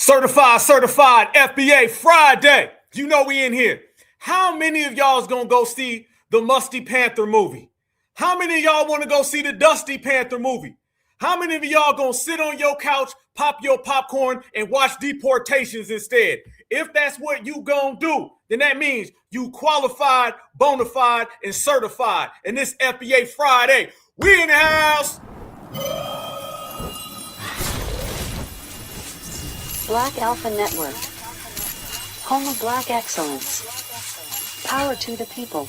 Certified FBA Friday. You know we in here. How many of y'all is going to go see the Musty Panther movie? How many of y'all want to go see the Dusty Panther movie? How many of y'all going to sit on your couch, pop your popcorn, and watch Deportations instead? If that's what you going to do, then that means you qualified, bona fide, and certified. And this FBA Friday, we in the house. Black Alpha Network. Home of Black excellence. Power to the people.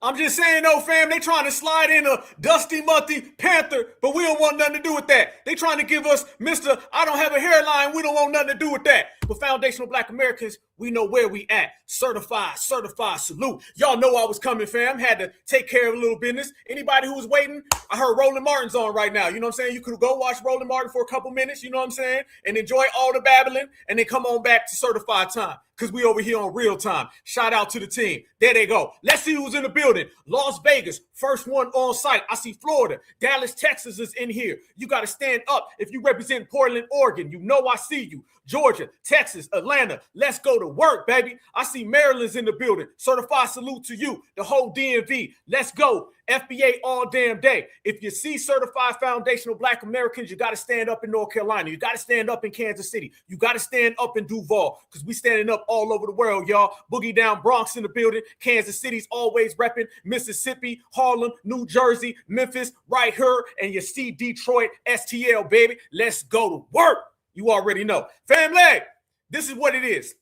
I'm just saying, though, fam, they trying to slide in a Dusty Musty Panther, but we don't want nothing to do with that. They trying to give us Mr. I don't have a hairline, we don't want nothing to do with that. But foundational Black Americans, we know where we at. Certified, salute. Y'all know I was coming, fam. Had to take care of a little business. Anybody who was waiting, I heard Roland Martin's on right now. You know what I'm saying? You could go watch Roland Martin for a couple minutes, you know what I'm saying? And enjoy all the babbling, and then come on back to certified time. Because we over here on real time. Shout out to the team. There they go. Let's see who's in the building. Las Vegas, first one on site. I see Florida. Dallas, Texas is in here. You got to stand up if you represent Portland, Oregon. You know I see you. Georgia, Texas, Atlanta. Let's go to work, baby. I see Maryland's in the building. Certified salute to you. The whole DMV. Let's go. FBA all damn day. If you see certified foundational Black Americans, you got to stand up in North Carolina. You got to stand up in Kansas City. You got to stand up in Duval because we standing up all over the world, y'all. Boogie down Bronx in the building. Kansas City's always repping. Mississippi, Harlem, New Jersey, Memphis, right here. And you see Detroit, STL, baby. Let's go to work. You already know. Family, this is what it is.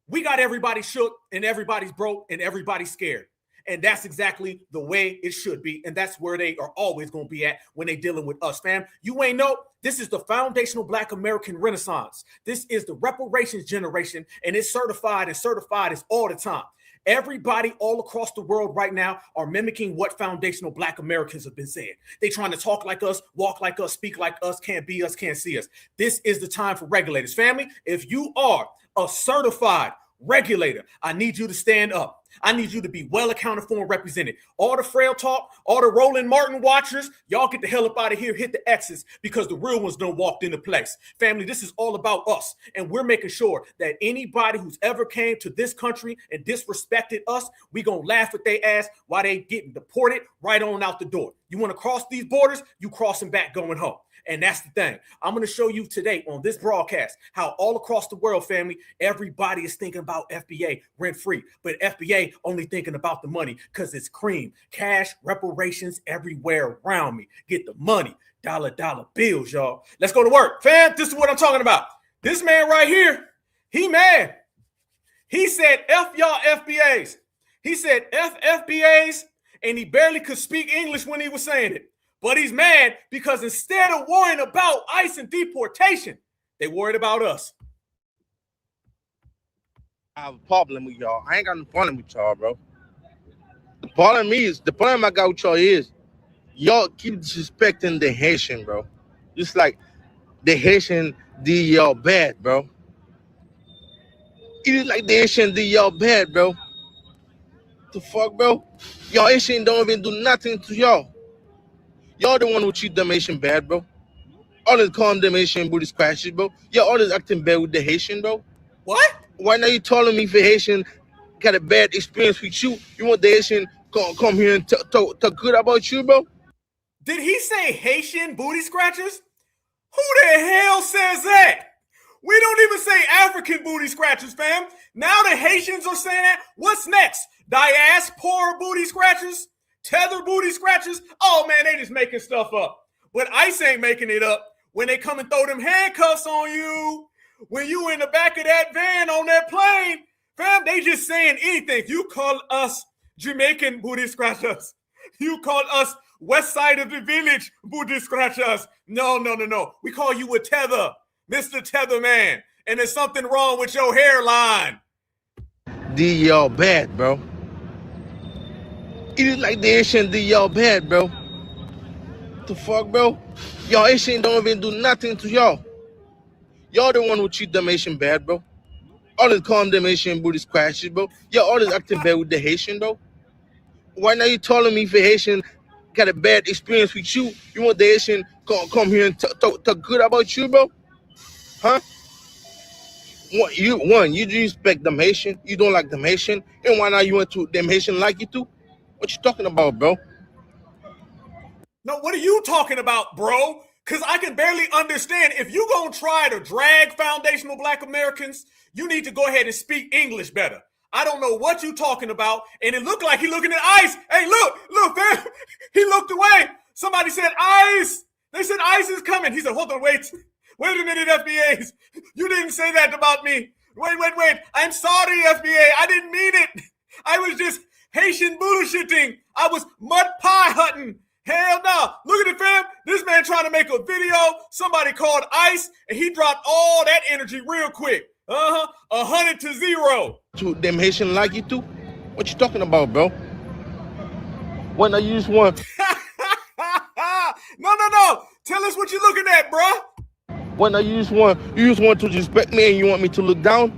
We got everybody shook and everybody's broke and everybody's scared. And that's exactly the way it should be. And that's where they are always going to be at when they dealing with us, fam. You ain't know, this is the foundational Black American Renaissance. This is the reparations generation, and it's certified is all the time. Everybody all across the world right now are mimicking what foundational Black Americans have been saying. They trying to talk like us, walk like us, speak like us, can't be us, can't see us. This is the time for regulators. Family, if you are a certified regulator, I need you to stand up. I need you to be well accounted for and represented. All the frail talk, all the Roland Martin watchers, y'all get the hell up out of here, hit the X's because the real ones done walked into place. Family, this is all about us. And we're making sure that anybody who's ever came to this country and disrespected us, we gonna laugh at their ass while they getting deported right on out the door. You want to cross these borders, you crossing back going home. And that's the thing. I'm going to show you today on this broadcast how all across the world, family, everybody is thinking about FBA rent-free. But FBA only thinking about the money because it's cream, cash, reparations everywhere around me. Get the money, dollar bills, y'all. Let's go to work. Fam, this is what I'm talking about. This man right here, he mad. He said, F y'all FBAs. He said, F FBAs, and he barely could speak English when he was saying it. But he's mad because instead of worrying about ICE and deportation, they worried about us. I have a problem with y'all. I ain't got no problem with y'all, bro. The problem I got with y'all is y'all keep disrespecting the Haitian, bro. Just like the Haitian did y'all bad, bro. It is like the Haitian did y'all bad, bro. The fuck, bro? Y'all Haitian don't even do nothing to y'all. Y'all the one who treat them Haitian bad, bro. All this calling them Haitian booty scratches, bro. Y'all all this acting bad with the Haitian, bro. What? Why now you telling me for Haitian got a bad experience with you? You want the Haitian come here and talk good about you, bro? Did he say Haitian booty scratchers? Who the hell says that? We don't even say African booty scratchers, fam. Now the Haitians are saying that. What's next? Diaspora booty scratchers? Tether booty scratchers? Oh, man, they just making stuff up. But ICE ain't making it up. When they come and throw them handcuffs on you, when you in the back of that van on that plane, Fam, they just saying anything. You call us Jamaican booty scratchers. You call us west side of the village booty scratchers. No. We call you a tether, Mr. Tether Man. And there's something wrong with your hairline. Y'all bad, bro. It is like the Haitian did y'all bad, bro. What the fuck, bro? Y'all Haitian don't even do nothing to y'all. Y'all the one who treat them Haitian bad, bro. Always calling them Haitian booty scratches, bro. Y'all always acting bad with the Haitian, bro. Why now you telling me if a Haitian got a bad experience with you, you want the Haitian come here and talk good about you, bro? Huh? You respect them Haitian, you don't like them Haitian, and why now you want to them Haitian like you too? What you talking about, bro? No, what are you talking about, bro? Because I can barely understand. If you gonna try to drag foundational Black Americans, you need to go ahead and speak English better. I don't know what you talking about, and it looked like he looking at ICE. Hey, look, fam. He looked away. Somebody said ICE. They said ICE is coming. He said, hold on, wait a minute, FBAs. You didn't say that about me. Wait. I'm sorry, FBA. I didn't mean it. I was just Haitian bullshitting. I was mud pie hunting. Hell no. Look at it, fam. This man trying to make a video. Somebody called ICE, and he dropped all that energy real quick. 100 to 0. To them Haitian like you too? What you talking about, bro? When I use one. No. Tell us what you're looking at, bro. When I use one, you use one to respect me and you want me to look down?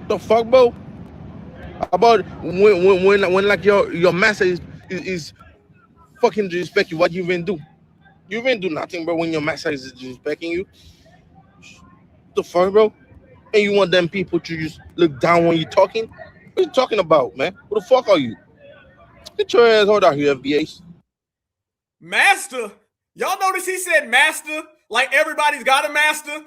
The fuck, bro? About when like your master is fucking disrespect you, what you even do? You even do nothing, bro, when your master is disrespecting you. The fuck, bro? And you want them people to just look down when you're talking? What you talking about, man? Who the fuck are you? Get your ass out here, FBAs. Master? Y'all notice he said master like everybody's got a master?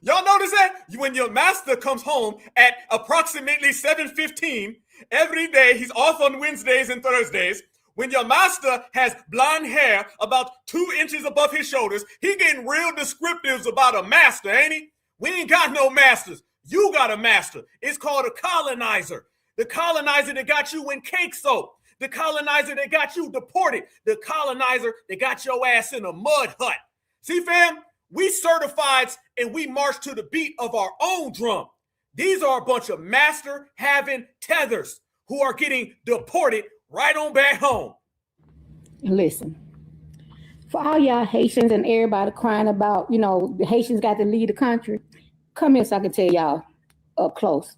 Y'all notice that? When your master comes home at approximately 7:15 every day, he's off on Wednesdays and Thursdays. When your master has blonde hair about 2 inches above his shoulders, he getting real descriptives about a master, ain't he? We ain't got no masters. You got a master. It's called a colonizer. The colonizer that got you in cake soap. The colonizer that got you deported. The colonizer that got your ass in a mud hut. See, fam? We certifieds and we march to the beat of our own drum. These are a bunch of master-having tethers who are getting deported right on back home. Listen, for all y'all Haitians and everybody crying about, the Haitians got to lead the country, come here so I can tell y'all up close.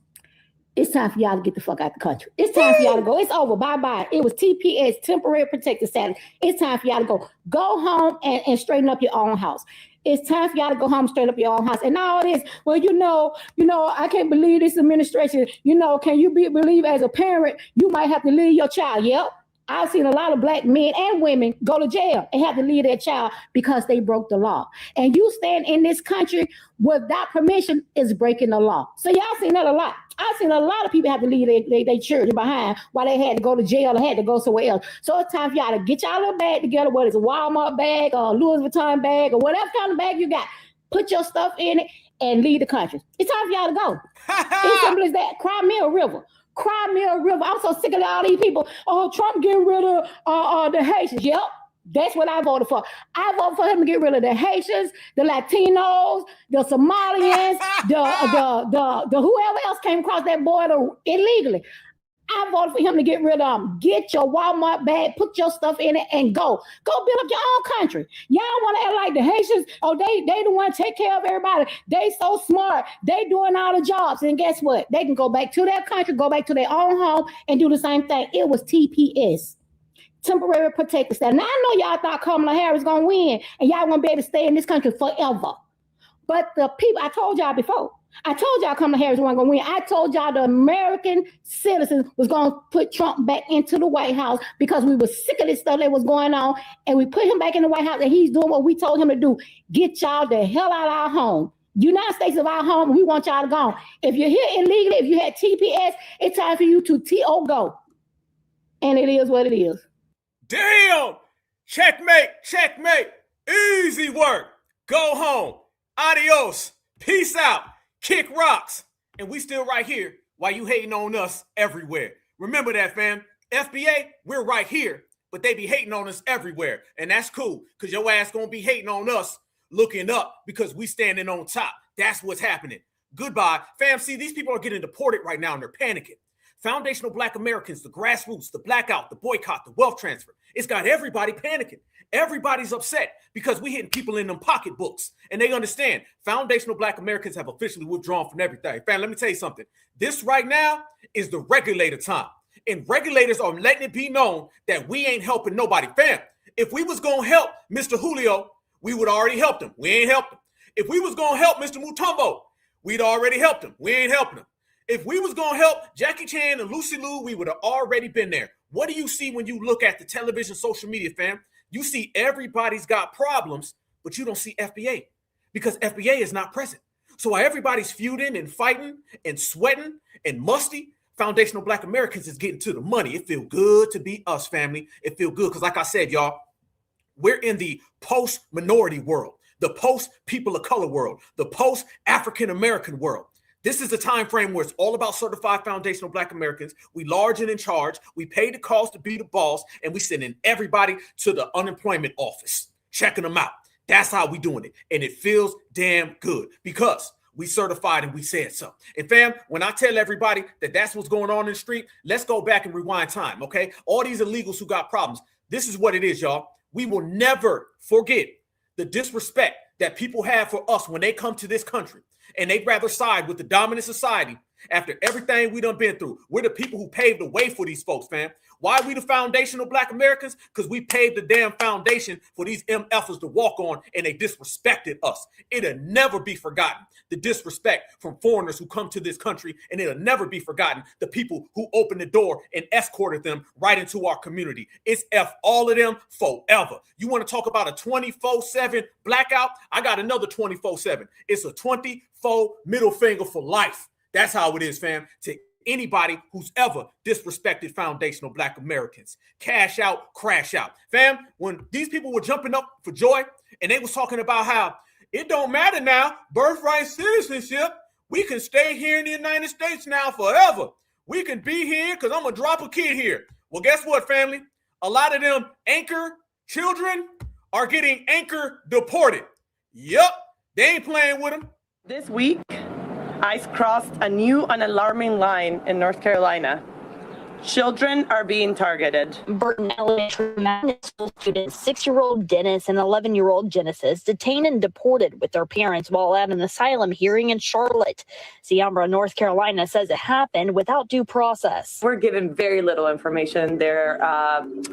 It's time for y'all to get the fuck out the country. It's time for y'all to go. It's over. Bye-bye. It was TPS, temporary protected status. It's time for y'all to go. Go home and straighten up your own house. It's time for y'all to go home and straighten up your own house. And all this, well, I can't believe this administration. Can you believe as a parent, you might have to leave your child? Yep. I've seen a lot of Black men and women go to jail and have to leave their child because they broke the law. And you stand in this country without permission is breaking the law. So y'all seen that a lot. I've seen a lot of people have to leave their children behind while they had to go to jail or had to go somewhere else. So it's time for y'all to get y'all little bag together, whether it's a Walmart bag or a Louis Vuitton bag or whatever kind of bag you got. Put your stuff in it and leave the country. It's time for y'all to go. It's simple as that. Cry me a river. I'm so sick of all these people. Oh, Trump getting rid of the Haitians. Yep, that's what I voted for. I voted for him to get rid of the Haitians, the Latinos, the Somalians, the whoever else came across that border illegally. I voted for him to get rid of them. Get your Walmart bag, put your stuff in it, and go. Go build up your own country. Y'all want to act like the Haitians, they the one take care of everybody. They so smart. They doing all the jobs. And guess what? They can go back to their country, go back to their own home, and do the same thing. It was TPS. Temporary protected status. Now, I know y'all thought Kamala Harris going to win, and y'all want to be able to stay in this country forever. But the people, I told y'all before, Kamala Harris wasn't going to win. I told y'all the American citizens was going to put Trump back into the White House because we were sick of this stuff that was going on. And we put him back in the White House and he's doing what we told him to do. Get y'all the hell out of our home. United States is our home. We want y'all to go. If you're here illegally, if you had TPS, it's time for you to TO go. And it is what it is. Damn! Checkmate. Easy work. Go home. Adios. Peace out. Kick rocks. And we still right here while you hating on us everywhere. Remember that, fam. FBA, we're right here, but they be hating on us everywhere. And that's cool, because your ass gonna be hating on us looking up because we standing on top. That's what's happening. Goodbye. Fam, see, these people are getting deported right now and they're panicking. Foundational Black Americans, the grassroots, the blackout, the boycott, the wealth transfer. It's got everybody panicking. Everybody's upset because we hitting people in them pocketbooks. And they understand foundational Black Americans have officially withdrawn from everything. Fam, let me tell you something. This right now is the regulator time. And regulators are letting it be known that we ain't helping nobody. Fam, if we was going to help Mr. Julio, we would already helped him. We ain't helped him. If we was going to help Mr. Mutombo, we'd already helped him. We ain't helping him. If we was going to help Jackie Chan and Lucy Liu, we would have already been there. What do you see when you look at the television, social media, fam? You see everybody's got problems, but you don't see FBA because FBA is not present. So while everybody's feuding and fighting and sweating and musty, foundational Black Americans is getting to the money. It feel good to be us, family. It feel good because like I said, y'all, we're in the post-minority world, the post-people of color world, the post-African-American world. This is the time frame where it's all about certified foundational Black Americans. We large and in charge. We pay the cost to be the boss, and we sending everybody to the unemployment office, checking them out. That's how we doing it, and it feels damn good because we certified and we said so. And fam, when I tell everybody that that's what's going on in the street, let's go back and rewind time, okay? All these illegals who got problems, this is what it is, y'all. We will never forget the disrespect that people have for us when they come to this country. And they'd rather side with the dominant society after everything we done been through. We're the people who paved the way for these folks, fam. Why are we the foundational Black Americans? Because we paved the damn foundation for these MFers to walk on, and they disrespected us. It'll never be forgotten, the disrespect from foreigners who come to this country, and it'll never be forgotten, the people who opened the door and escorted them right into our community. It's F all of them forever. You want to talk about a 24/7 blackout? I got another 24/7. It's a 24 middle finger for life. That's how it is, fam, to anybody who's ever disrespected foundational Black Americans. Cash out, crash out. Fam, when these people were jumping up for joy and they was talking about how it don't matter now, birthright citizenship, we can stay here in the United States now forever. We can be here because I'm going to drop a kid here. Well, guess what, family? A lot of them anchor children are getting anchor deported. Yep, they ain't playing with them. This week, ICE crossed a new and alarming line in North Carolina. Children are being targeted. Burton Elementary Magnet School students 6-year-old Dennis and 11-year-old Genesis detained and deported with their parents while at an asylum hearing in Charlotte. Ciambra, North Carolina says it happened without due process. We're given very little information. Their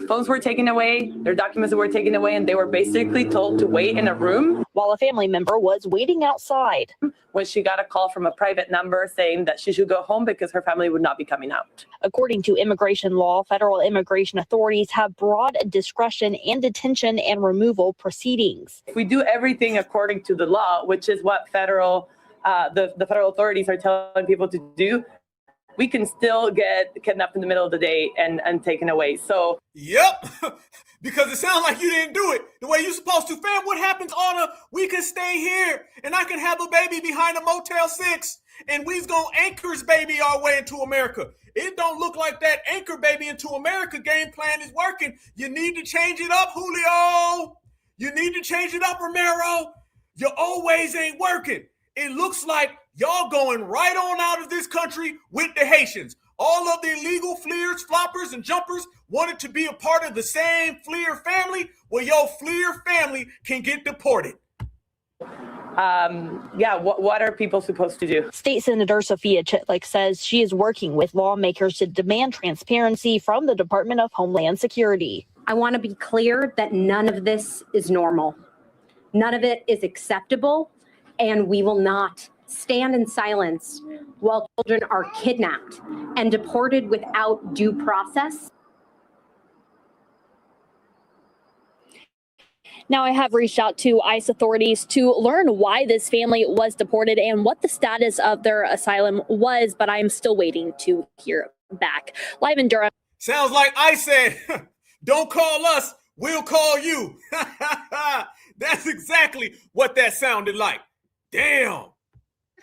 phones were taken away, their documents were taken away, and they were basically told to wait in a room. While a family member was waiting outside. When she got a call from a private number saying that she should go home because her family would not be coming out. According to immigration law, federal immigration authorities have broad discretion in detention and removal proceedings. If we do everything according to the law, which is what the federal authorities are telling people to do, we can still get kidnapped in the middle of the day and taken away. So, yep, because it sounds like you didn't do it the way you're supposed to. Fam, what happens on we can stay here and I can have a baby behind a Motel 6 and we's gonna anchors baby our way into America. It don't look like that anchor baby into America game plan is working. You need to change it up, Julio. You need to change it up, Romero. You always ain't working. It looks like y'all going right on out of this country with the Haitians. All of the illegal fleers, floppers, and jumpers wanted to be a part of the same Fleer family. Well, your Fleer family can get deported. What are people supposed to do? State Senator Sophia Chitlick says she is working with lawmakers to demand transparency from the Department of Homeland Security. I want to be clear that none of this is normal. None of it is acceptable, and we will not stand in silence while children are kidnapped and deported without due process. Now, I have reached out to ICE authorities to learn why this family was deported and what the status of their asylum was, but I'm still waiting to hear back. Live in Durham. Sounds like ICE said, don't call us, we'll call you. That's exactly what that sounded like. Damn.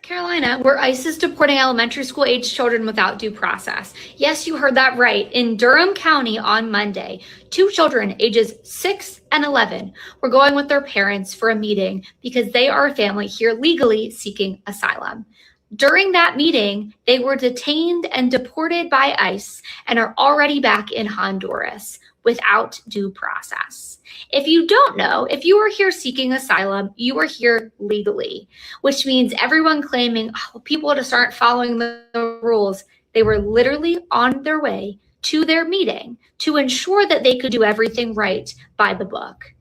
Carolina, where ICE is deporting elementary school age children without due process. Yes, you heard that right. In Durham County on Monday, 2 children ages 6 and 11 were going with their parents for a meeting because they are a family here legally seeking asylum. During that meeting, they were detained and deported by ICE and are already back in Honduras without due process. If you don't know, if you are here seeking asylum, you are here legally, which means everyone claiming people just aren't following the rules. They were literally on their way to their meeting to ensure that they could do everything right by the book.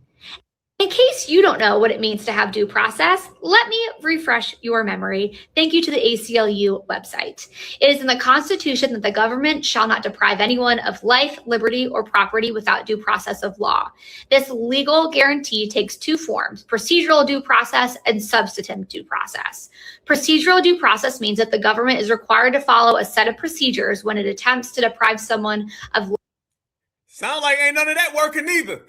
In case you don't know what it means to have due process, let me refresh your memory. Thank you to the ACLU website. It is in the Constitution that the government shall not deprive anyone of life, liberty, or property without due process of law. This legal guarantee takes 2 forms: procedural due process and substantive due process. Procedural due process means that the government is required to follow a set of procedures when it attempts to deprive someone of. Sound like ain't none of that working either.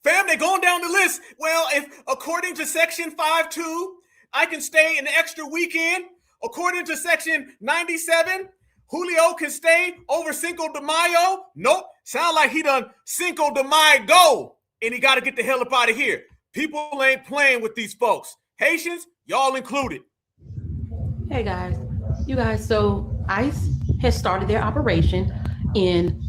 Fam, they going down the list. Well, if according to section 5.2, I can stay an extra weekend. According to section 97, Julio can stay over Cinco de Mayo. Nope. Sound like he done Cinco de Mayo. And he got to get the hell up out of here. People ain't playing with these folks. Haitians, y'all included. Hey guys, so ICE has started their operation in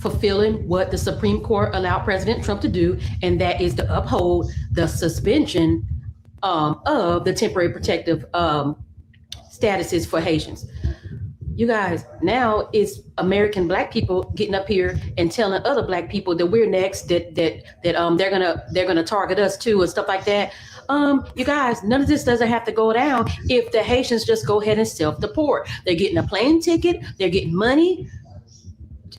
fulfilling what the Supreme Court allowed President Trump to do, and that is to uphold the suspension of the temporary protective statuses for Haitians. You guys, now it's American Black people getting up here and telling other Black people that we're next, that they're gonna target us too and stuff like that. You guys, none of this doesn't have to go down if the Haitians just go ahead and self-deport. They're getting a plane ticket, they're getting money.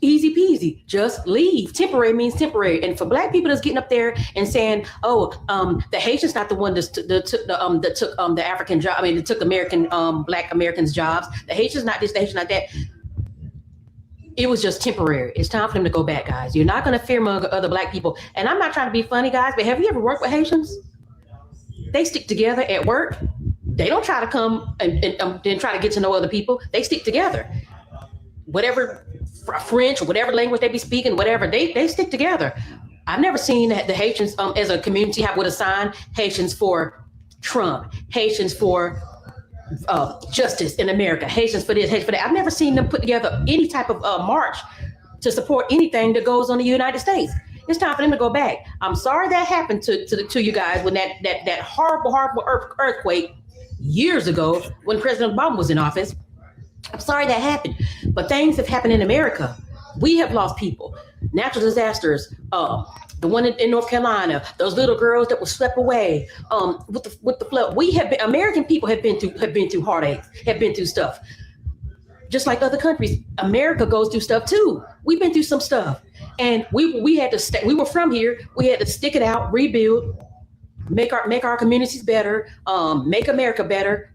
Easy peasy, just leave. Temporary means temporary. And for Black people that's getting up there and saying, the Haitians not the one that took the African job. I mean, that took American Black Americans' jobs. The Haitians not this, the Haitians not that. It was just temporary. It's time for them to go back, guys. You're not going to fearmonger other Black people. And I'm not trying to be funny, guys, but have you ever worked with Haitians? They stick together at work. They don't try to come and then try to get to know other people. They stick together. Whatever French or whatever language they be speaking, whatever, they stick together. I've never seen that the Haitians as a community would assign Haitians for Trump, Haitians for justice in America, Haitians for this, Haitians for that. I've never seen them put together any type of march to support anything that goes on in the United States. It's time for them to go back. I'm sorry that happened to you guys when that horrible earthquake years ago when President Obama was in office. I'm sorry that happened, but things have happened in America. We have lost people, natural disasters, the one in North Carolina, those little girls that were swept away with the flood. American people have been through heartaches, have been through stuff. Just like other countries, America goes through stuff too. We've been through some stuff, and we had to stay. We were from here. We had to stick it out, rebuild, make our communities better, make America better.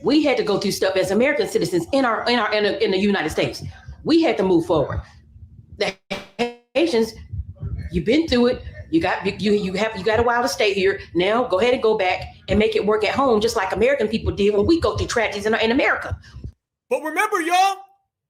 We had to go through stuff as American citizens in the United States. We had to move forward. The Haitians, you've been through it. You got a while to stay here. Now go ahead and go back and make it work at home, just like American people did when we go through tragedies in America. But remember, y'all,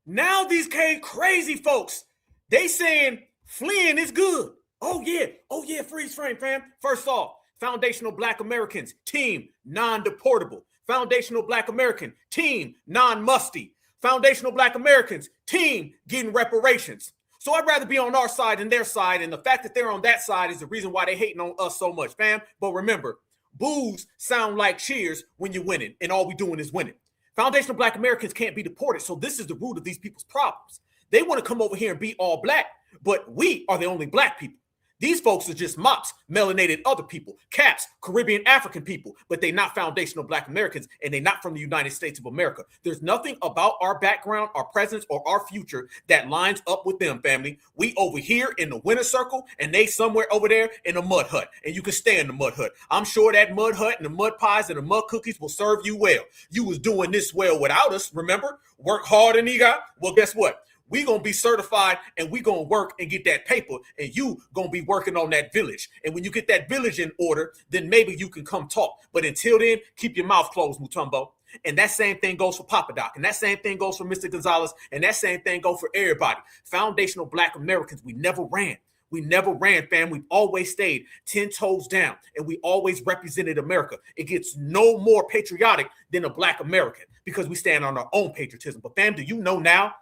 now these crazy folks, they saying fleeing is good. Oh yeah, freeze frame, fam. First off, foundational Black Americans, team non-deportable. Foundational Black American, team non-musty. Foundational Black Americans, team getting reparations. So I'd rather be on our side than their side, and the fact that they're on that side is the reason why they hating on us so much, fam. But remember, boos sound like cheers when you're winning, and all we doing is winning. Foundational Black Americans can't be deported, so this is the root of these people's problems. They want to come over here and be all Black, but we are the only Black people. These folks are just mops, melanated other people, Caps, Caribbean African people, but they're not foundational Black Americans, and they're not from the United States of America. There's nothing about our background, our presence, or our future that lines up with them, family. We over here in the winner circle, and they somewhere over there in a mud hut, and you can stay in the mud hut. I'm sure that mud hut and the mud pies and the mud cookies will serve you well. You was doing this well without us, remember? Work hard, and well, guess what? We gonna be certified, and we gonna work and get that paper, and you gonna be working on that village. And when you get that village in order, then maybe you can come talk. But until then, keep your mouth closed, Mutombo. And that same thing goes for Papa Doc. And that same thing goes for Mr. Gonzalez. And that same thing goes for everybody. Foundational Black Americans, we never ran. We never ran, fam. We've always stayed 10 toes down, and we always represented America. It gets no more patriotic than a Black American because we stand on our own patriotism. But fam, do you know now?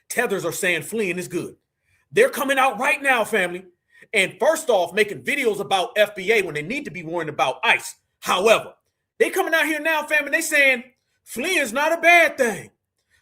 Tethers are saying fleeing is good. They're coming out right now, family. And first off, making videos about FBA when they need to be worrying about ICE. However, they coming out here now, fam, and they saying fleeing is not a bad thing.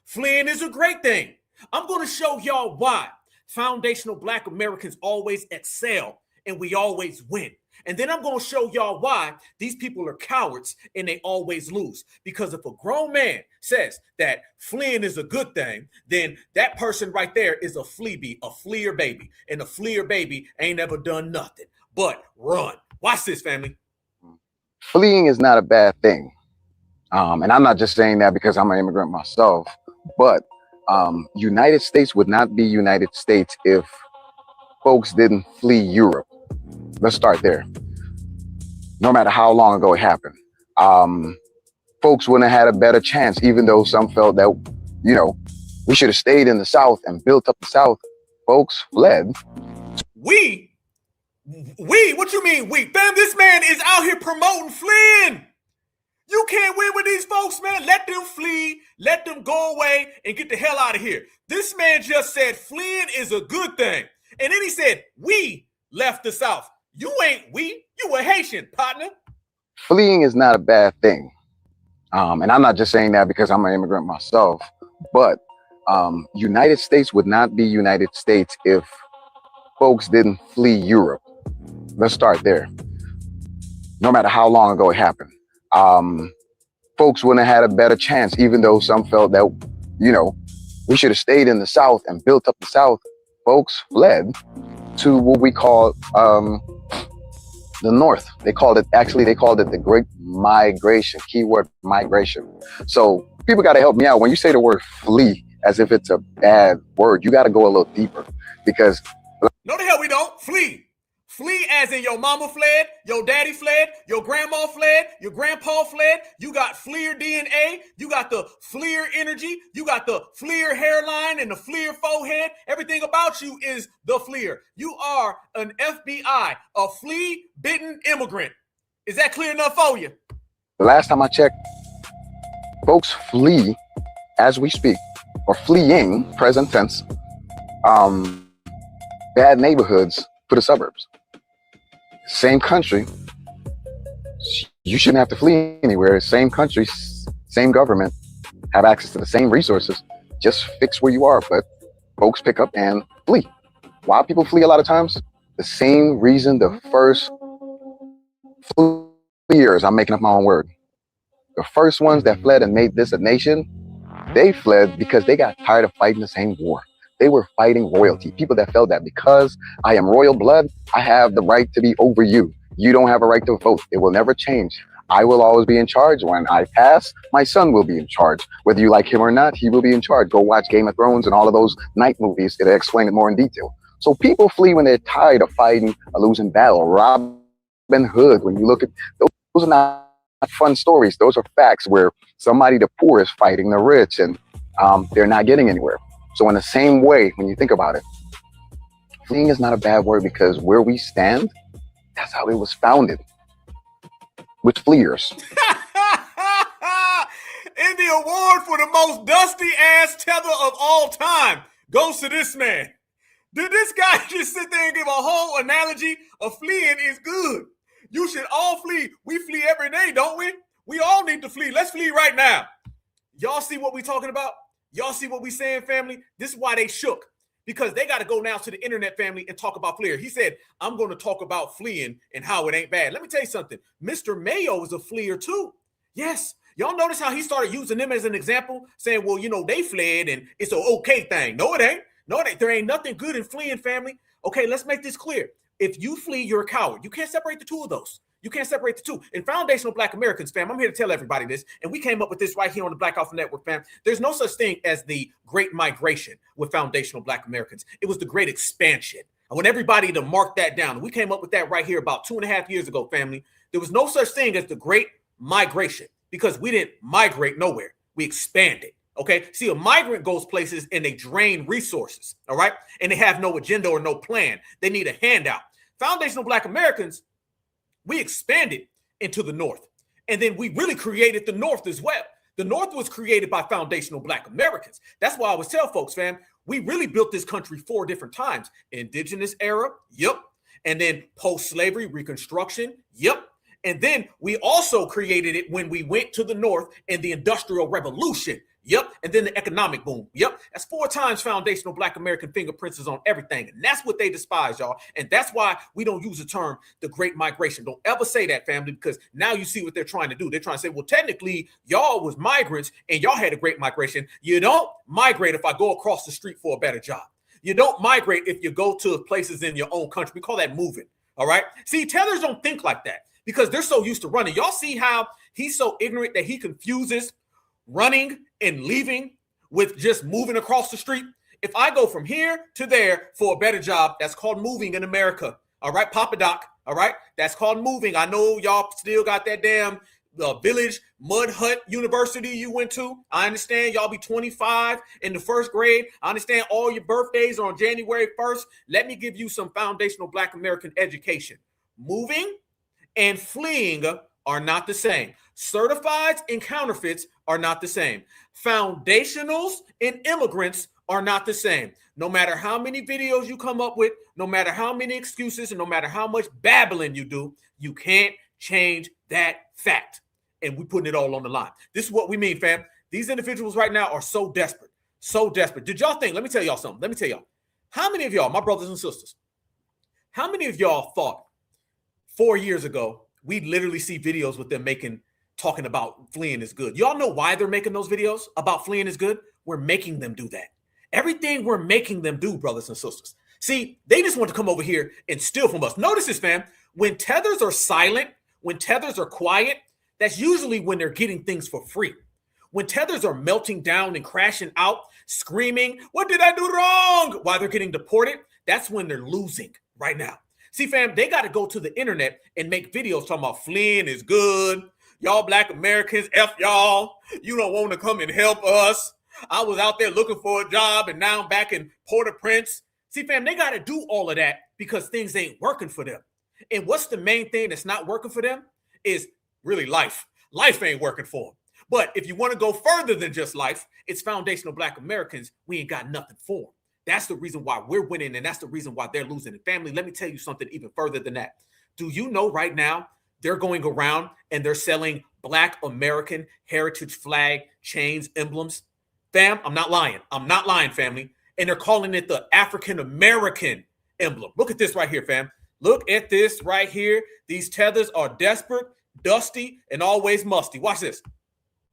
Fleeing is a great thing. I'm going to show y'all why foundational Black Americans always excel and we always win. And then I'm going to show y'all why these people are cowards and they always lose. Because if a grown man says that fleeing is a good thing, then that person right there is a fleer baby. And a fleer baby ain't ever done nothing but run. Watch this, family. Fleeing is not a bad thing. And I'm not just saying that because I'm an immigrant myself, but United States would not be United States if folks didn't flee Europe. Let's start there. No matter how long ago it happened, folks wouldn't have had a better chance, even though some felt that, you know, we should have stayed in the South and built up the South. Folks fled. We? What you mean we? Fam, this man is out here promoting fleeing. You can't win with these folks, man. Let them flee, let them go away and get the hell out of here. This man just said fleeing is a good thing. And then he said, we left the South. You ain't we, you a Haitian, partner. Fleeing is not a bad thing. And I'm not just saying that because I'm an immigrant myself, but United States would not be United States if folks didn't flee Europe. Let's start there. No matter how long ago it happened, folks wouldn't have had a better chance, even though some felt that, you know, we should have stayed in the South and built up the South. Folks fled to what we call the North. They called it the Great Migration, keyword migration. So people got to help me out. When you say the word flee as if it's a bad word, you got to go a little deeper, because no, the hell we don't. Flee. Flee as in your mama fled, your daddy fled, your grandma fled, your grandpa fled. You got fleer DNA. You got the fleer energy. You got the fleer hairline and the fleer forehead. Everything about you is the fleer. You are an FBI, a flea-bitten immigrant. Is that clear enough for you? the last time I checked, folks flee as we speak, or fleeing, present tense, bad neighborhoods for the suburbs. Same country, you shouldn't have to flee anywhere. Same country, same government, have access to the same resources. Just fix where you are, but folks pick up and flee. Why people flee a lot of times? The same reason the first fleers, I'm making up my own word, the first ones that fled and made this a nation, they fled because they got tired of fighting the same war. They were fighting royalty. People that felt that because I am royal blood, I have the right to be over you. You don't have a right to vote. It will never change. I will always be in charge. When I pass, my son will be in charge. Whether you like him or not, he will be in charge. Go watch Game of Thrones and all of those night movies that explain it more in detail. So people flee when they're tired of fighting a losing battle. Robin Hood, when you look at those are not fun stories. Those are facts where somebody, the poor, is fighting the rich and they're not getting anywhere. So in the same way, when you think about it, fleeing is not a bad word, because where we stand, that's how it was founded, with fleers. And the award for the most dusty ass tether of all time goes to this man. Did this guy just sit there and give a whole analogy of fleeing is good? You should all flee. We flee every day, don't we? We all need to flee. Let's flee right now. Y'all see what we talking about? Y'all see what we saying, family? This is why they shook, because they got to go now to the internet, family, and talk about fleer. He said, I'm going to talk about fleeing and how it ain't bad. Let me tell you something. Mr. Mayo is a fleer too. Yes. Y'all notice how he started using them as an example, saying, well, you know, they fled and it's an okay thing. No, it ain't. No, there ain't nothing good in fleeing, family. Okay, let's make this clear. If you flee, you're a coward. You can't separate the two of those. You can't separate the two. In Foundational Black Americans, fam, I'm here to tell everybody this, and we came up with this right here on the Black Alpha Network, fam. There's no such thing as the Great Migration with Foundational Black Americans. It was the Great Expansion. I want everybody to mark that down. We came up with that right here about 2.5 years ago, family. There was no such thing as the Great Migration. because we didn't migrate nowhere. We expanded. Okay. See, a migrant goes places and they drain resources. All right. And they have no agenda or no plan. They need a handout. Foundational Black Americans, we expanded into the North. And then we really created the North as well. The North was created by foundational Black Americans. That's why I always tell folks, fam, we really built this country 4 different times. Indigenous era, yep. And then post-slavery, Reconstruction, yep. And then we also created it when we went to the North in the Industrial Revolution. Yep. And then the economic boom. Yep. That's 4 times foundational Black American fingerprints is on everything. And that's what they despise, y'all. And that's why we don't use the term the Great Migration. Don't ever say that, family, because now you see what they're trying to do. They're trying to say, well, technically, y'all was migrants and y'all had a great migration. You don't migrate if I go across the street for a better job. You don't migrate if you go to places in your own country. We call that moving. All right. See, tellers don't think like that because they're so used to running. Y'all see how he's so ignorant that he confuses running and leaving with just moving across the street. If I go from here to there for a better job, that's called moving in America. All right, Papa Doc. All right, that's called moving. I know y'all still got that damn village mud hut university you went to. I understand y'all be 25 in the 1st grade. I understand all your birthdays are on January 1st. Let me give you some foundational Black American education. Moving and fleeing are not the same. Certifieds and counterfeits are not the same. Foundationals and immigrants are not the same. No matter how many videos you come up with, no matter how many excuses, and no matter how much babbling you do, you can't change that fact. And we're putting it all on the line. This is what we mean, fam. These individuals right now are so desperate, so desperate. Did y'all think, let me tell y'all something. Let me tell y'all, how many of y'all, my brothers and sisters, how many of y'all thought 4 years ago, we'd literally see videos with them talking about fleeing is good? Y'all know why they're making those videos about fleeing is good? We're making them do that. Everything we're making them do, brothers and sisters. See, they just want to come over here and steal from us. Notice this, fam. When tethers are silent, when tethers are quiet, that's usually when they're getting things for free. When tethers are melting down and crashing out, screaming, what did I do wrong? While they're getting deported, that's when they're losing right now. See, fam, they got to go to the internet and make videos talking about fleeing is good. Y'all Black Americans, F y'all. You don't want to come and help us. I was out there looking for a job and now I'm back in Port-au-Prince. See, fam, they got to do all of that because things ain't working for them. And what's the main thing that's not working for them is really life. Life ain't working for them. But if you want to go further than just life, it's foundational Black Americans. We ain't got nothing for them. That's the reason why we're winning, and that's the reason why they're losing. And family, let me tell you something even further than that. Do you know right now they're going around and they're selling Black American heritage flag chains, emblems? Fam, I'm not lying. I'm not lying, family. And they're calling it the African American emblem. Look at this right here, fam. Look at this right here. These tethers are desperate, dusty, and always musty. Watch this.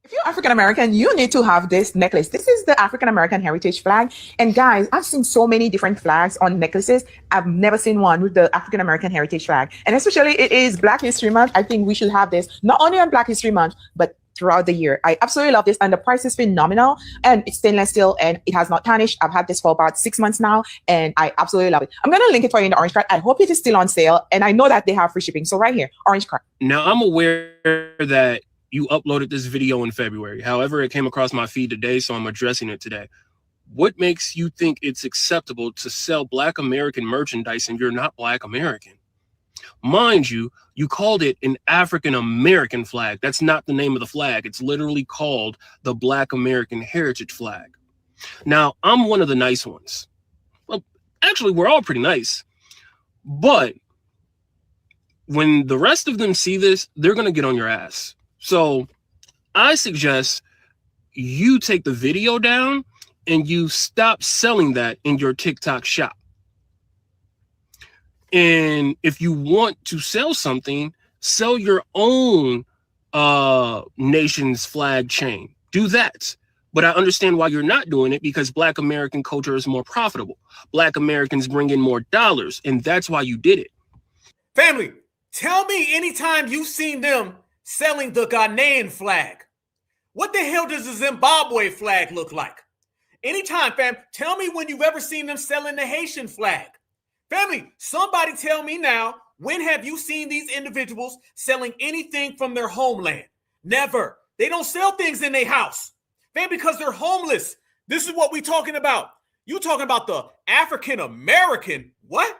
If you're African American, you need to have this necklace. This is the African American heritage flag. And guys, I've seen so many different flags on necklaces. I've never seen one with the African American heritage flag. And especially it is Black History Month. I think we should have this not only on Black History Month, but throughout the year. I absolutely love this. And the price is phenomenal. And it's stainless steel and it has not tarnished. I've had this for about 6 months now. And I absolutely love it. I'm going to link it for you in the orange card. I hope it is still on sale. And I know that they have free shipping. So right here, orange card. Now, I'm aware that you uploaded this video in February. However, it came across my feed today, so I'm addressing it today. What makes you think it's acceptable to sell Black American merchandise and you're not Black American? Mind you, you called it an African American flag. That's not the name of the flag. It's literally called the Black American Heritage Flag. Now, I'm one of the nice ones. Well, actually, we're all pretty nice. But when the rest of them see this, they're going to get on your ass. So I suggest you take the video down and you stop selling that in your TikTok shop. And if you want to sell something, sell your own nation's flag chain. Do that. But I understand why you're not doing it, because Black American culture is more profitable. Black Americans bring in more dollars, and that's why you did it. Family, tell me anytime you've seen them selling the Ghanaian flag. What the hell does the Zimbabwe flag look like? Anytime, fam, tell me when you've ever seen them selling the Haitian flag. Family, somebody tell me now, when have you seen these individuals selling anything from their homeland? Never. They don't sell things in their house, man, because they're homeless. This is what we talking about. You talking about the African American, what?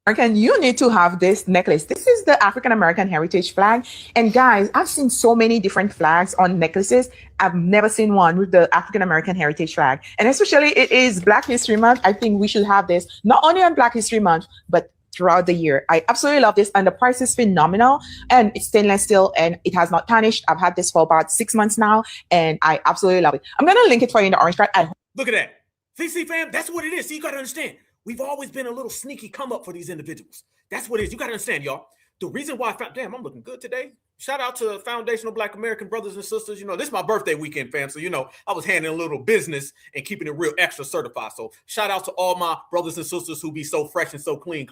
American, you need to have this necklace. This is the African American heritage flag. And guys, I've seen so many different flags on necklaces. I've never seen one with the African American heritage flag. And especially it is Black History Month. I think we should have this not only on Black History Month, but throughout the year. I absolutely love this. And the price is phenomenal. And it's stainless steel and it has not tarnished. I've had this for about 6 months now. And I absolutely love it. I'm going to link it for you in the orange card. Look at that. See, fam, that's what it is. See, you got to understand. We've always been a little sneaky come up for these individuals. That's what it is. You got to understand, y'all. The reason why damn, I'm looking good today. Shout out to Foundational Black American brothers and sisters. You know, this is my birthday weekend, fam. So, you know, I was handling a little business and keeping it real extra certified. So shout out to all my brothers and sisters who be so fresh and so clean.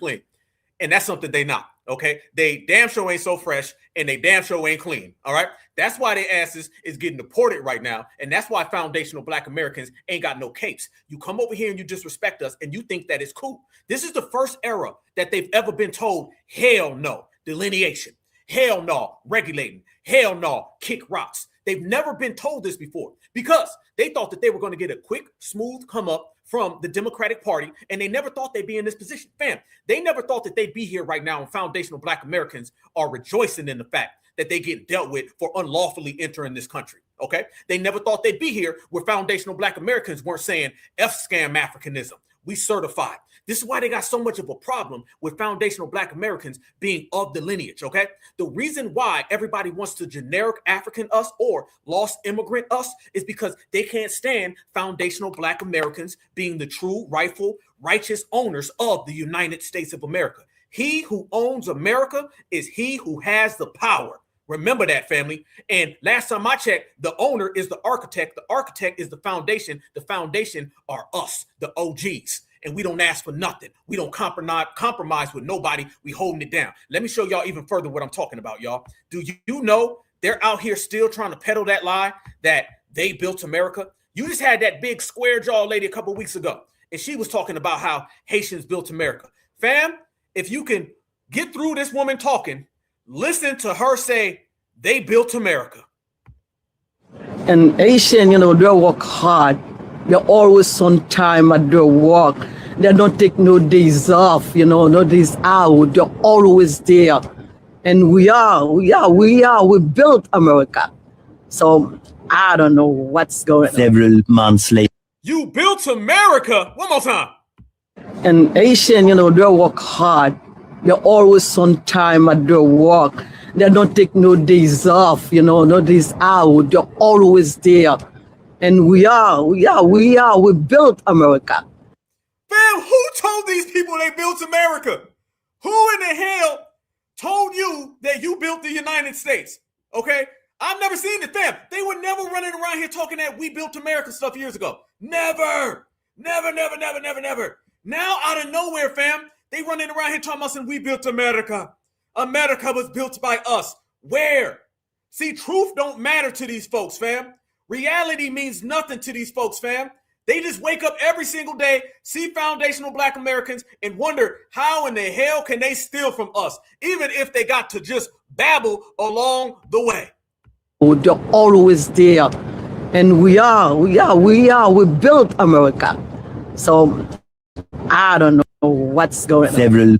And that's something they not, okay? They damn sure ain't so fresh and they damn sure ain't clean, all right? That's why their asses is getting deported right now. And that's why foundational Black Americans ain't got no capes. You come over here and you disrespect us and you think that it's cool. This is the first era that they've ever been told, hell no, delineation, hell no, regulating, hell no, kick rocks. They've never been told this before because they thought that they were going to get a quick, smooth come up from the Democratic Party, and they never thought they'd be in this position. Fam, they never thought that they'd be here right now, and foundational Black Americans are rejoicing in the fact that they get dealt with for unlawfully entering this country, okay? They never thought they'd be here where foundational Black Americans weren't saying F-scam Africanism. We certified. This is why they got so much of a problem with foundational Black Americans being of the lineage, okay? The reason why everybody wants to generic African us or lost immigrant us is because they can't stand foundational Black Americans being the true, rightful, righteous owners of the United States of America. He who owns America is he who has the power. Remember that, family. And last time I checked, the owner is the architect is the foundation are us, the OGs. And we don't ask for nothing. We don't compromise with nobody. We holding it down. Let me show y'all even further what I'm talking about, y'all. Do you know they're out here still trying to peddle that lie that they built America? You just had that big square jaw lady a couple weeks ago, and she was talking about how Haitians built America. Fam, if you can get through this woman talking, listen to her say they built America. And Haitian, you know, they work hard. They're always on time at their work. They don't take no days off, you know, no days out. They're always there. And we built America. So I don't know what's going on. Several months later. You built America? One more time. And Haitian, you know, they work hard. They're always on time at their work. They don't take no days off, you know, no days out. They're always there. And we built America. Fam, who told these people they built America? Who in the hell told you that you built the United States? Okay? I've never seen it, fam. They were never running around here talking that we built America stuff years ago. Never. Now, out of nowhere, fam, they running around here talking about saying we built America. America was built by us. Where? See, truth don't matter to these folks, fam. Reality means nothing to these folks, fam. They just wake up every single day, see foundational Black Americans, and wonder how in the hell can they steal from us, even if they got to just babble along the way. They're always there. And we built America. So I don't know what's going on.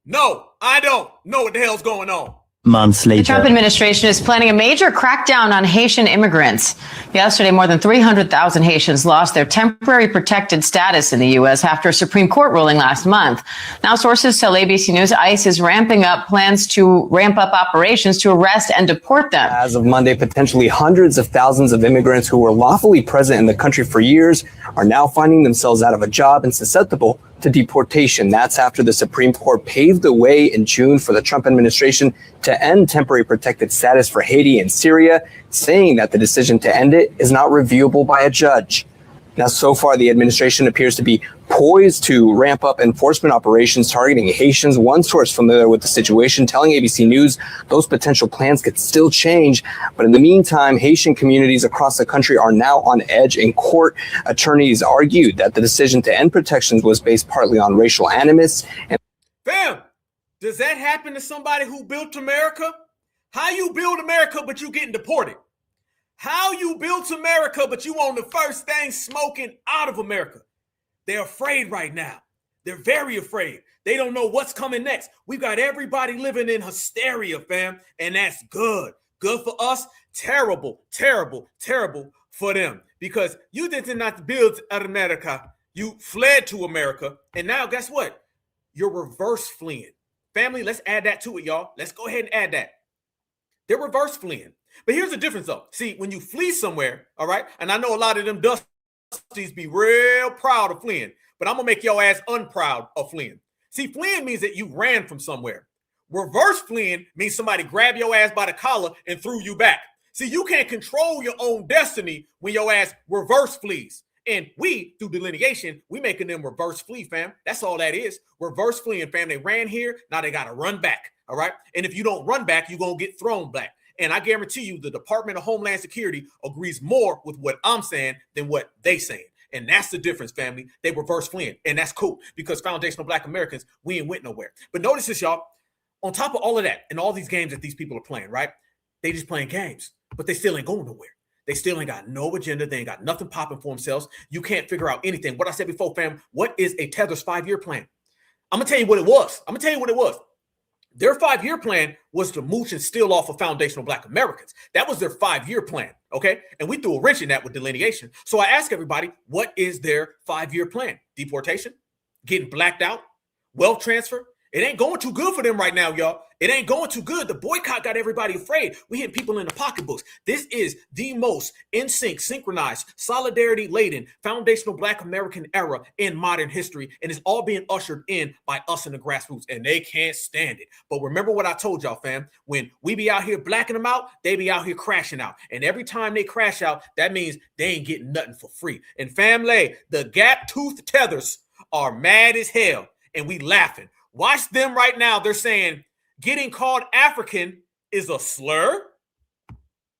No, I don't know what the hell's going on. Months later. The Trump administration is planning a major crackdown on Haitian immigrants. Yesterday, more than 300,000 Haitians lost their temporary protected status in the U.S. after a Supreme Court ruling last month. Now, sources tell ABC News ICE is ramping up plans to ramp up operations to arrest and deport them. As of Monday, potentially hundreds of thousands of immigrants who were lawfully present in the country for years are now finding themselves out of a job and susceptible to deportation. That's after the Supreme Court paved the way in June for the Trump administration to end temporary protected status for Haiti and Syria, saying that the decision to end it is not reviewable by a judge. Now, so far, the administration appears to be poised to ramp up enforcement operations targeting Haitians. One source familiar with the situation telling ABC News those potential plans could still change. But in the meantime, Haitian communities across the country are now on edge in court. Attorneys argued that the decision to end protections was based partly on racial animus. Fam, does that happen to somebody who built America? How you build America, but you getting deported? How you built America, but you on the first thing smoking out of America. They're afraid right now. They're very afraid. They don't know what's coming next. We've got everybody living in hysteria, fam, and that's good. Good for us, terrible, terrible, terrible for them. Because you did not build America. You fled to America, and now guess what? You're reverse fleeing. Family, let's add that to it, y'all. Let's go ahead and add that. They're reverse fleeing. But here's the difference, though. See, when you flee somewhere, all right, and I know a lot of them dusties be real proud of fleeing, but I'm going to make your ass unproud of fleeing. See, fleeing means that you ran from somewhere. Reverse fleeing means somebody grabbed your ass by the collar and threw you back. See, you can't control your own destiny when your ass reverse flees. And we, through delineation, we making them reverse flee, fam. That's all that is. Reverse fleeing, fam. They ran here. Now they got to run back, all right? And if you don't run back, you're going to get thrown back. And I guarantee you the Department of Homeland Security agrees more with what I'm saying than what they saying. And that's the difference, family. They reverse fleeing. And that's cool because foundational Black Americans, we ain't went nowhere. But notice this, y'all. On top of all of that and all these games that these people are playing, right? They just playing games, but they still ain't going nowhere. They still ain't got no agenda. They ain't got nothing popping for themselves. You can't figure out anything. What I said before, fam, what is a Tether's 5-year plan? I'm going to tell you what it was. Their 5-year plan was to mooch and steal off of foundational Black Americans. That was their 5-year plan, okay? And we threw a wrench in that with delineation. So I ask everybody, what is their 5-year plan? Deportation? Getting blacked out? Wealth transfer? It ain't going too good for them right now, y'all. It ain't going too good. The boycott got everybody afraid. We hit people in the pocketbooks. This is the most in sync, synchronized, solidarity-laden, foundational Black American era in modern history, and it's all being ushered in by us in the grassroots, and they can't stand it. But remember what I told y'all, fam. When we be out here blacking them out, they be out here crashing out. And every time they crash out, that means they ain't getting nothing for free. And family, the gap-toothed tethers are mad as hell, and we laughing. Watch them right now. They're saying getting called African is a slur.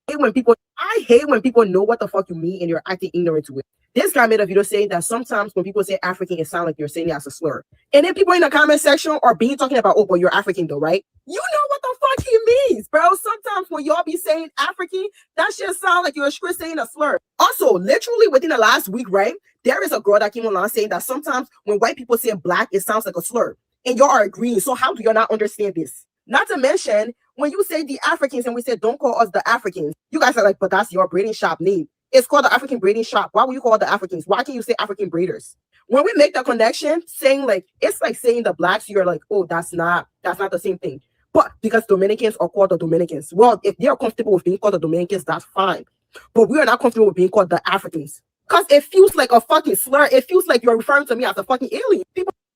I hate when people know what the fuck you mean and you're acting ignorant to it. This guy made a video saying that sometimes when people say African, it sounds like you're saying it as a slur. And then people in the comment section are being talking about, oh, but you're African though, right? You know what the fuck he means, bro. Sometimes when y'all be saying African, that shit sound like you're saying a slur. Also, literally within the last week, right? There is a girl that came online saying that sometimes when white people say black, it sounds like a slur. And y'all are agreeing. So how do y'all not understand this? Not to mention, when you say the Africans and we say, don't call us the Africans, you guys are like, but that's your braiding shop name. It's called the African Braiding Shop. Why would you call it the Africans? Why can't you say African braiders? When we make the connection, saying like, it's like saying the blacks, you're like, oh, that's not the same thing. But because Dominicans are called the Dominicans. Well, if they are comfortable with being called the Dominicans, that's fine. But we are not comfortable with being called the Africans. Because it feels like a fucking slur. It feels like you're referring to me as a fucking alien.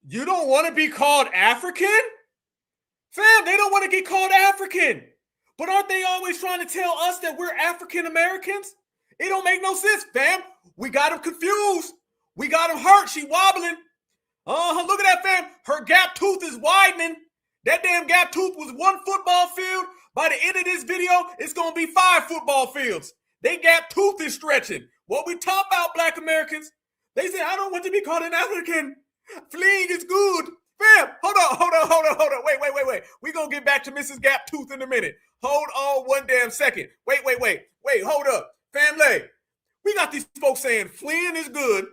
You don't want to be called African? Fam, they don't want to get called African. But aren't they always trying to tell us that we're African Americans? It don't make no sense, fam. We got them confused. We got them hurt. She wobbling. Look at that, fam. Her gap tooth is widening. That damn gap tooth was 1 football field. By the end of this video, it's going to be 5 football fields. They gap tooth is stretching. What we talk about, Black Americans? They say, I don't want to be called an African. Fleeing is good. Fam, hold on. Wait. We're going to get back to Mrs. Gap Tooth in a minute. Hold on one damn second. Wait, hold up. Family, we got these folks saying fleeing is good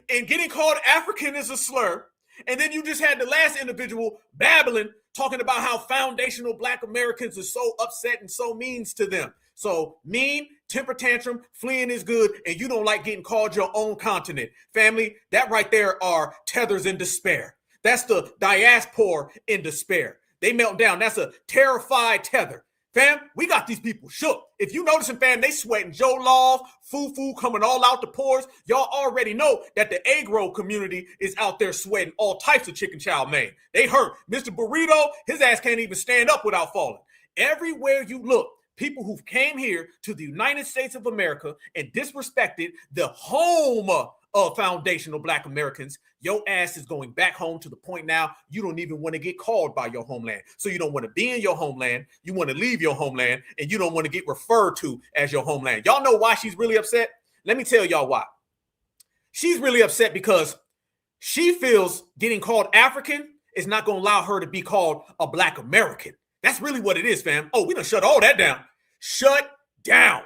and getting called African is a slur. And then you just had the last individual babbling, talking about how foundational Black Americans are so upset and so mean to them. So mean, temper tantrum, fleeing is good, and you don't like getting called your own continent. Family, that right there are tethers in despair. That's the diaspora in despair. They melt down. That's a terrified tether. Fam, we got these people shook. If you noticing, fam, they sweating Joe Love, Fufu coming all out the pores. Y'all already know that the Agro community is out there sweating all types of chicken chow mein. They hurt. Mr. Burrito, his ass can't even stand up without falling. Everywhere you look, people who came here to the United States of America and disrespected the home of foundational Black Americans, your ass is going back home to the point now you don't even want to get called by your homeland. So you don't want to be in your homeland, you want to leave your homeland, and you don't want to get referred to as your homeland. Y'all know why she's really upset? Let me tell y'all why. She's really upset because she feels getting called African is not going to allow her to be called a Black American. That's really what it is, fam. Oh, we done shut all that down. Shut down.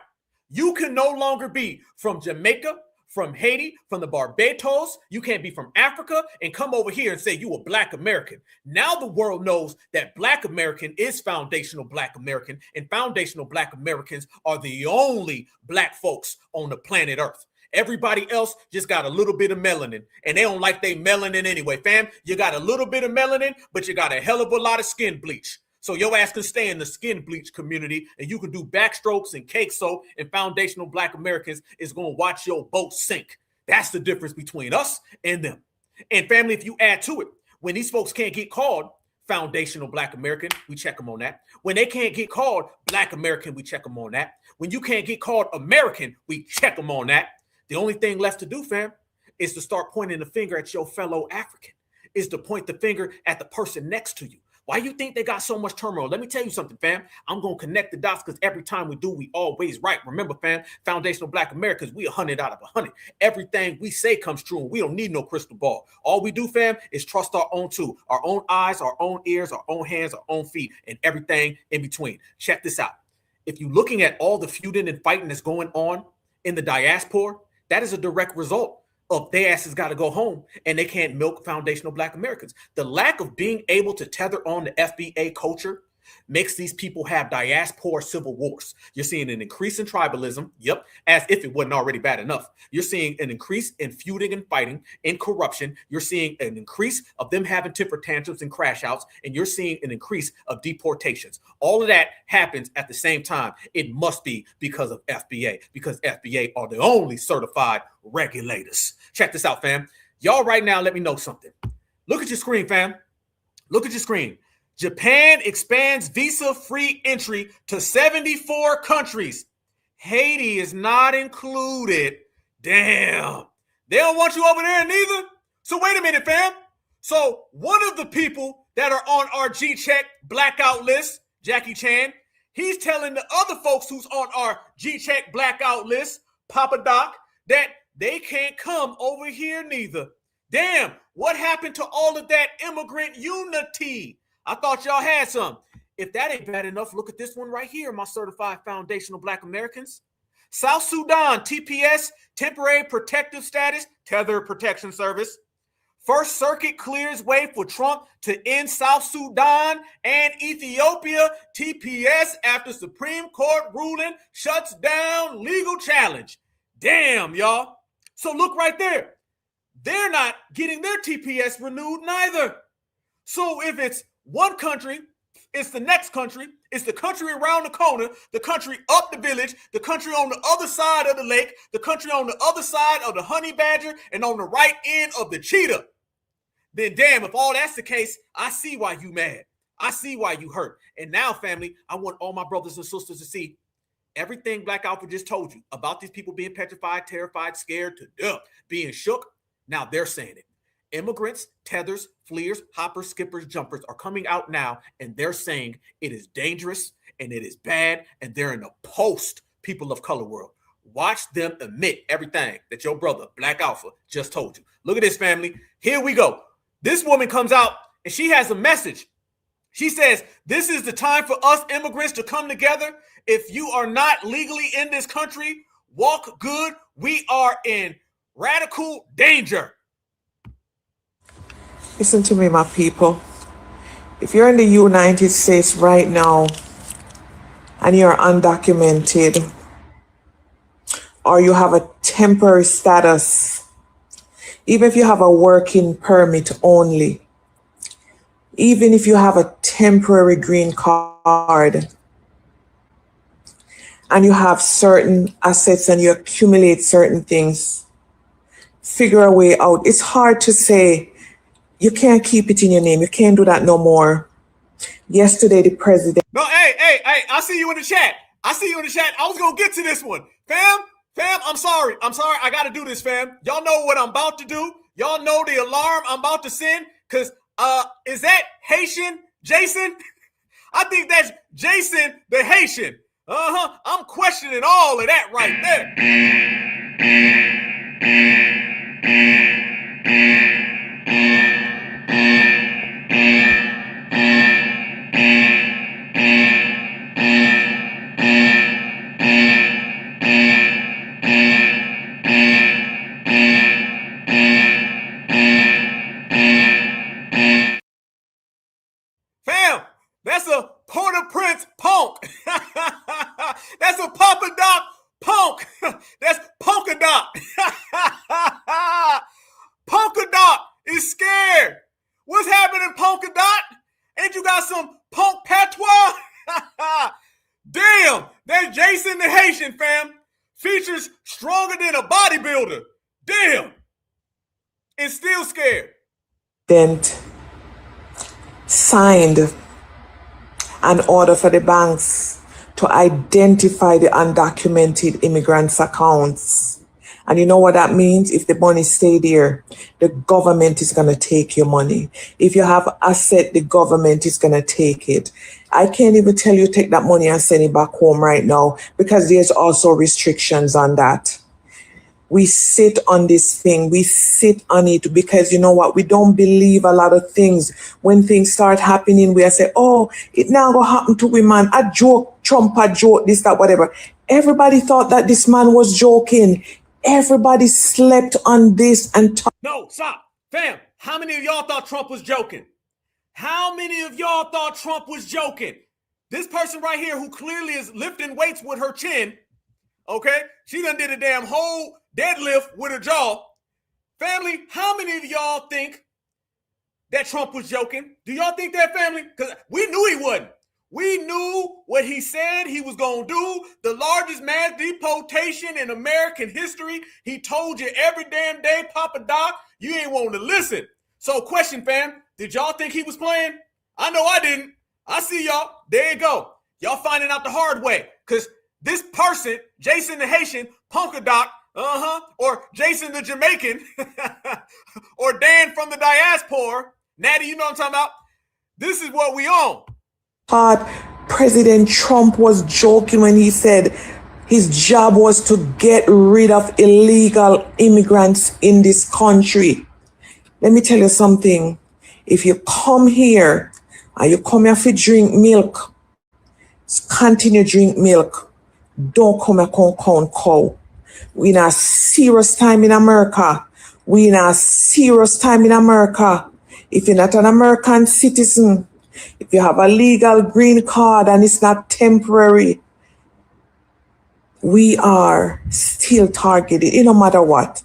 You can no longer be from Jamaica, from Haiti, from the Barbados. You can't be from Africa and come over here and say you a Black American. Now the world knows that Black American is foundational Black American, and foundational Black Americans are the only Black folks on the planet Earth. Everybody else just got a little bit of melanin, and they don't like their melanin anyway, fam. You got a little bit of melanin, but you got a hell of a lot of skin bleach. So your ass can stay in the skin bleach community, and you can do backstrokes and cake soap, and foundational Black Americans is going to watch your boat sink. That's the difference between us and them. And family, if you add to it, when these folks can't get called foundational Black American, we check them on that. When they can't get called Black American, we check them on that. When you can't get called American, we check them on that. The only thing left to do, fam, is to start pointing the finger at your fellow African, is to point the finger at the person next to you. Why you think they got so much turmoil? Let me tell you something, fam. I'm going to connect the dots because every time we do, we always right. Remember, fam, foundational Black Americans, we 100 out of 100. Everything we say comes true, and we don't need no crystal ball. All we do, fam, is trust our own too. Our own eyes, our own ears, our own hands, our own feet, and everything in between. Check this out. If you're looking at all the feuding and fighting that's going on in the diaspora, that is a direct result of their asses got to go home and they can't milk foundational Black Americans. The lack of being able to tether on the FBA culture makes these people have diaspora civil wars. You're seeing an increase in tribalism, yep, as if it wasn't already bad enough. You're seeing an increase in feuding and fighting, in corruption. You're seeing an increase of them having temper tantrums and crash outs, and you're seeing an increase of deportations. All of that happens at the same time. It must be because of FBA, because FBA are the only certified regulators. Check this out, fam. Y'all right now, let me know something. Look at your screen, fam. Look at your screen. Japan expands visa-free entry to 74 countries. Haiti is not included. Damn. They don't want you over there neither? So wait a minute, fam. So one of the people that are on our G-Check blackout list, Jackie Chan, he's telling the other folks who's on our G-Check blackout list, Papa Doc, that they can't come over here neither. Damn, what happened to all of that immigrant unity? I thought y'all had some. If that ain't bad enough, look at this one right here, my certified foundational Black Americans. South Sudan, TPS, temporary protective status, tether protection service. First Circuit clears way for Trump to end South Sudan and Ethiopia, TPS, after Supreme Court ruling shuts down legal challenge. Damn, y'all. So look right there. They're not getting their TPS renewed neither. So if it's one country, it's the next country, it's the country around the corner, the country up the village, the country on the other side of the lake, the country on the other side of the honey badger, and on the right end of the cheetah. Then damn, if all that's the case, I see why you mad. I see why you hurt. And now, family, I want all my brothers and sisters to see everything Black Alpha just told you about these people being petrified, terrified, scared to death, being shook. Now they're saying it. Immigrants, tethers, fleers, hoppers, skippers, jumpers are coming out now, and they're saying it is dangerous and it is bad, and they're in a post people of color world. Watch them admit everything that your brother, Black Alpha, just told you. Look at this, family. Here we go. This woman comes out, and she has a message. She says, this is the time for us immigrants to come together. If you are not legally in this country, walk good. We are in radical danger. Listen to me, my people. If you're in the United States right now and you're undocumented or you have a temporary status, even if you have a working permit only, even if you have a temporary green card and you have certain assets and you accumulate certain things, figure a way out. It's hard to say, you can't keep it in your name. You can't do that no more. Yesterday, the president. No, hey, I see you in the chat. I was going to get to this one. Fam, I'm sorry. I got to do this, fam. Y'all know what I'm about to do. Y'all know the alarm I'm about to send. Because, is that Haitian Jason? I think that's Jason the Haitian. I'm questioning all of that right there. some punk patois? Damn, that's Jason the Haitian, fam. Features stronger than a bodybuilder. Damn. And still scared. Signed an order for the banks to identify the undocumented immigrants' accounts. And you know what that means? If the money stay there, the government is going to take your money. If you have asset, the government is going to take it. I can't even tell you take that money and send it back home right now because there's also restrictions on that. We sit on this thing. We sit on it because you know what? We don't believe a lot of things. When things start happening, we say, oh, it now going to happen to women. A joke, Trump a joke, this, that, whatever. Everybody thought that this man was joking. Everybody slept on this and No, stop. Fam, how many of y'all thought Trump was joking? How many of y'all thought Trump was joking? This person right here who clearly is lifting weights with her chin, okay? She done did a damn whole deadlift with her jaw. Family, how many of y'all think that Trump was joking? Do y'all think that, family? Because we knew he wasn't. We knew what he said he was going to do. The largest mass deportation in American history. He told you every damn day, Papa Doc, you ain't wanting to listen. So question, fam, did y'all think he was playing? I know I didn't. I see y'all. There you go. Y'all finding out the hard way. Because this person, Jason the Haitian, Punka Doc, or Jason the Jamaican, or Dan from the diaspora, Natty, you know what I'm talking about? This is what we own. thought President Trump was joking when he said his job was to get rid of illegal immigrants in this country. Let me tell you something. If you come here and you come here to drink milk, continue drink milk. Don't come here count cow. We in a serious time in America. We in a serious time in America. If you're not an American citizen, if you have a legal green card and it's not temporary, we are still targeted, no matter what.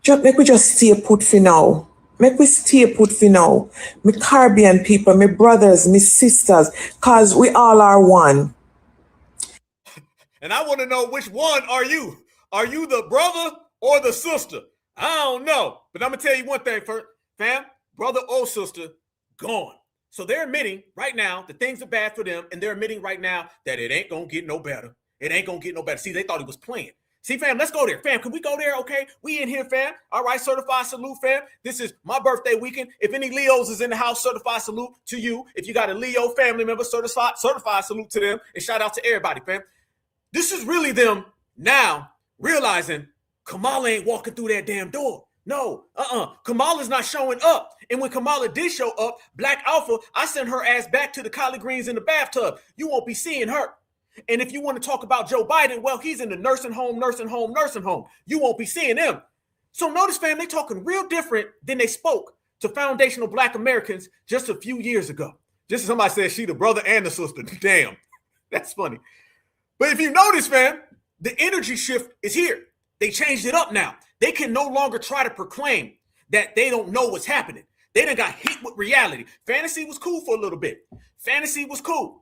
Make we just stay put for now. Make we stay put for now. My Caribbean people, my brothers, my sisters, because we all are one. And I want to know, which one are you? Are you the brother or the sister? I don't know. But I'm going to tell you one thing first, fam, brother or sister, gone. So they're admitting right now that things are bad for them, and they're admitting right now that it ain't going to get no better. It ain't going to get no better. See, they thought he was playing. See, fam, let's go there. Fam, can we go there? Okay, we in here, fam. All right, certified salute, fam. This is my birthday weekend. If any Leos is in the house, certified salute to you. If you got a Leo family member, certified salute to them. And shout out to everybody, fam. This is really them now realizing Kamala ain't walking through that damn door. No, Kamala's not showing up. And when Kamala did show up, Black Alpha, I sent her ass back to the collard greens in the bathtub. You won't be seeing her. And if you want to talk about Joe Biden, well, he's in the nursing home. You won't be seeing him. So notice, fam, they talking real different than they spoke to foundational Black Americans just a few years ago. Just as somebody said, she the brother and the sister. Damn, that's funny. But if you notice, fam, the energy shift is here. They changed it up now. They can no longer try to proclaim that they don't know what's happening. They done got hit with reality. Fantasy was cool for a little bit. Fantasy was cool,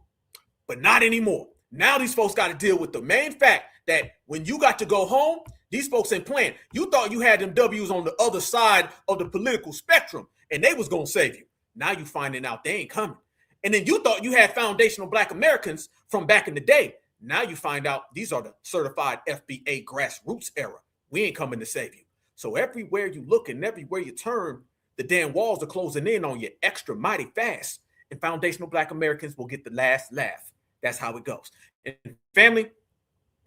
but not anymore. Now these folks got to deal with the main fact that when you got to go home, these folks ain't playing. You thought you had them W's on the other side of the political spectrum, and they was going to save you. Now you finding out they ain't coming. And then you thought you had foundational Black Americans from back in the day. Now you find out these are the certified FBA grassroots era. We ain't coming to save you. So everywhere you look and everywhere you turn, the damn walls are closing in on you extra mighty fast. And foundational Black Americans will get the last laugh. That's how it goes. And family,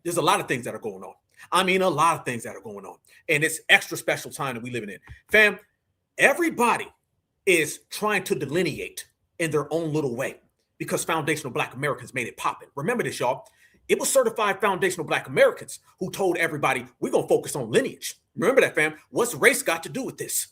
there's a lot of things that are going on. I mean, a lot of things that are going on. And it's extra special time that we living in. Fam, everybody is trying to delineate in their own little way because foundational Black Americans made it poppin'. Remember this, y'all. It was certified foundational Black Americans who told everybody, we're going to focus on lineage. Remember that, fam. What's race got to do with this?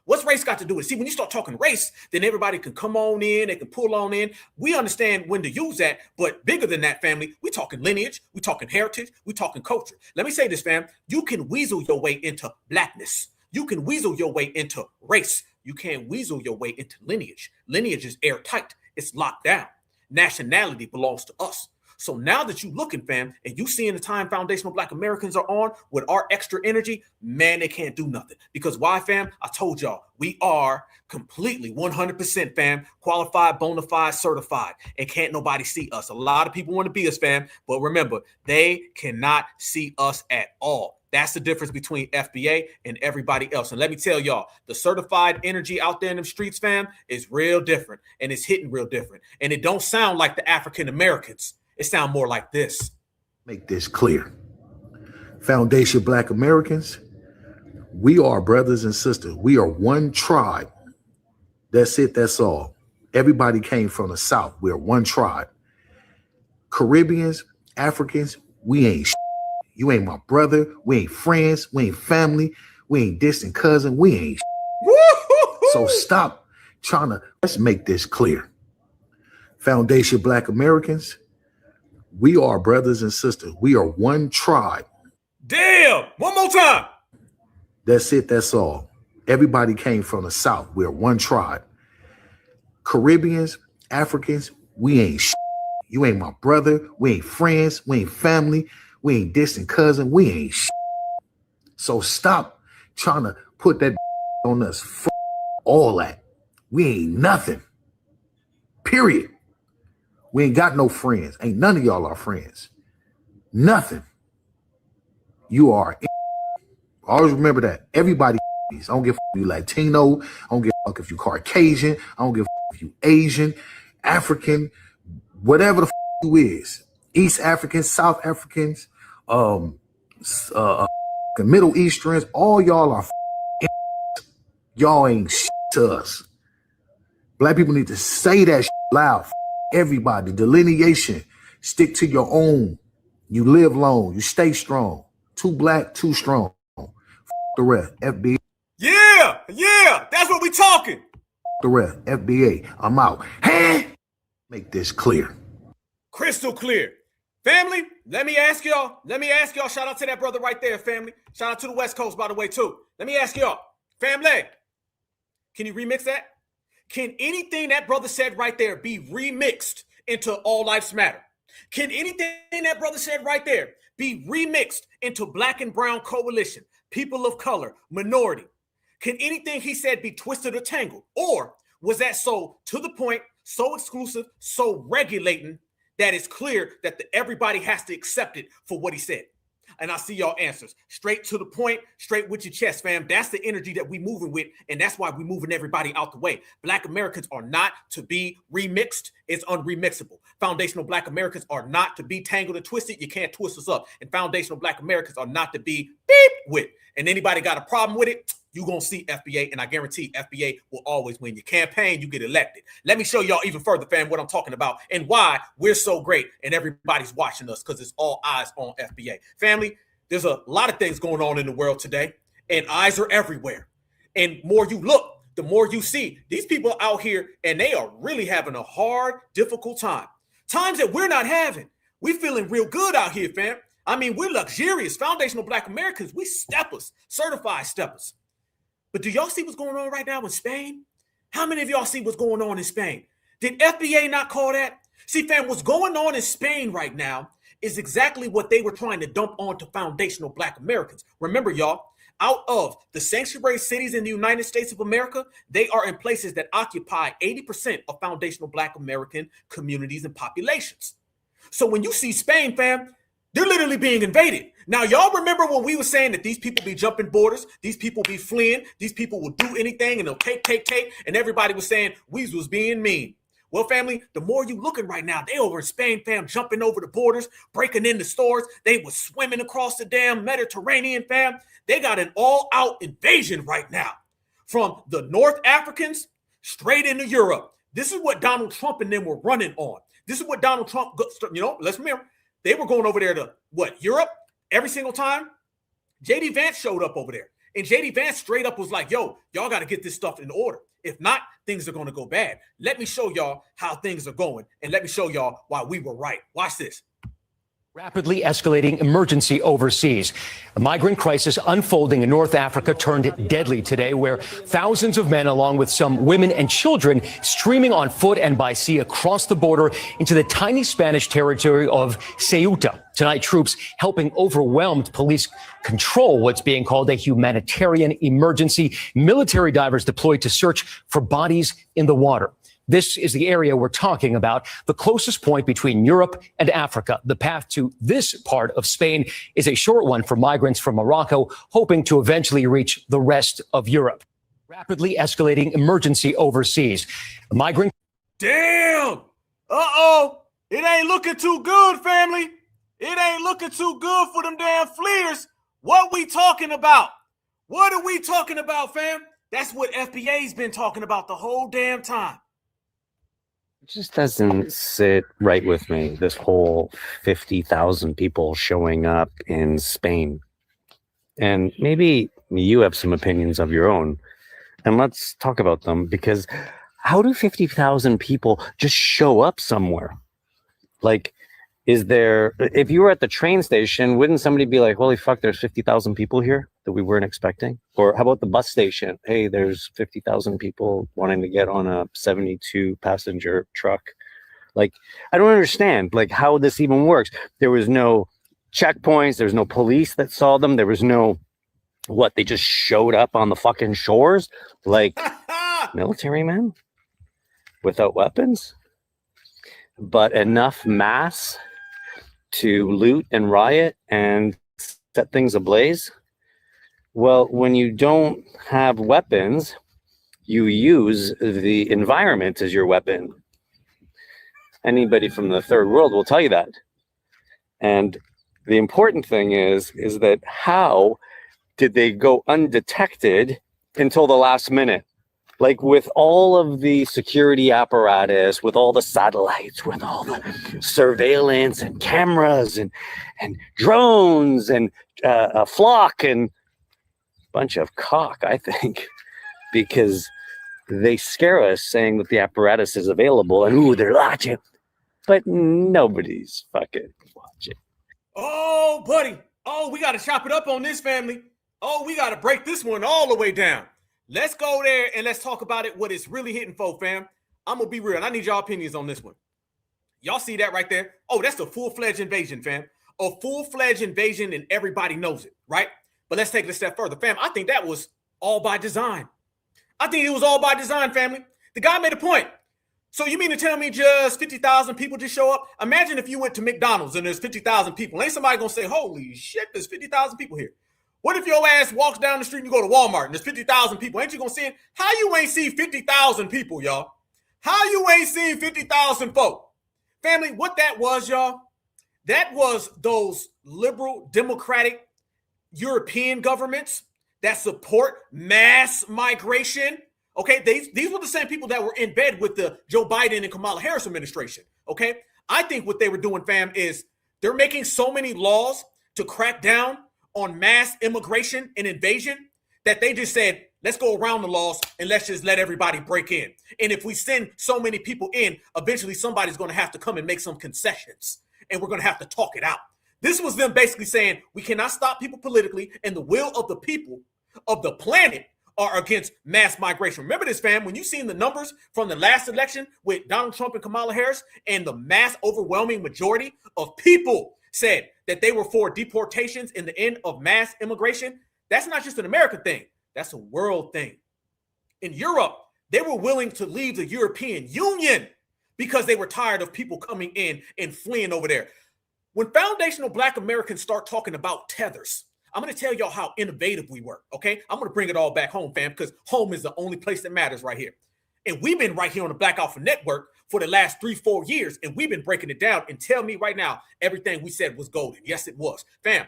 What's race got to do with it? See, when you start talking race, then everybody can come on in, they can pull on in. We understand when to use that, but bigger than that, family, we talking lineage, we talking heritage, we talking culture. Let me say this, fam. You can weasel your way into Blackness. You can weasel your way into race. You can't weasel your way into lineage. Lineage is airtight. It's locked down. Nationality belongs to us. So now that you looking, fam, and you seeing the time foundational Black Americans are on with our extra energy, man, they can't do nothing. Because why, fam? I told y'all, we are completely 100%, fam, qualified, bona fide, certified, and can't nobody see us. A lot of people want to be us, fam, but remember, they cannot see us at all. That's the difference between FBA and everybody else. And let me tell y'all, the certified energy out there in the streets, fam, is real different, and it's hitting real different. And it don't sound like the African Americans. It sounds more like this. Make this clear. Foundation Black Americans, we are brothers and sisters. We are one tribe. That's it. That's all. Everybody came from the South. We're one tribe. Caribbeans, Africans, we ain't You ain't my brother. We ain't friends. We ain't family. We ain't distant cousin. We ain't So stop trying to, let's make this clear. Foundation Black Americans, we are brothers and sisters. We are one tribe. Damn! One more time. That's it. That's all. Everybody came from the South. We're one tribe. Caribbeans, Africans, we ain't You ain't my brother. We ain't friends. We ain't family. We ain't distant cousin. We ain't So stop trying to put that on us. All that. We ain't nothing. Period. We ain't got no friends. Ain't none of y'all are friends. Nothing. You are. Always remember that. Everybody. I don't give a fuck if you Latino. I don't give a fuck if you Caucasian. I don't give a fuck if you Asian, African, whatever the fuck you is. East Africans, South Africans, Middle Easterns. All y'all are. Y'all ain't to us. Black people need to say that loud. Everybody, delineation, stick to your own. You live long, you stay strong. Too black, too strong. The rest, FBA. Yeah, that's what we talking. The rest, FBA. I'm out. Hey, make this clear. Crystal clear. Family, let me ask y'all. Shout out to that brother right there, family. Shout out to the West Coast, by the way, too. Let me ask y'all. Family, can you remix that? Can anything that brother said right there be remixed into All Lives Matter? Can anything that brother said right there be remixed into Black and Brown Coalition, people of color, minority? Can anything he said be twisted or tangled? Or was that so to the point, so exclusive, so regulating that it's clear that everybody has to accept it for what he said? And I see y'all answers. Straight to the point, straight with your chest, fam. That's the energy that we moving with, and that's why we moving everybody out the way. Black Americans are not to be remixed. It's unremixable. Foundational Black Americans are not to be tangled and twisted. You can't twist us up. And foundational Black Americans are not to be beep with. And anybody got a problem with it, you're going to see FBA, and I guarantee FBA will always win your campaign. You get elected. Let me show y'all even further, fam, what I'm talking about and why we're so great and everybody's watching us, because it's all eyes on FBA. Family, there's a lot of things going on in the world today, and eyes are everywhere. And more you look, the more you see. These people out here, and they are really having a hard, difficult time. Times that we're not having. We're feeling real good out here, fam. I mean, we're luxurious. Foundational Black Americans, we steppers, certified steppers. But do y'all see what's going on right now in Spain? How many of y'all see what's going on in Spain? Did FBA not call that? See, fam, what's going on in Spain right now is exactly what they were trying to dump onto foundational Black Americans. Remember, y'all, out of the sanctuary cities in the United States of America, they are in places that occupy 80% of foundational Black American communities and populations. So when you see Spain, fam, they're literally being invaded. Now, y'all remember when we were saying that these people be jumping borders, these people be fleeing, these people will do anything and they'll take, and everybody was saying Weezy was being mean. Well, family, the more you looking right now, they over in Spain, fam, jumping over the borders, breaking into stores. They was swimming across the damn Mediterranean, fam. They got an all-out invasion right now from the North Africans straight into Europe. This is what Donald Trump and them were running on. This is what Donald Trump, let's remember, they were going over there to, Europe? Every single time? J.D. Vance showed up over there. And J.D. Vance straight up was like, yo, y'all got to get this stuff in order. If not, things are going to go bad. Let me show y'all how things are going. And let me show y'all why we were right. Watch this. Rapidly escalating emergency overseas. A migrant crisis unfolding in North Africa turned deadly today, where thousands of men, along with some women and children, streaming on foot and by sea across the border into the tiny Spanish territory of Ceuta. Tonight, troops helping overwhelmed police control what's being called a humanitarian emergency. Military divers deployed to search for bodies in the water. This is the area we're talking about, the closest point between Europe and Africa. The path to this part of Spain is a short one for migrants from Morocco, hoping to eventually reach the rest of Europe. Rapidly escalating emergency overseas. A migrant. Damn! Uh-oh! It ain't looking too good, family. It ain't looking too good for them damn fleers. What we talking about? What are we talking about, fam? That's what FBA's been talking about the whole damn time. It just doesn't sit right with me, this whole 50,000 people showing up in Spain. And maybe you have some opinions of your own, and let's talk about them, because how do 50,000 people just show up somewhere? Like, is there, if you were at the train station, wouldn't somebody be like, holy fuck, there's 50,000 people here that we weren't expecting? Or how about the bus station? Hey, there's 50,000 people wanting to get on a 72 passenger truck. Like, I don't understand like how this even works. There was no checkpoints. There's no police that saw them. There was no, what, they just showed up on the fucking shores like military men without weapons, but enough mass to loot and riot and set things ablaze. Well, when you don't have weapons, you use the environment as your weapon. Anybody from the third world will tell you that. And the important thing is that how did they go undetected until the last minute? Like, with all of the security apparatus, with all the satellites, with all the surveillance and cameras and drones and a flock and a bunch of cock, I think, because they scare us saying that the apparatus is available and ooh, they're watching, but nobody's fucking watching. Oh, buddy. Oh, we got to chop it up on this, family. Oh, we got to break this one all the way down. Let's go there and let's talk about it, what it's really hitting for, fam. I'm going to be real. I need y'all opinions on this one. Y'all see that right there? Oh, that's a full-fledged invasion, fam. A full-fledged invasion, and everybody knows it, right? But let's take it a step further, fam. I think that was all by design. I think it was all by design, family. The guy made a point. So you mean to tell me just 50,000 people just show up? Imagine if you went to McDonald's and there's 50,000 people. Ain't somebody going to say, holy shit, there's 50,000 people here. What if your ass walks down the street and you go to Walmart and there's 50,000 people? Ain't you going to see it? How you ain't see 50,000 people, y'all? How you ain't seen 50,000 folk? Family, what that was, y'all, that was those liberal, democratic European governments that support mass migration. Okay, these were the same people that were in bed with the Joe Biden and Kamala Harris administration. Okay, I think what they were doing, fam, is they're making so many laws to crack down on mass immigration and invasion that they just said, let's go around the laws and let's just let everybody break in. And if we send so many people in, eventually somebody's going to have to come and make some concessions and we're going to have to talk it out. This was them basically saying we cannot stop people politically, and the will of the people of the planet are against mass migration. Remember this, fam, when you seen the numbers from the last election with Donald Trump and Kamala Harris, and the mass overwhelming majority of people said that they were for deportations and the end of mass immigration, that's not just an American thing. That's a world thing. In Europe, they were willing to leave the European Union because they were tired of people coming in and fleeing over there. When foundational Black Americans start talking about tethers, I'm going to tell y'all how innovative we were, okay? I'm going to bring it all back home, fam, because home is the only place that matters right here. And we've been right here on the Black Alpha Network for the last 3-4 years, and we've been breaking it down. And tell me right now, everything we said was golden. Yes, it was. Fam,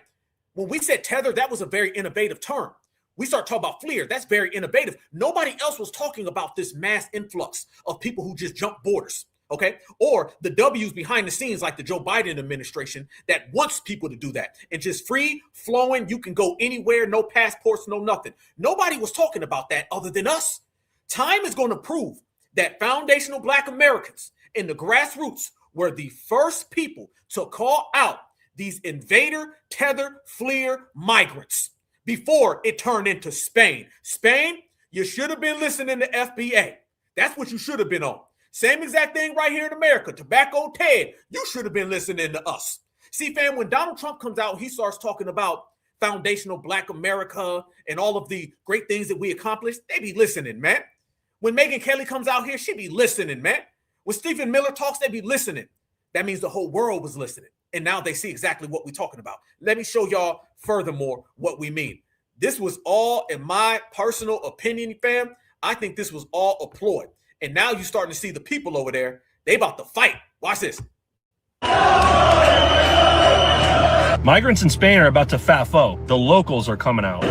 when we said tether, that was a very innovative term. We start talking about FLIR. That's very innovative. Nobody else was talking about this mass influx of people who just jump borders, okay? Or the W's behind the scenes, like the Joe Biden administration that wants people to do that. And just free flowing, you can go anywhere, no passports, no nothing. Nobody was talking about that other than us. Time is going to prove that foundational Black Americans in the grassroots were the first people to call out these invader, tether, fleer migrants before it turned into Spain. Spain, you should have been listening to FBA. That's what you should have been on. Same exact thing right here in America. Tobacco Ted, you should have been listening to us. See, fam, when Donald Trump comes out, he starts talking about foundational Black America and all of the great things that we accomplished. They be listening, man. When Megyn Kelly comes out here, she be listening, man. When Stephen Miller talks, they be listening. That means the whole world was listening. And now they see exactly what we're talking about. Let me show y'all furthermore what we mean. This was all, in my personal opinion, fam, I think this was all a ploy. And now you're starting to see the people over there, they about to fight. Watch this. Migrants in Spain are about to FAFO. The locals are coming out.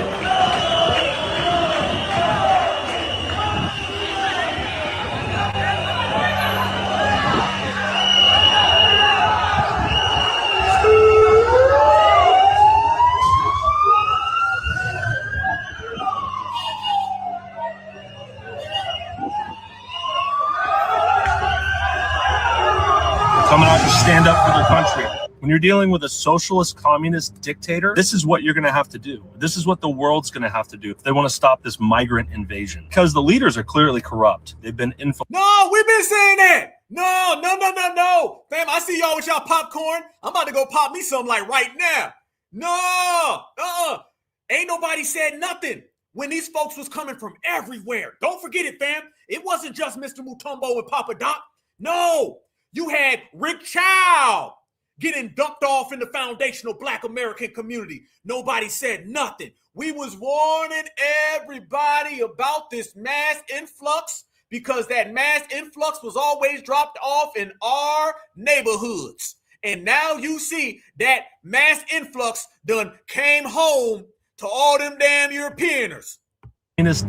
Coming out to stand up for their country. When you're dealing with a socialist communist dictator, this is what you're going to have to do. This is what the world's going to have to do if they want to stop this migrant invasion. Because the leaders are clearly corrupt. They've been infiltrated. No, we've been saying that. No. Fam, I see y'all with y'all popcorn. I'm about to go pop me something like right now. No, ain't nobody said nothing when these folks was coming from everywhere. Don't forget it, fam. It wasn't just Mr. Mutombo and Papa Doc. No, you had Rick Chow getting dumped off in the foundational Black American community. Nobody said nothing. We was warning everybody about this mass influx because that mass influx was always dropped off in our neighborhoods. And now you see that mass influx done came home to all them damn Europeaners.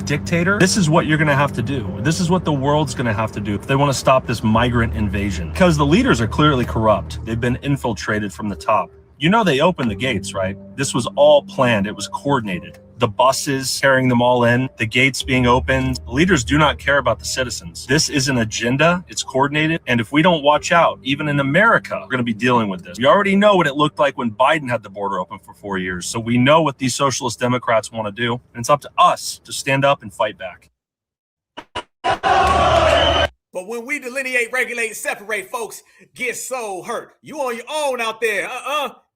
Dictator, this is what you're going to have to do. This is what the world's going to have to do if they want to stop this migrant invasion. Because the leaders are clearly corrupt. They've been infiltrated from the top. You know they opened the gates, right? This was all planned. It was coordinated. The buses carrying them all in, the gates being opened. Leaders do not care about the citizens. This is an agenda. It's coordinated. And if we don't watch out, even in America, we're going to be dealing with this. We already know what it looked like when Biden had the border open for 4 years. So we know what these socialist Democrats want to do. And it's up to us to stand up and fight back. But when we delineate, regulate, separate, folks get so hurt. You on your own out there.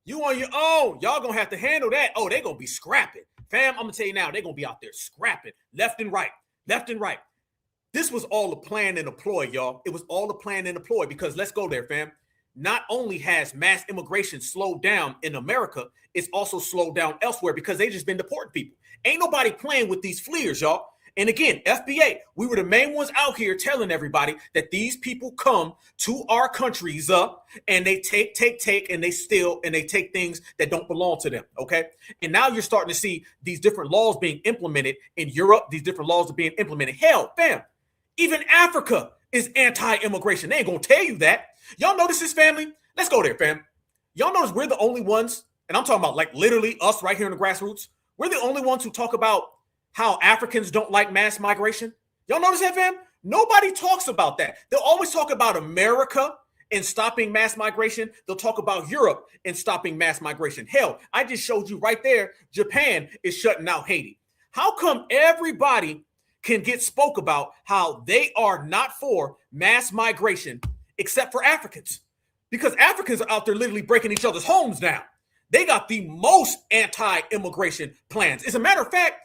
You on your own. Y'all going to have to handle that. Oh, they going to be scrapping. Fam, I'm going to tell you now, they're going to be out there scrapping left and right. This was all a plan and a ploy, y'all. It was all a plan and a ploy because let's go there, fam. Not only has mass immigration slowed down in America, it's also slowed down elsewhere because they just been deporting people. Ain't nobody playing with these fleers, y'all. And again, FBA, we were the main ones out here telling everybody that these people come to our countries and they take, and they steal, and they take things that don't belong to them, okay? And now you're starting to see these different laws being implemented in Europe. These different laws are being implemented. Hell, fam, even Africa is anti-immigration. They ain't gonna tell you that. Y'all notice this, family? Let's go there, fam. Y'all notice we're the only ones, and I'm talking about like literally us right here in the grassroots. We're the only ones who talk about how Africans don't like mass migration. Y'all notice that, fam? Nobody talks about that. They'll always talk about America and stopping mass migration. They'll talk about Europe and stopping mass migration. Hell, I just showed you right there, Japan is shutting out Haiti. How come everybody can get spoke about how they are not for mass migration except for Africans? Because Africans are out there literally breaking each other's homes down. They got the most anti-immigration plans. As a matter of fact,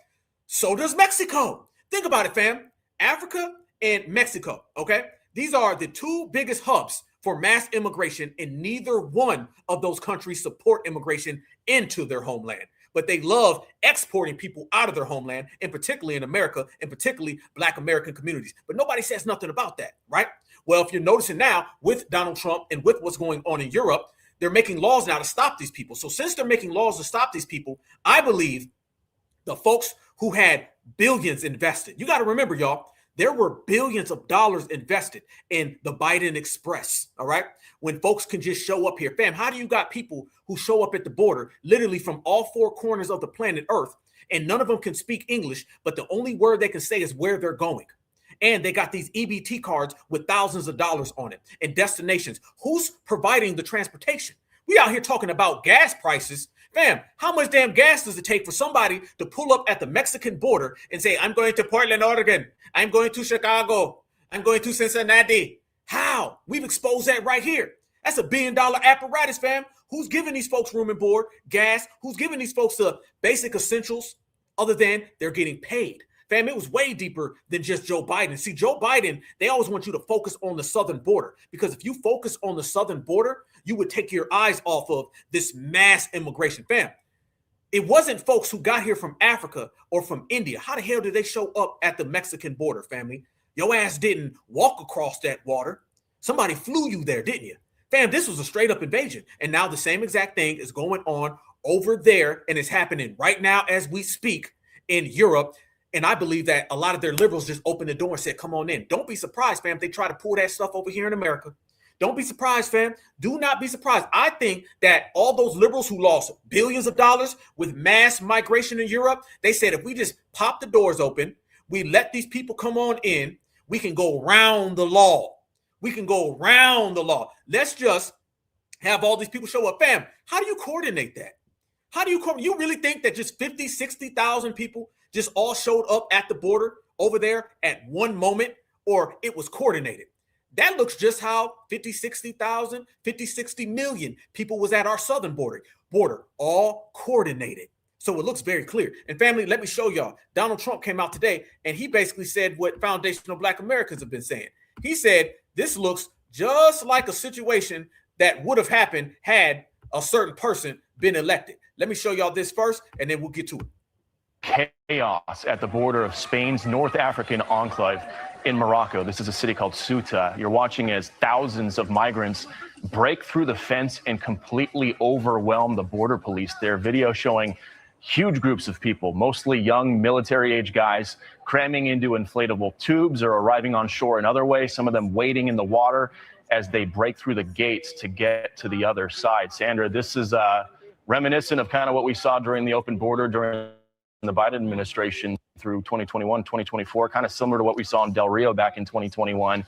so does Mexico. Think about it, fam. Africa and Mexico, okay? These are the two biggest hubs for mass immigration, and neither one of those countries support immigration into their homeland. But they love exporting people out of their homeland, and particularly in America, and particularly Black American communities. But nobody says nothing about that, right? Well, if you're noticing now with Donald Trump and with what's going on in Europe, they're making laws now to stop these people. So since they're making laws to stop these people, I believe the folks who had billions invested. You got to remember, y'all, there were billions of dollars invested in the Biden Express, all right? When folks can just show up here. Fam, how do you got people who show up at the border literally from all four corners of the planet Earth, and none of them can speak English, but the only word they can say is where they're going? And they got these EBT cards with thousands of dollars on it and destinations. Who's providing the transportation? We out here talking about gas prices. Fam, how much damn gas does it take for somebody to pull up at the Mexican border and say, I'm going to Portland, Oregon. I'm going to Chicago. I'm going to Cincinnati. How? We've exposed that right here. That's $1 billion apparatus, fam. Who's giving these folks room and board, gas? Who's giving these folks the basic essentials other than they're getting paid? Fam, it was way deeper than just Joe Biden. See, Joe Biden, they always want you to focus on the southern border, because if you focus on the southern border, you would take your eyes off of this mass immigration. Fam, it wasn't folks who got here from Africa or from India. How the hell did they show up at the Mexican border, family? Your ass didn't walk across that water. Somebody flew you there, didn't you? Fam, this was a straight up invasion. And now the same exact thing is going on over there, and it's happening right now as we speak in Europe. And I believe that a lot of their liberals just opened the door and said, come on in. Don't be surprised, fam, if they try to pull that stuff over here in America. Don't be surprised, fam. Do not be surprised. I think that all those liberals who lost billions of dollars with mass migration in Europe, they said if we just pop the doors open, we let these people come on in, we can go around the law. We can go around the law. Let's just have all these people show up. Fam, how do you coordinate that? How do you coordinate? You really think that just 50, 60,000 people just all showed up at the border over there at one moment, or it was coordinated? That looks just how 50, 60,000, 50, 60 million people was at our southern border, all coordinated. So it looks very clear. And family, let me show y'all. Donald Trump came out today and he basically said what foundational Black Americans have been saying. He said, this looks just like a situation that would have happened had a certain person been elected. Let me show y'all this first, and then we'll get to it. Chaos at the border of Spain's North African enclave in Morocco. This is a city called Ceuta. You're watching as thousands of migrants break through the fence and completely overwhelm the border police. Their video showing huge groups of people, mostly young military-age guys, cramming into inflatable tubes or arriving on shore another way, some of them wading in the water as they break through the gates to get to the other side. Sandra, this is reminiscent of kind of what we saw during the open border during the Biden administration through 2021, 2024, kind of similar to what we saw in Del Rio back in 2021.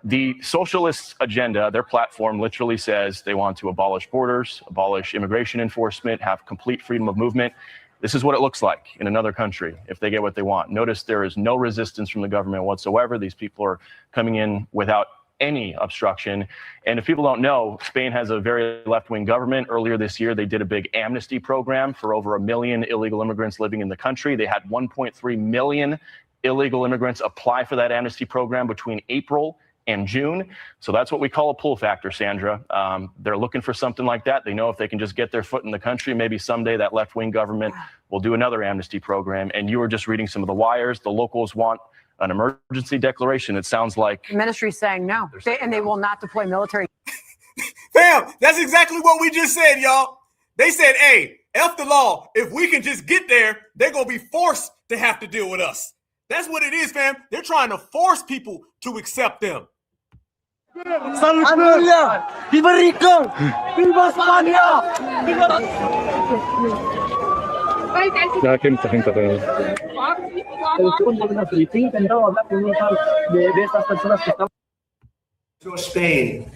The socialist agenda, their platform literally says they want to abolish borders, abolish immigration enforcement, have complete freedom of movement. This is what it looks like in another country if they get what they want. Notice there is no resistance from the government whatsoever. These people are coming in without any obstruction. And if people don't know, Spain has a very left-wing government. Earlier this year, they did a big amnesty program for over 1 million illegal immigrants living in the country. They had 1.3 million illegal immigrants apply for that amnesty program between April and June. So that's what we call a pull factor, Sandra. They're looking for something like that. They know if they can just get their foot in the country, maybe someday that left-wing government will do another amnesty program. And you were just reading some of the wires. The locals want an emergency declaration. It sounds like the ministry's saying no, and they will not deploy military. Fam, that's exactly what we just said, y'all. They said, hey, F the law. If we can just get there, they're going to be forced to have to deal with us. That's what it is, fam. They're trying to force people to accept them. Hallelujah! Viva Rico! Viva Spania! To Spain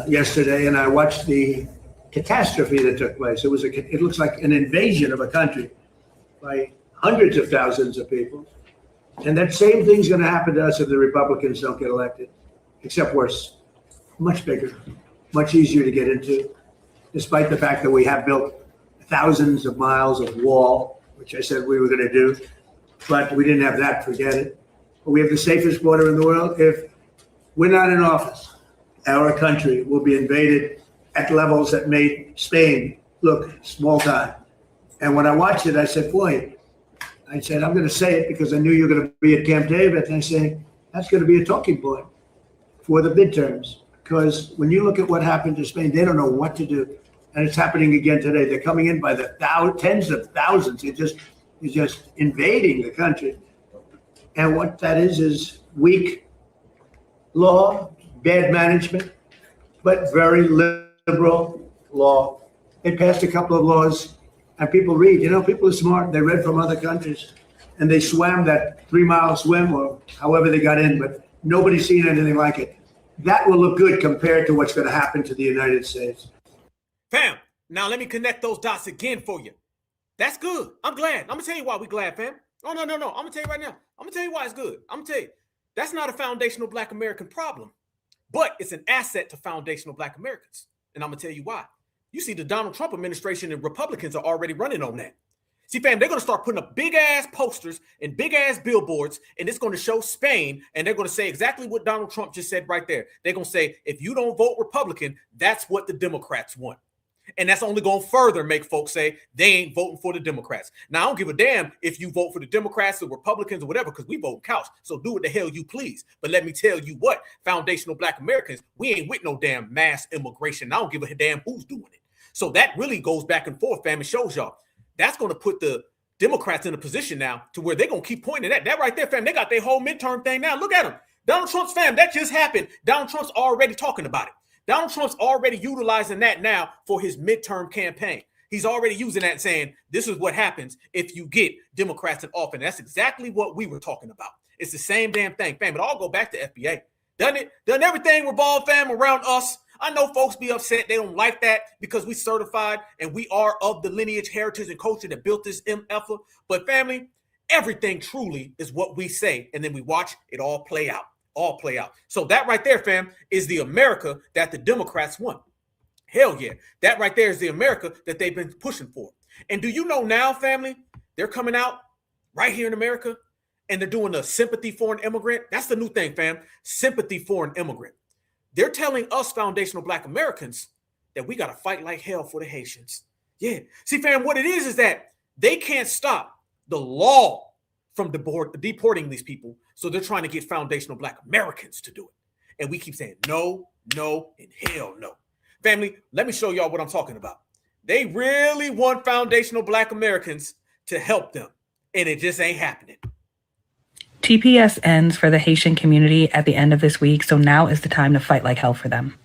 yesterday, and I watched the catastrophe that took place. It looks like an invasion of a country by hundreds of thousands of people. And that same thing's going to happen to us if the Republicans don't get elected, except worse, much bigger, much easier to get into, despite the fact that we have built thousands of miles of wall, which I said we were going to do, but we didn't have that, forget it. But we have the safest border in the world. If we're not in office, our country will be invaded at levels that made Spain look small time. And when I watched it, I said, boy, I'm going to say it because I knew you were going to be at Camp David. And I say, that's going to be a talking point for the midterms. Because when you look at what happened to Spain, they don't know what to do. And it's happening again today. They're coming in by the tens of thousands. They're just invading the country. And what that is weak law, bad management, but very liberal law. They passed a couple of laws. And people read, people are smart. They read from other countries and they swam that 3-mile swim or however they got in, but nobody's seen anything like it. That will look good compared to what's going to happen to the United States. Fam, now let me connect those dots again for you. That's good. I'm glad. I'm going to tell you why we glad, fam. Oh, no. I'm going to tell you right now. I'm going to tell you why it's good. I'm going to tell you. That's not a foundational Black American problem, but it's an asset to foundational Black Americans. And I'm going to tell you why. You see, the Donald Trump administration and Republicans are already running on that. See, fam, they're going to start putting up big-ass posters and big-ass billboards, and it's going to show Spain, and they're going to say exactly what Donald Trump just said right there. They're going to say, if you don't vote Republican, that's what the Democrats want. And that's only going to further make folks say they ain't voting for the Democrats. Now, I don't give a damn if you vote for the Democrats or Republicans or whatever, because we vote couch. So do what the hell you please. But let me tell you what, foundational Black Americans, we ain't with no damn mass immigration. I don't give a damn who's doing it. So that really goes back and forth, fam. It shows y'all. That's going to put the Democrats in a position now to where they're going to keep pointing at that right there, fam. They got their whole midterm thing now. Look at them. Donald Trump's fam. That just happened. Donald Trump's already talking about it. Donald Trump's already utilizing that now for his midterm campaign. He's already using that, saying this is what happens if you get Democrats in office. And that's exactly what we were talking about. It's the same damn thing, fam. It all go back to FBA. Doesn't it? Doesn't everything revolve, fam, around us? I know folks be upset. They don't like that because we certified and we are of the lineage, heritage, and culture that built this MFA. But family, everything truly is what we say. And then we watch it all play out. All play out. So that right there, fam, is the America that the Democrats want. Hell yeah. That right there is the America that they've been pushing for. And do you know now, family, they're coming out right here in America and they're doing a sympathy for an immigrant. That's the new thing, fam. Sympathy for an immigrant. They're telling us foundational Black Americans that we got to fight like hell for the Haitians. Yeah. See, fam, what it is that they can't stop the law from deporting these people. So they're trying to get foundational Black Americans to do it. And we keep saying no, no, and hell no. Family, let me show y'all what I'm talking about. They really want foundational Black Americans to help them. And it just ain't happening. TPS ends for the Haitian community at the end of this week, so now is the time to fight like hell for them.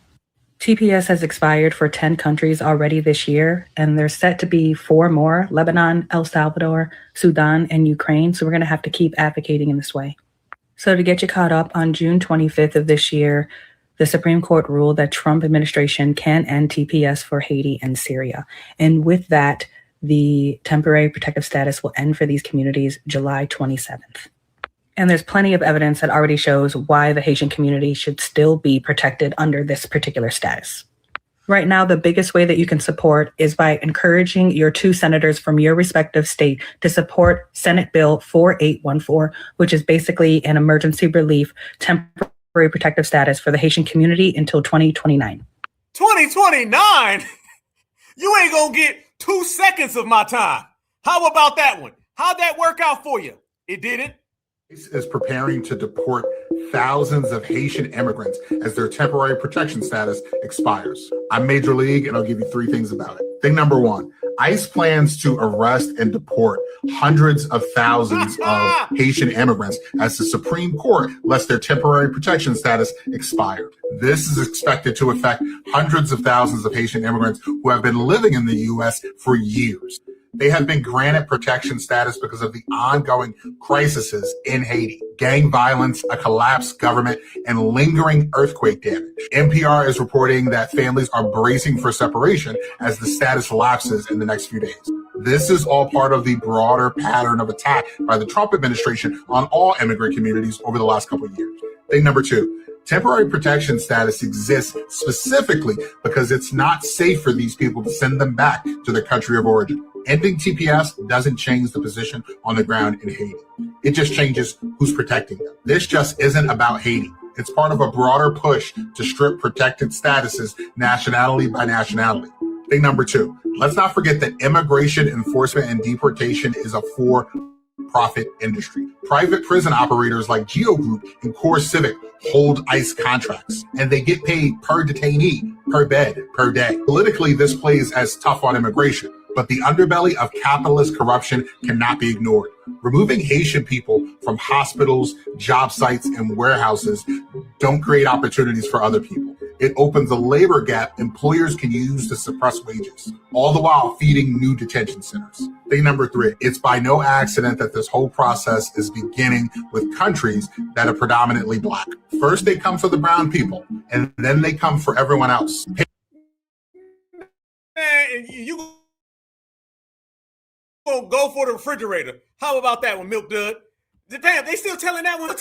TPS has expired for 10 countries already this year, and there's set to be 4 more: Lebanon, El Salvador, Sudan, and Ukraine. So we're going to have to keep advocating in this way. So to get you caught up, on June 25th of this year, the Supreme Court ruled that Trump administration can end TPS for Haiti and Syria. And with that, the temporary protective status will end for these communities July 27th. And there's plenty of evidence that already shows why the Haitian community should still be protected under this particular status. Right now, the biggest way that you can support is by encouraging your 2 senators from your respective state to support Senate Bill 4814, which is basically an emergency relief temporary protective status for the Haitian community until 2029. 2029? You ain't gonna get 2 seconds of my time. How about that one? How'd that work out for you? It didn't. Is preparing to deport thousands of Haitian immigrants as their temporary protection status expires. I'm Major League, and I'll give you 3 things about it. Thing number 1, ICE plans to arrest and deport hundreds of thousands of Haitian immigrants as the Supreme Court lets their temporary protection status expire. This is expected to affect hundreds of thousands of Haitian immigrants who have been living in the U.S. for years. They have been granted protection status because of the ongoing crises in Haiti, gang violence, a collapsed government, and lingering earthquake damage. NPR is reporting that families are bracing for separation as the status lapses in the next few days. This is all part of the broader pattern of attack by the Trump administration on all immigrant communities over the last couple of years. Thing number 2. Temporary protection status exists specifically because it's not safe for these people to send them back to their country of origin. Ending TPS doesn't change the position on the ground in Haiti. It just changes who's protecting them. This just isn't about Haiti. It's part of a broader push to strip protected statuses nationality by nationality. Thing number 2, let's not forget that immigration enforcement and deportation is a for-profit industry. Private prison operators like Geo Group and Core Civic hold ICE contracts, and they get paid per detainee, per bed, per day. Politically, this plays as tough on immigration, but the underbelly of capitalist corruption cannot be ignored. Removing Haitian people from hospitals, job sites, and warehouses don't create opportunities for other people. It opens a labor gap employers can use to suppress wages, all the while feeding new detention centers. Thing number 3, it's by no accident that this whole process is beginning with countries that are predominantly Black. First, they come for the brown people, and then they come for everyone else. Man, you gonna go for the refrigerator. How about that one, Milk Dud? Damn, they still telling that one.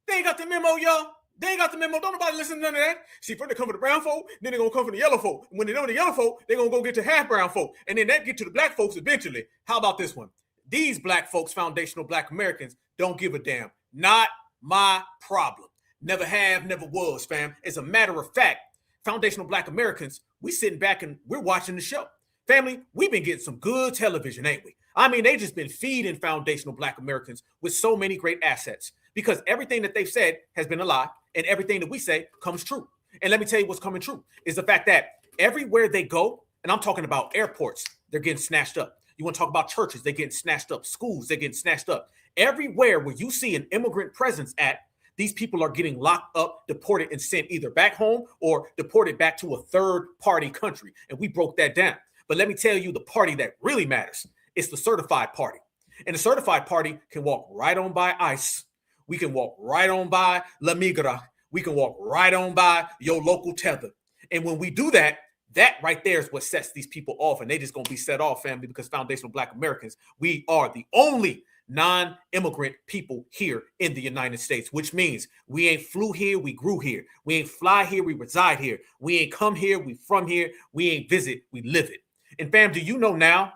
They ain't got the memo, y'all. They ain't got the memo. Don't nobody listen to none of that. See, first they come for the brown folk, then they gonna come for the yellow folk. When they know the yellow folk, they gonna go get to half brown folk. And then that get to the black folks eventually. How about this one? These black folks, foundational black Americans, don't give a damn. Not my problem. Never have, never was, fam. As a matter of fact, foundational black Americans, we sitting back and we're watching the show. Family, we've been getting some good television, ain't we? I mean, they just been feeding foundational black Americans with so many great assets because everything that they've said has been a lie and everything that we say comes true. And let me tell you what's coming true is the fact that everywhere they go, and I'm talking about airports, they're getting snatched up. You want to talk about churches, they're getting snatched up. Schools, they're getting snatched up. Everywhere where you see an immigrant presence at, these people are getting locked up, deported, and sent either back home or deported back to a third-party country. And we broke that down. But let me tell you the party that really matters. It's the certified party. And the certified party can walk right on by ICE. We can walk right on by La Migra. We can walk right on by your local tether. And when we do that, that right there is what sets these people off. And they just going to be set off, family, because foundational black Americans, we are the only non-immigrant people here in the United States, which means we ain't flew here, we grew here. We ain't fly here, we reside here. We ain't come here, we from here. We ain't visit, we live it. And fam, do you know now,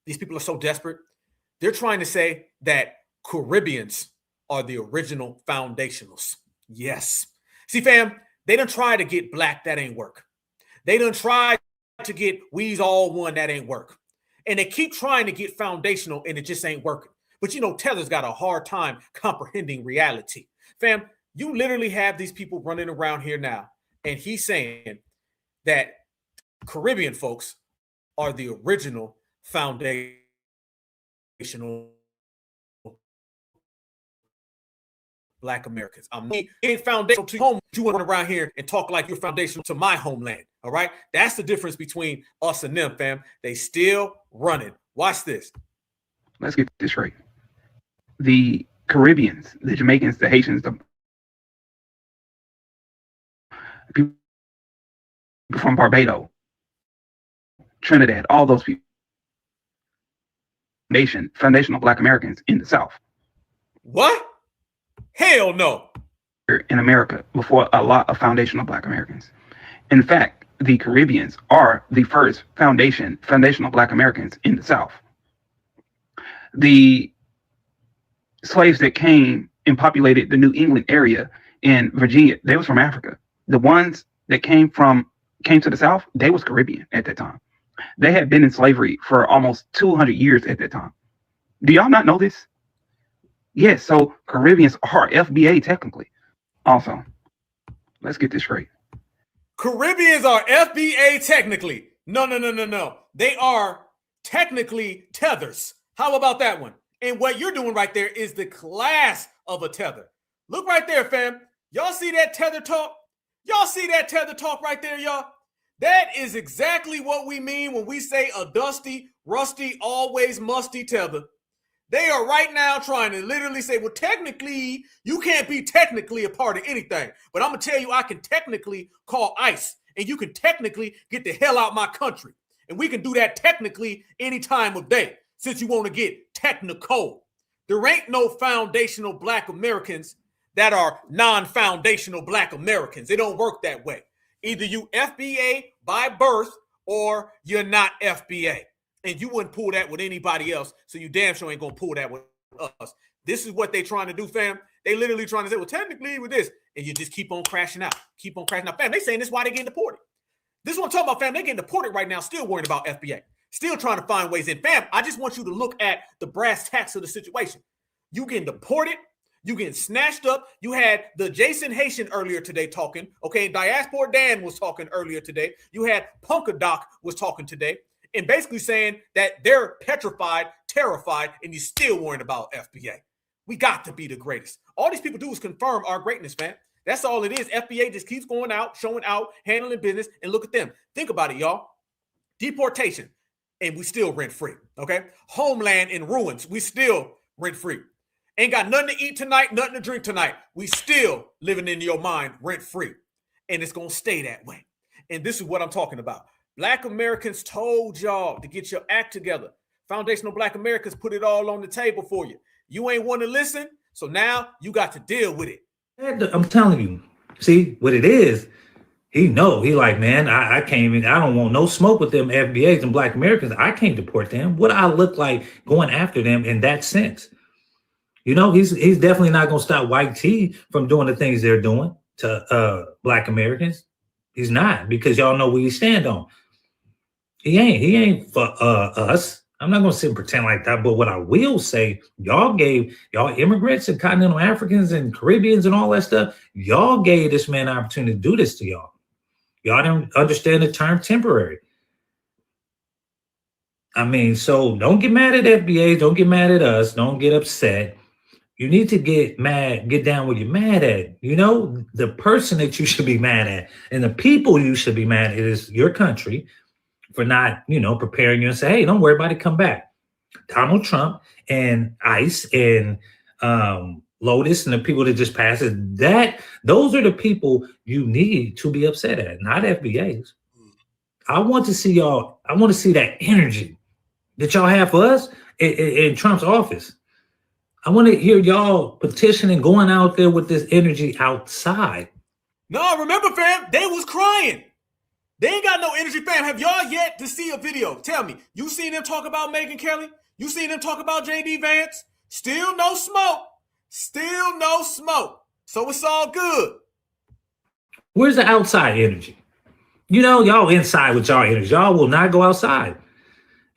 these people are so desperate, they're trying to say that Caribbeans are the original foundationals. Yes. See, fam, they done try to get black, that ain't work. They done try to get we's all one, that ain't work. And they keep trying to get foundational and it just ain't working. But you know, Taylor's got a hard time comprehending reality. Fam, you literally have these people running around here now, and he's saying that Caribbean folks are the original foundational black Americans. I'm ain't foundational to home. You want to run around here and talk like you're foundational to my homeland. All right. That's the difference between us and them, fam. They still running. Watch this. Let's get this straight. The Caribbeans, the Jamaicans, the Haitians, the people from Barbados, Trinidad, all those people, foundational black Americans in the South. What? Hell no. In America, before a lot of foundational black Americans. In fact, the Caribbeans are the first foundational black Americans in the South. The slaves that came and populated the New England area in Virginia, they was from Africa. The ones that came to the South, they was Caribbean at that time. They had been in slavery for almost 200 years at that time. Do y'all not know this? Yes, so Caribbeans are FBA technically. Also, let's get this straight. Caribbeans are FBA technically. No. They are technically tethers. How about that one? And what you're doing right there is the class of a tether. Look right there, fam. Y'all see that tether talk? Y'all see that tether talk right there, y'all? That is exactly what we mean when we say a dusty, rusty, always musty tether. They are right now trying to literally say, well, technically, you can't be technically a part of anything. But I'm going to tell you, I can technically call ICE, and you can technically get the hell out my country. And we can do that technically any time of day, since you want to get technical. There ain't no foundational black Americans that are non-foundational black Americans. They don't work that way. Either you FBA by birth or you're not FBA. And you wouldn't pull that with anybody else, so you damn sure ain't gonna pull that with us. This is what they trying to do, fam. They literally trying to say, well, technically with this, and you just keep on crashing out. Keep on crashing out. Fam, they saying this is why they getting deported. This is what I'm talking about, fam. They getting deported right now, still worried about FBA. Still trying to find ways in. Fam, I just want you to look at the brass tacks of the situation. You getting deported, you getting snatched up. You had the Jason Haitian earlier today talking. Okay, Diaspora Dan was talking earlier today. You had Punka Doc was talking today. And basically saying that they're petrified, terrified, and you're still worrying about FBA. We got to be the greatest. All these people do is confirm our greatness, man. That's all it is. FBA just keeps going out, showing out, handling business, and look at them. Think about it, y'all. Deportation, and we still rent-free, okay? Homeland in ruins, we still rent-free. Ain't got nothing to eat tonight, nothing to drink tonight. We still living in your mind rent-free. And it's going to stay that way. And this is what I'm talking about. Black Americans told y'all to get your act together. Foundational Black Americans put it all on the table for you. You ain't want to listen, so now you got to deal with it. I'm telling you, see what it is. He like, man, I can't even, I don't want no smoke with them FBAs and Black Americans. I can't deport them. What I look like going after them in that sense? He's definitely not going to stop white tea from doing the things they're doing to Black Americans. He's not, because y'all know where he stand on. He ain't for us. I'm not going to sit and pretend like that. But what I will say, y'all immigrants and continental Africans and Caribbeans and all that stuff, y'all gave this man an opportunity to do this to y'all. Y'all don't understand the term temporary. I mean, so don't get mad at FBA. Don't get mad at us. Don't get upset. You need to get down where you're mad at. The person that you should be mad at and the people you should be mad at is your country for not, preparing you and say, hey, don't worry about it, come back. Donald Trump and ICE and Lotus and the people that just passed it, those are the people you need to be upset at, not FBAs. I want to see y'all, I want to see that energy that y'all have for us in Trump's office. I want to hear y'all petitioning, going out there with this energy outside. No, remember, fam, they was crying. They ain't got no energy, fam. Have y'all yet to see a video? Tell me, you seen them talk about Megyn Kelly? You seen them talk about JD Vance? Still no smoke. Still no smoke. So it's all good. Where's the outside energy? Y'all inside with y'all energy. Y'all will not go outside.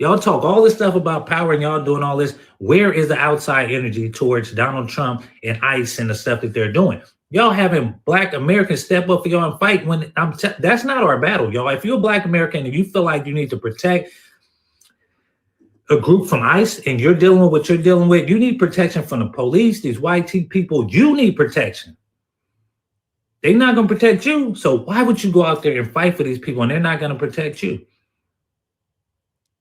Y'all talk all this stuff about power and y'all doing all this. Where is the outside energy towards Donald Trump and ICE and the stuff that they're doing? Y'all having Black Americans step up for y'all and fight when that's not our battle, y'all. If you're a Black American and you feel like you need to protect a group from ICE and you're dealing with what you're dealing with, you need protection from the police, these white people. You need protection. They're not going to protect you. So why would you go out there and fight for these people and they're not going to protect you?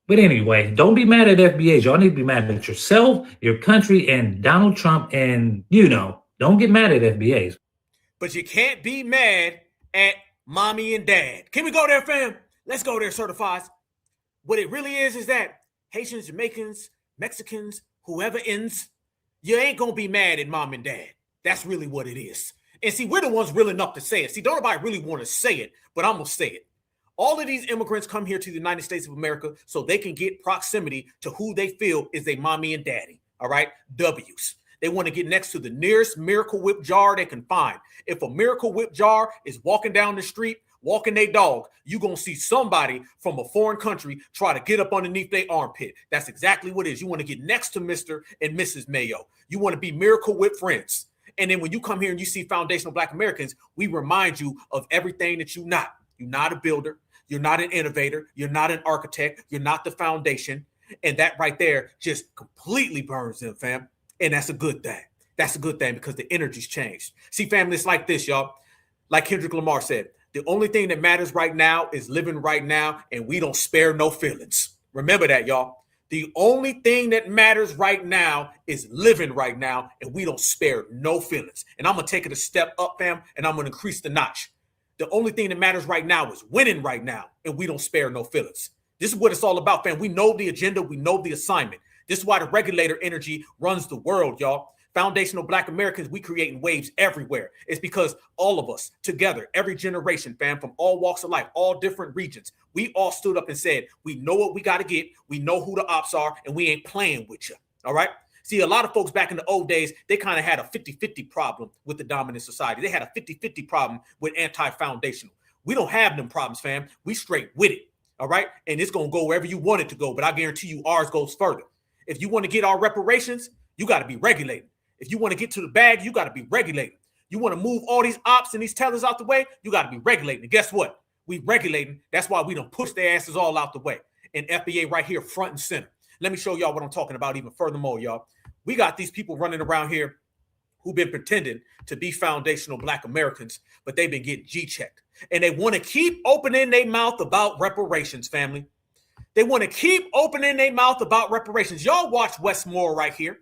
But anyway, don't be mad at FBAs. Y'all need to be mad at yourself, your country, and Donald Trump. And, don't get mad at FBAs. But you can't be mad at mommy and dad. Can we go there, fam? Let's go there, certifies. What it really is that Haitians, Jamaicans, Mexicans, whoever ends, you ain't going to be mad at mom and dad. That's really what it is. And see, we're the ones real enough to say it. See, don't nobody really want to say it, but I'm going to say it. All of these immigrants come here to the United States of America so they can get proximity to who they feel is their mommy and daddy. All right? W's. They want to get next to the nearest Miracle Whip jar they can find. If a Miracle Whip jar is walking down the street, walking their dog, you're going to see somebody from a foreign country try to get up underneath their armpit. That's exactly what it is. You want to get next to Mr. and Mrs. Mayo. You want to be Miracle Whip friends. And then when you come here and you see foundational Black Americans, we remind you of everything that you're not. You're not a builder. You're not an innovator. You're not an architect. You're not the foundation. And that right there just completely burns them, fam. And that's a good thing. That's a good thing because the energy's changed. See, family, it's like this, y'all. Like Kendrick Lamar said, the only thing that matters right now is living right now, and we don't spare no feelings. Remember that, y'all. The only thing that matters right now is living right now, and we don't spare no feelings. And I'm going to take it a step up, fam, and I'm going to increase the notch. The only thing that matters right now is winning right now, and we don't spare no feelings. This is what it's all about, fam. We know the agenda. We know the assignment. This is why the regulator energy runs the world, y'all. Foundational Black Americans, we creating waves everywhere. It's because all of us together, every generation, fam, from all walks of life, all different regions, we all stood up and said, we know what we got to get. We know who the ops are, and we ain't playing with you. All right. See, a lot of folks back in the old days, they kind of had a 50-50 problem with the dominant society. They had a 50-50 problem with anti-foundational. We don't have them problems, fam. We straight with it. All right. And it's going to go wherever you want it to go. But I guarantee you ours goes further. If you want to get our reparations, you got to be regulated. If you want to get to the bag, you got to be regulated. You want to move all these ops and these tellers out the way, you got to be regulating. And guess what? We regulating. That's why we don't push their asses all out the way. And FBA right here, front and center. Let me show y'all what I'm talking about even furthermore, y'all. We got these people running around here who've been pretending to be foundational Black Americans, but they've been getting G-checked. And they want to keep opening their mouth about reparations, family. They want to keep opening their mouth about reparations. Y'all watch Westmore right here.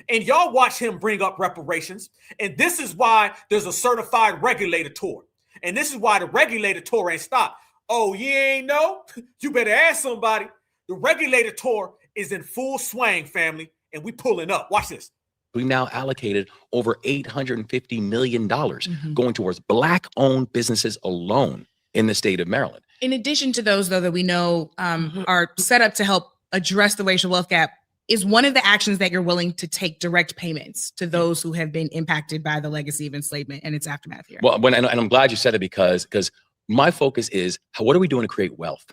And y'all watch him bring up reparations. And this is why there's a certified regulator tour. And this is why the regulator tour ain't stopped. Oh, you ain't know? You better ask somebody. The regulator tour is in full swing, family, and we pulling up. Watch this. We've now allocated over $850 million going towards Black-owned businesses alone in the state of Maryland. In addition to those, though, that we know are set up to help address the racial wealth gap, is one of the actions that you're willing to take direct payments to those who have been impacted by the legacy of enslavement and its aftermath here? Well, and I'm glad you said it because my focus is what are we doing to create wealth,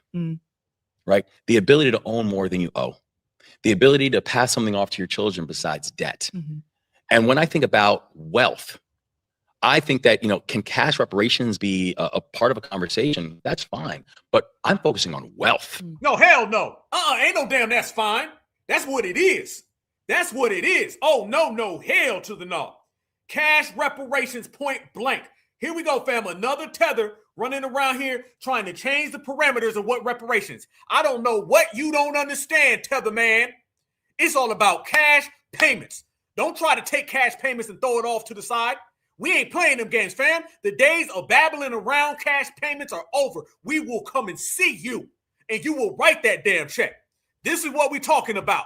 right? The ability to own more than you owe, the ability to pass something off to your children besides debt. And when I think about wealth, I think that, can cash reparations be a part of a conversation? That's fine. But I'm focusing on wealth. No, hell no. Ain't no damn that's fine. That's what it is. That's what it is. Oh, no, hell to the no. Cash reparations, point blank. Here we go, fam. Another tether running around here trying to change the parameters of what reparations. I don't know what you don't understand, tether man. It's all about cash payments. Don't try to take cash payments and throw it off to the side. We ain't playing them games, fam. The days of babbling around cash payments are over. We will come and see you, and you will write that damn check. This is what we're talking about.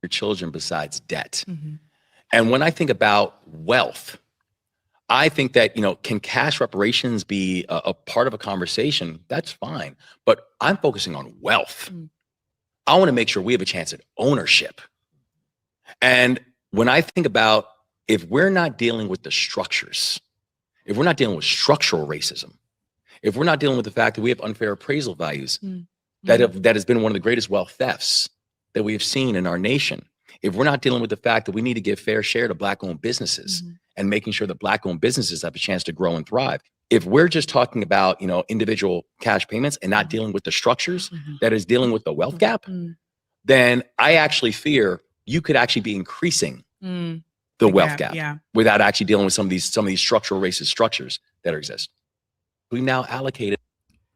Your children besides debt. And when I think about wealth, I think that, can cash reparations be a part of a conversation? That's fine. But I'm focusing on wealth. I want to make sure we have a chance at ownership. And when I think about if we're not dealing with the structures, if we're not dealing with structural racism, if we're not dealing with the fact that we have unfair appraisal values, that has been one of the greatest wealth thefts that we have seen in our nation, if we're not dealing with the fact that we need to give fair share to Black-owned businesses and making sure that Black-owned businesses have a chance to grow and thrive, if we're just talking about, individual cash payments and not dealing with the structures that is dealing with the wealth gap, then I actually fear you could actually be increasing the wealth gap without actually dealing with some of these structural racist structures that exist. We now allocated.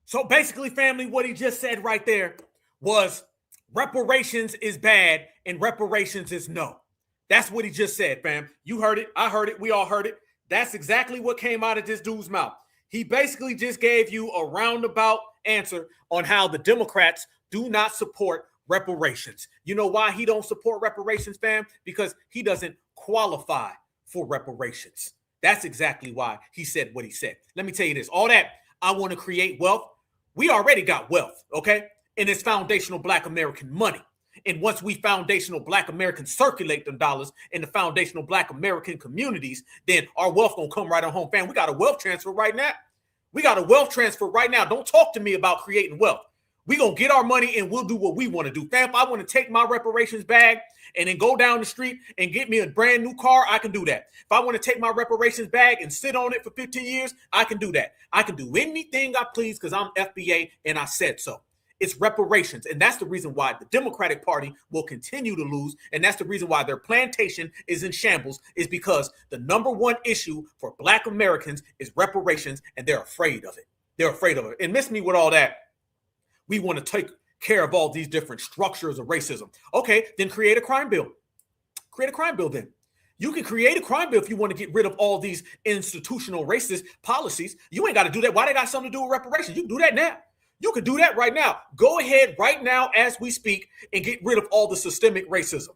So basically, family, what he just said right there was reparations is bad and reparations is no. That's what he just said, fam. You heard it. I heard it. We all heard it. That's exactly what came out of this dude's mouth. He basically just gave you a roundabout answer on how the Democrats do not support reparations. You know why he don't support reparations, fam? Because he doesn't qualify for reparations. That's exactly why he said what he said. Let me tell you this. All that I want to create wealth, we already got wealth, okay? And it's foundational Black American money. And once we foundational Black Americans circulate them dollars in the foundational Black American communities, then our wealth gonna come right on home. Fam, we got a wealth transfer right now. We got a wealth transfer right now. Don't talk to me about creating wealth. We gonna get our money and we'll do what we want to do. Fam, if I want to take my reparations bag and then go down the street and get me a brand new car, I can do that. If I want to take my reparations bag and sit on it for 15 years, I can do that. I can do anything I please because I'm FBA and I said so. It's reparations. And that's the reason why the Democratic Party will continue to lose. And that's the reason why their plantation is in shambles, is because the number one issue for Black Americans is reparations, and they're afraid of it. They're afraid of it. And miss me with all that. We want to take care of all these different structures of racism. Okay, then create a crime bill. Create a crime bill then. You can create a crime bill if you want to get rid of all these institutional racist policies. You ain't got to do that. Why they got something to do with reparations? You can do that now. You can do that right now. Go ahead right now as we speak and get rid of all the systemic racism.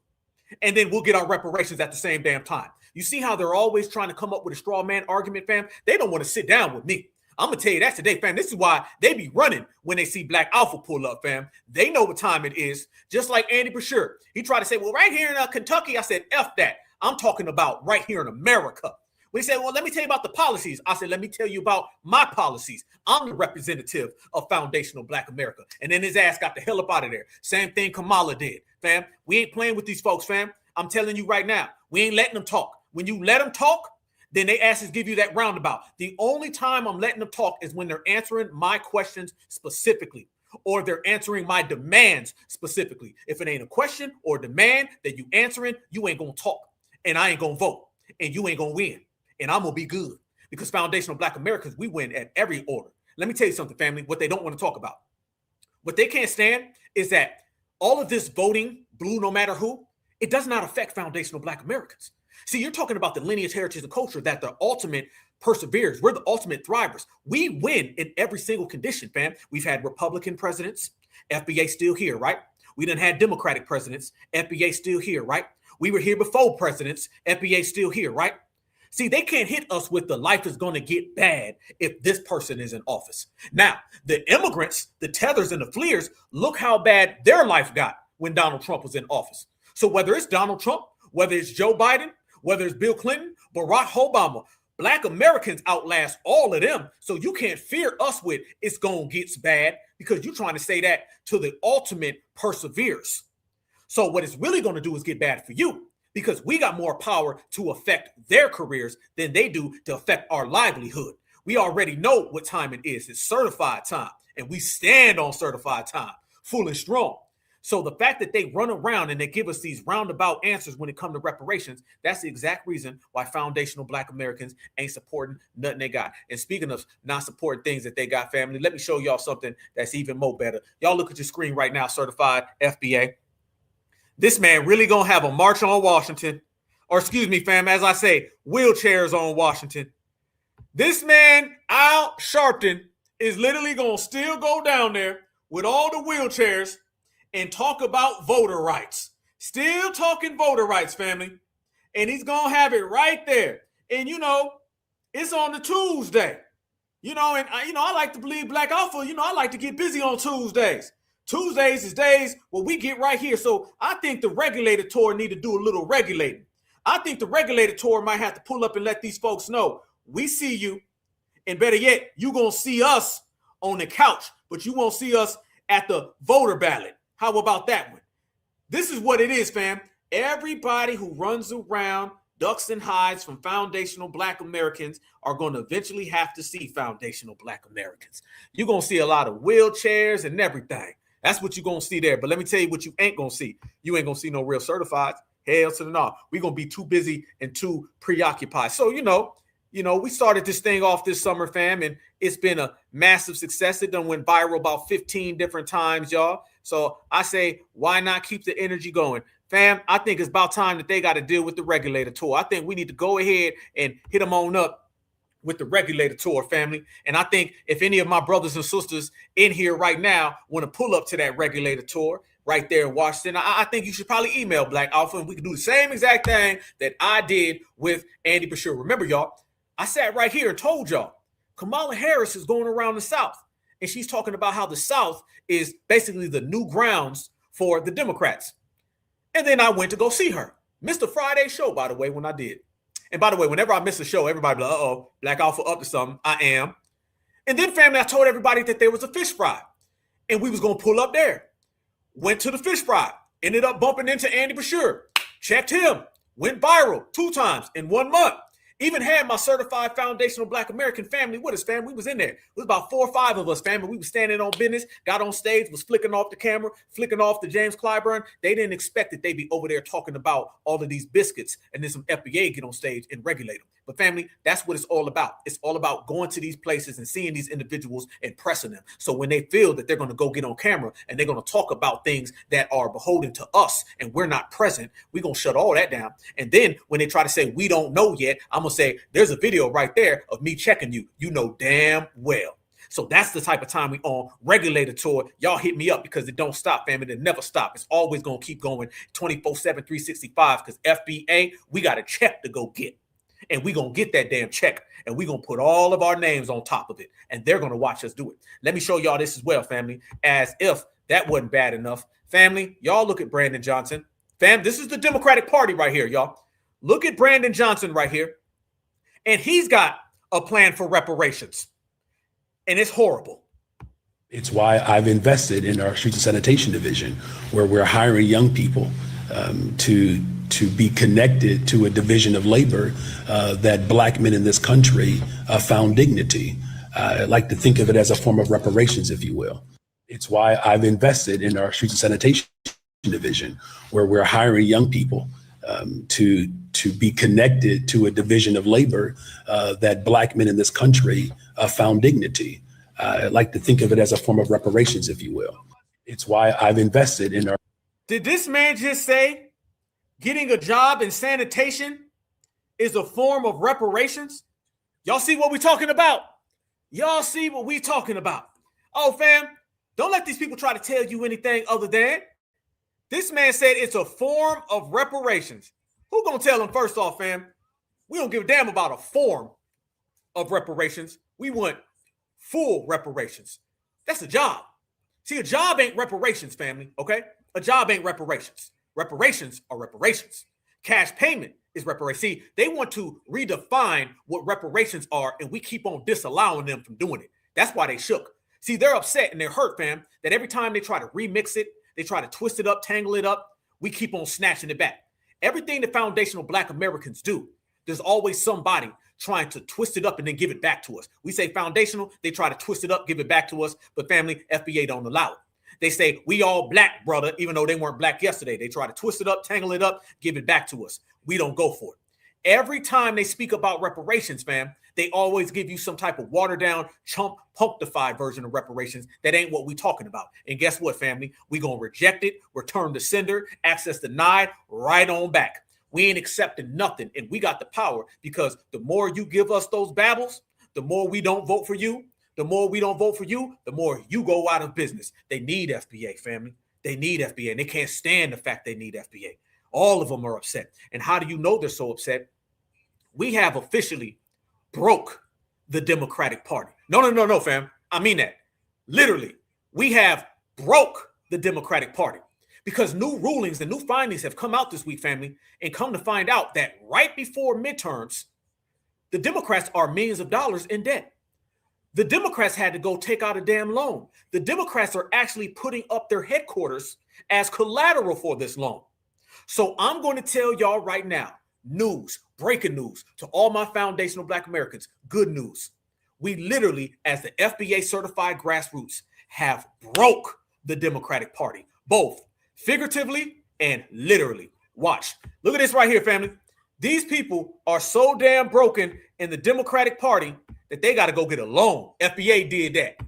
And then we'll get our reparations at the same damn time. You see how they're always trying to come up with a straw man argument, fam? They don't want to sit down with me. I'm going to tell you that today, fam. This is why they be running when they see Black Alpha pull up, fam. They know what time it is. Just like Andy Brashear. He tried to say, well, right here in Kentucky, I said, F that. I'm talking about right here in America. When he said, well, let me tell you about the policies. I said, let me tell you about my policies. I'm the representative of foundational Black America. And then his ass got the hell up out of there. Same thing Kamala did, fam. We ain't playing with these folks, fam. I'm telling you right now, we ain't letting them talk. When you let them talk, then they asses give you that roundabout. The only time I'm letting them talk is when they're answering my questions specifically, or they're answering my demands specifically. If it ain't a question or demand that you answering, you ain't gonna talk, and I ain't gonna vote, and you ain't gonna win, and I'm gonna be good, because foundational Black Americans, we win at every order. Let me tell you something, family, what they don't want to talk about. What they can't stand is that all of this voting blue no matter who, it does not affect foundational Black Americans. See, you're talking about the lineage, heritage, and culture that the ultimate perseveres. We're the ultimate thrivers. We win in every single condition, fam. We've had Republican presidents, FBA still here, right? We done had Democratic presidents, FBA still here, right? We were here before presidents, FBA still here, right? See, they can't hit us with the life is going to get bad if this person is in office. Now, the immigrants, the tethers and the fleers, look how bad their life got when Donald Trump was in office. So whether it's Donald Trump, whether it's Joe Biden, whether it's Bill Clinton, Barack Obama, Black Americans outlast all of them. So you can't fear us with it's going to get bad because you're trying to say that to the ultimate perseveres. So what it's really going to do is get bad for you because we got more power to affect their careers than they do to affect our livelihood. We already know what time it is. It's certified time, and we stand on certified time, full and strong. So the fact that they run around and they give us these roundabout answers when it comes to reparations, that's the exact reason why foundational Black Americans ain't supporting nothing they got. And speaking of not supporting things that they got, family, let me show y'all something that's even more better. Y'all look at your screen right now, certified FBA. This man really gonna have a march on Washington, or excuse me, fam, as I say, wheelchairs on Washington. This man, Al Sharpton, is literally gonna still go down there with all the wheelchairs and talk about voter rights. Still talking voter rights, family. And he's going to have it right there. And, you know, it's on the Tuesday. You know, and, I like to believe Black Alpha, I like to get busy on Tuesdays. Tuesdays is days where we get right here. So I think the regulator tour need to do a little regulating. I think the regulator tour might have to pull up and let these folks know we see you. And better yet, you going to see us on the couch, but you won't see us at the voter ballot. How about that one? This is what it is, fam. Everybody who runs around, ducks and hides from foundational Black Americans are going to eventually have to see foundational Black Americans. You're going to see a lot of wheelchairs and everything. That's what you're going to see there. But let me tell you what you ain't going to see. You ain't going to see no real certifieds. Hell to the no. We're going to be too busy and too preoccupied. So, we started this thing off this summer, fam, and it's been a massive success. It done went viral about 15 different times, y'all. So I say, why not keep the energy going? Fam, I think it's about time that they got to deal with the regulator tour. I think we need to go ahead and hit them on up with the regulator tour, family. And I think if any of my brothers and sisters in here right now want to pull up to that regulator tour right there in Washington, I think you should probably email Black Alpha and we can do the same exact thing that I did with Andy Bashir. Remember, y'all, I sat right here and told y'all Kamala Harris is going around the South. And she's talking about how the South is basically the new grounds for the Democrats. And then I went to go see her. Missed the Friday show, by the way, when I did. And by the way, whenever I miss a show, everybody be like, uh-oh, Black Alpha up to something. I am. And then, family, I told everybody that there was a fish fry. And we was going to pull up there. Went to the fish fry. Ended up bumping into Andy Bashir. Checked him. Went viral 2 times in 1 month. Even had my certified foundational Black American family with us, fam. We was in there. It was about 4 or 5 of us, fam. We was standing on business, got on stage, was flicking off the camera, flicking off the James Clyburn. They didn't expect that they'd be over there talking about all of these biscuits and then some FBA get on stage and regulate them. But family, that's what it's all about. It's all about going to these places and seeing these individuals and pressing them. So when they feel that they're going to go get on camera and they're going to talk about things that are beholden to us and we're not present, we're going to shut all that down. And then when they try to say we don't know yet, I'm going to say there's a video right there of me checking you. You know damn well. So that's the type of time we on regulator tour. Y'all hit me up because it don't stop, fam. It never stop. It's always going to keep going 24/7, 365 because FBA, we got a check to go get. And we're going to get that damn check. And we're going to put all of our names on top of it. And they're going to watch us do it. Let me show y'all this as well, family. As if that wasn't bad enough. Family, y'all look at Brandon Johnson. Fam, this is the Democratic Party right here, y'all. Look at Brandon Johnson right here. And he's got a plan for reparations. And it's horrible. It's why I've invested in our Streets and Sanitation Division, where we're hiring young people to be connected to a division of labor that Black men in this country found dignity. I like to think of it as a form of reparations, if you will. It's why I've invested in our Streets and Sanitation Division, where we're hiring young people to be connected to a division of labor that Black men in this country found dignity. I like to think of it as a form of reparations, if you will. It's why I've invested in our. Did this man just say getting a job in sanitation is a form of reparations? Y'all see what we talking about? Y'all see what we talking about? Oh, fam, don't let these people try to tell you anything other than this man said it's a form of reparations. Who gonna tell him first off, fam? We don't give a damn about a form of reparations. We want full reparations. That's a job. See, a job ain't reparations, family, okay? A job ain't reparations. Reparations are reparations. Cash payment is reparations. See, they want to redefine what reparations are, and we keep on disallowing them from doing it. That's why they shook. See, they're upset and they're hurt, fam, that every time they try to remix it, they try to twist it up, tangle it up, we keep on snatching it back. Everything the foundational Black Americans do, there's always somebody trying to twist it up and then give it back to us. We say foundational, they try to twist it up, give it back to us, but family, FBA don't allow it. They say, we all Black, brother, even though they weren't Black yesterday. They try to twist it up, tangle it up, give it back to us. We don't go for it. Every time they speak about reparations, fam, they always give you some type of watered down, chump, punctified version of reparations. That ain't what we talking about. And guess what, family? We gonna reject it, return to sender, access denied, right on back. We ain't accepting nothing, and we got the power, because the more you give us those babbles, the more we don't vote for you. The more we don't vote for you, the more you go out of business. They need FBA, family. They need FBA, and they can't stand the fact they need FBA. All of them are upset. And how do you know they're so upset? We have officially broke the Democratic Party. No, fam. I mean that. Literally, we have broke the Democratic Party, because new rulings and new findings have come out this week, family, and come to find out that right before midterms, the Democrats are millions of dollars in debt. The Democrats had to go take out a damn loan. The Democrats are actually putting up their headquarters as collateral for this loan. So I'm going to tell y'all right now, news, breaking news to all my foundational Black Americans, good news. We literally, as the FBA certified grassroots, have broke the Democratic Party, both figuratively and literally. Watch. Look at this right here, family. These people are so damn broken in the Democratic Party that they got to go get a loan. FBA did that.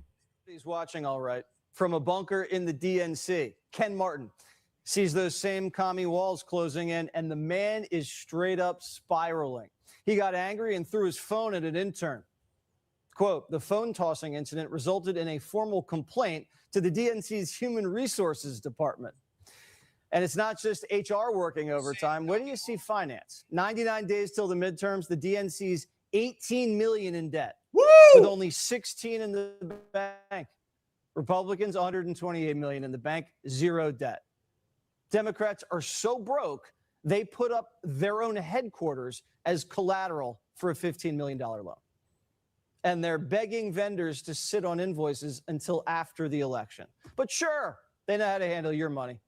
He's watching all right from a bunker in the DNC. Ken Martin sees those same commie walls closing in, and the man is straight up spiraling. He got angry and threw his phone at an intern. Quote, the phone tossing incident resulted in a formal complaint to the DNC's Human Resources Department. And it's not just HR working overtime. Where do you see finance? 99 days till the midterms, the DNC's 18 million in debt. Woo! With only 16 in the bank. Republicans, 128 million in the bank, zero debt. Democrats are so broke, they put up their own headquarters as collateral for a $15 million loan. And they're begging vendors to sit on invoices until after the election. But sure, they know how to handle your money.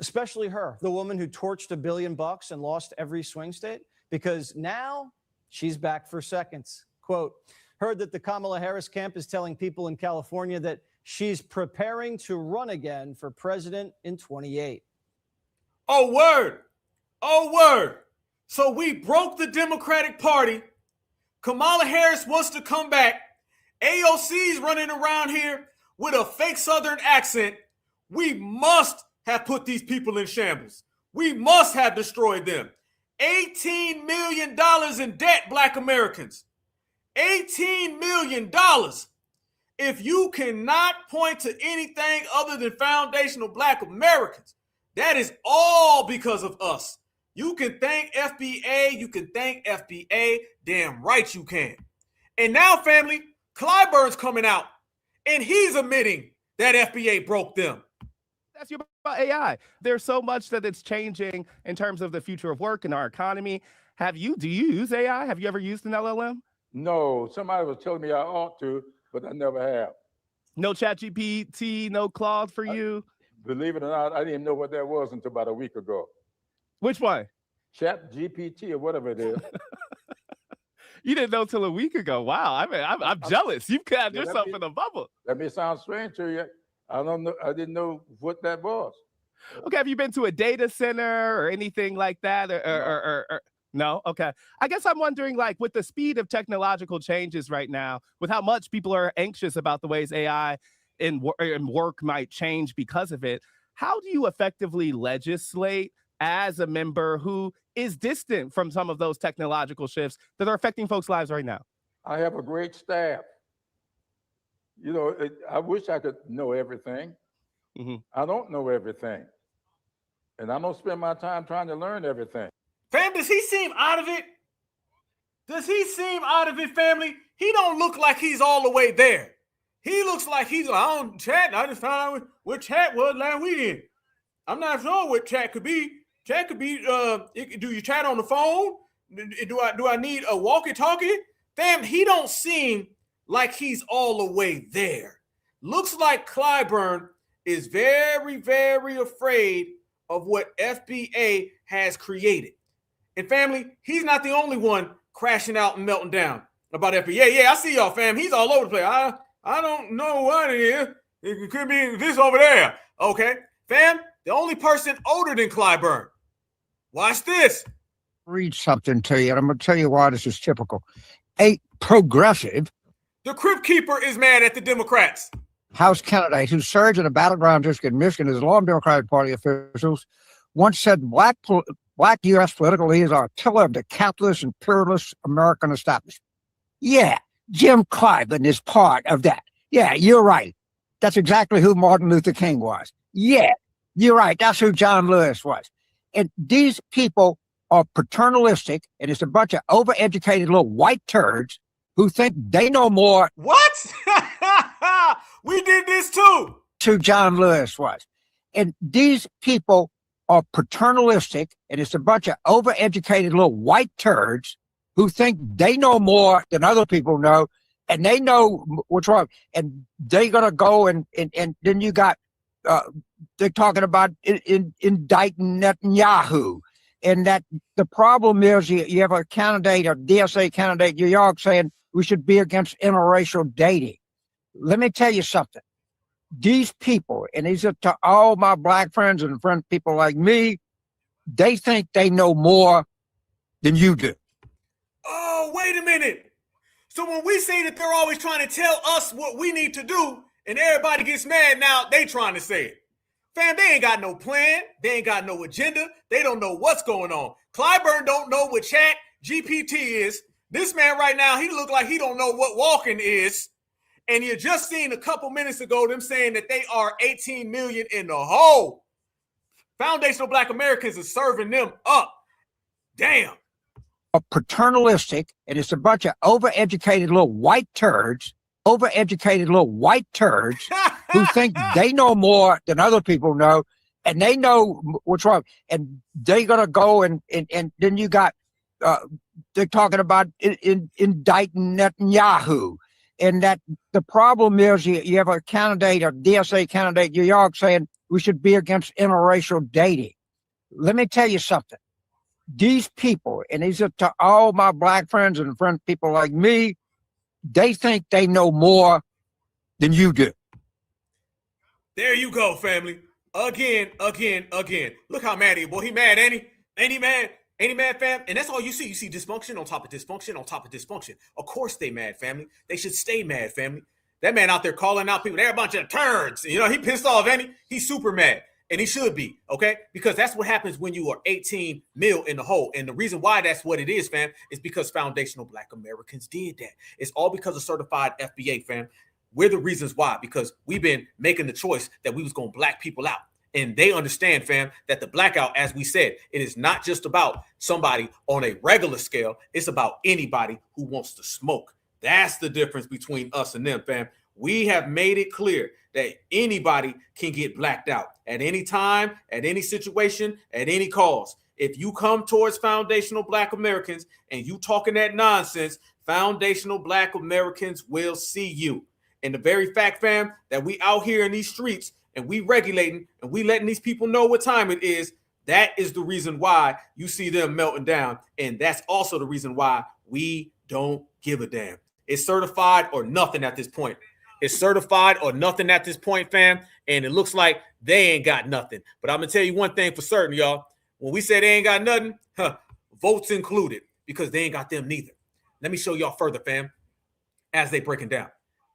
Especially her, the woman who torched $1 billion and lost every swing state, because now she's back for seconds. Quote, heard that the Kamala Harris camp is telling people in California that she's preparing to run again for president in 28. Oh, word. Oh, word. So we broke the Democratic Party. Kamala Harris wants to come back. AOC's running around here with a fake Southern accent. We must have put these people in shambles. We must have destroyed them. $18 million in debt, Black Americans. $18 million. If you cannot point to anything other than foundational Black Americans, that is all because of us. You can thank FBA. You can thank FBA. Damn right you can. And now, family, Clyburn's coming out, and he's admitting that FBA broke them. Ask you about AI. There's so much that it's changing in terms of the future of work and our economy. Do you use AI? Have you ever used an LLM? No, somebody was telling me I ought to, but I never have. No ChatGPT, no Claude for you? Believe it or not, I didn't even know what that was until about a week ago. Which one? ChatGPT or whatever it is. You didn't know till a week ago. Wow, I'm jealous. You've got yourself in a bubble. That may sound strange to you. I don't know. I didn't know what that was. Okay, have you been to a data center or anything like that? Or no? Okay. I guess I'm wondering, like, with the speed of technological changes right now, with how much people are anxious about the ways AI and work might change because of it, how do you effectively legislate as a member who is distant from some of those technological shifts that are affecting folks' lives right now? I have a great staff. You know, I wish I could know everything. I don't know everything. And I don't spend my time trying to learn everything. Fam, does he seem out of it? Does he seem out of it, family? He don't look like he's all the way there. He looks like he's on chat. I just found out what chat was last weekend. I'm not sure what chat could be. Chat could be, do you chat on the phone? Do I need a walkie-talkie? Fam, he don't seem like he's all the way there. Looks like Clyburn is very, very afraid of what FBA has created. And family, he's not the only one crashing out and melting down about FBA. Yeah, I see y'all, fam. He's all over the place. I don't know what it is. It could be this over there. Okay, fam, the only person older than Clyburn. Watch this. Read something to you, and I'm going to tell you why this is typical. A progressive The Crypt Keeper is mad at the Democrats. House candidate who served in a battleground district in Michigan as long Democratic Party officials once said black U.S. political leaders are a pillar of the capitalist and imperialist American establishment. Yeah, Jim Clyburn is part of that. Yeah, you're right. That's exactly who Martin Luther King was. Yeah, you're right. That's who John Lewis was. And these people are paternalistic, and it's a bunch of overeducated little white turds who think they know more. What? We did this too. Who John Lewis was. And these people are paternalistic, and it's a bunch of overeducated little white turds who think they know more than other people know, and they know what's wrong. And they're going to go and then you got, they're talking about indicting Netanyahu. And that the problem is you have a candidate, a DSA candidate in New York saying we should be against interracial dating. Let me tell you something. These people, and these are to all my black friends and people like me, they think they know more than you do. Oh, wait a minute. So when we say that they're always trying to tell us what we need to do and everybody gets mad now, they trying to say it. Fam, they ain't got no plan. They ain't got no agenda. They don't know what's going on. Clyburn don't know what Chat GPT is. This man right now, he look like he don't know what walking is. And you just seen a couple minutes ago them saying that they are 18 million in the hole. Foundational Black Americans are serving them up. Damn. Are paternalistic, and it's a bunch of overeducated little white turds who think they know more than other people know, and they know what's wrong. And they're going to go and then you got, they're talking about indicting Netanyahu. And that the problem is you have a candidate, a DSA candidate in New York saying we should be against interracial dating. Let me tell you something. These people, and these are to all my black friends and people like me, they think they know more than you do. There you go, family. Again. Look how mad he is, boy. He mad, ain't he? Ain't he mad? Ain't he mad, fam? And that's all you see. You see dysfunction on top of dysfunction on top of dysfunction. Of course they mad, family. They should stay mad, family. That man out there calling out people, they're a bunch of turds. You know, he pissed off, ain't he? He's super mad. And he should be, okay? Because that's what happens when you are 18 mil in the hole. And the reason why that's what it is, fam, is because foundational Black Americans did that. It's all because of certified FBA, fam. We're the reasons why, because we've been making the choice that we was going to black people out. And they understand, fam, that the blackout, as we said, it is not just about somebody on a regular scale. It's about anybody who wants to smoke. That's the difference between us and them, fam. We have made it clear that anybody can get blacked out at any time, at any situation, at any cause. If you come towards foundational Black Americans and you talking that nonsense, foundational Black Americans will see you. And the very fact, fam, that we out here in these streets and we regulating and we letting these people know what time it is, that is the reason why you see them melting down. And that's also the reason why we don't give a damn. It's certified or nothing at this point. It's certified or nothing at this point, fam. And it looks like they ain't got nothing. But I'm going to tell you one thing for certain, y'all. When we say they ain't got nothing, votes included, because they ain't got them neither. Let me show y'all further, fam, as they breaking down.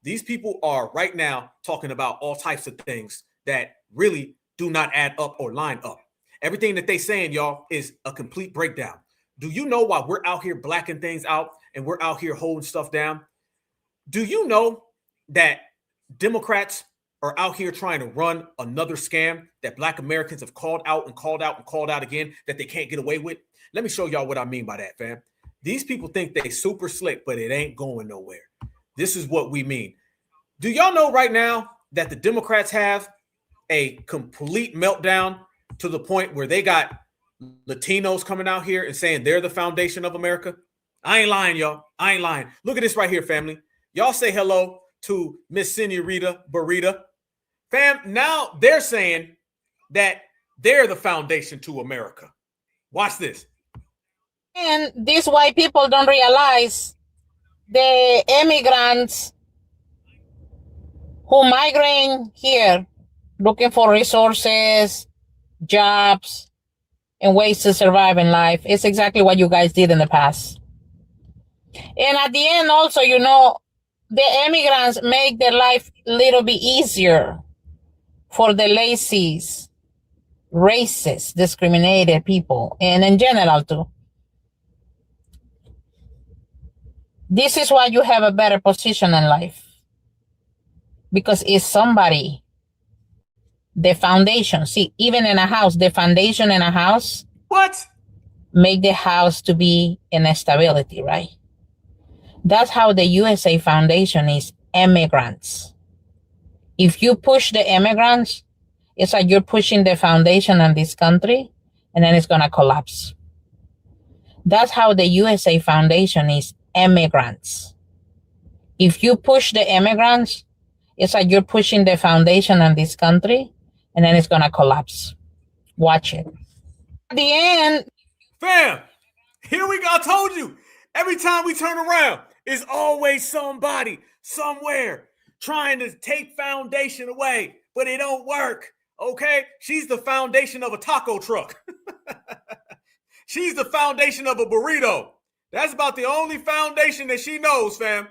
These people are right now talking about all types of things that really do not add up or line up. Everything that they saying, y'all, is a complete breakdown. Do you know why we're out here blacking things out and we're out here holding stuff down? Do you know that Democrats are out here trying to run another scam that Black Americans have called out and called out and called out again that they can't get away with? Let me show y'all what I mean by that, fam. These people think they super slick, but it ain't going nowhere. This is what we mean. Do y'all know right now that the Democrats have a complete meltdown to the point where they got Latinos coming out here and saying they're the foundation of America? I ain't lying, y'all. I ain't lying. Look at this right here, family. Y'all say hello to Miss Senorita Burrita. Fam, now they're saying that they're the foundation to America. Watch this. And these white people don't realize the immigrants who migrate here looking for resources, jobs, and ways to survive in life. It's exactly what you guys did in the past. And at the end also, you know, the immigrants make their life a little bit easier for the lazy, racist, discriminated people, and in general too. This is why you have a better position in life. Because it's somebody, the foundation. See, even in a house, the foundation in a house. What? Make the house to be in stability, right? That's how the USA Foundation is immigrants. If you push the immigrants, it's like you're pushing the foundation in this country, and then it's going to collapse. That's how the USA Foundation is immigrants. If you push the immigrants, it's like you're pushing the foundation in this country, and then it's going to collapse. Watch it. At the end. Fam, here we go. I told you. Every time we turn around, it's always somebody, somewhere, trying to take foundation away, but it don't work, okay? She's the foundation of a taco truck. She's the foundation of a burrito. That's about the only foundation that she knows, fam.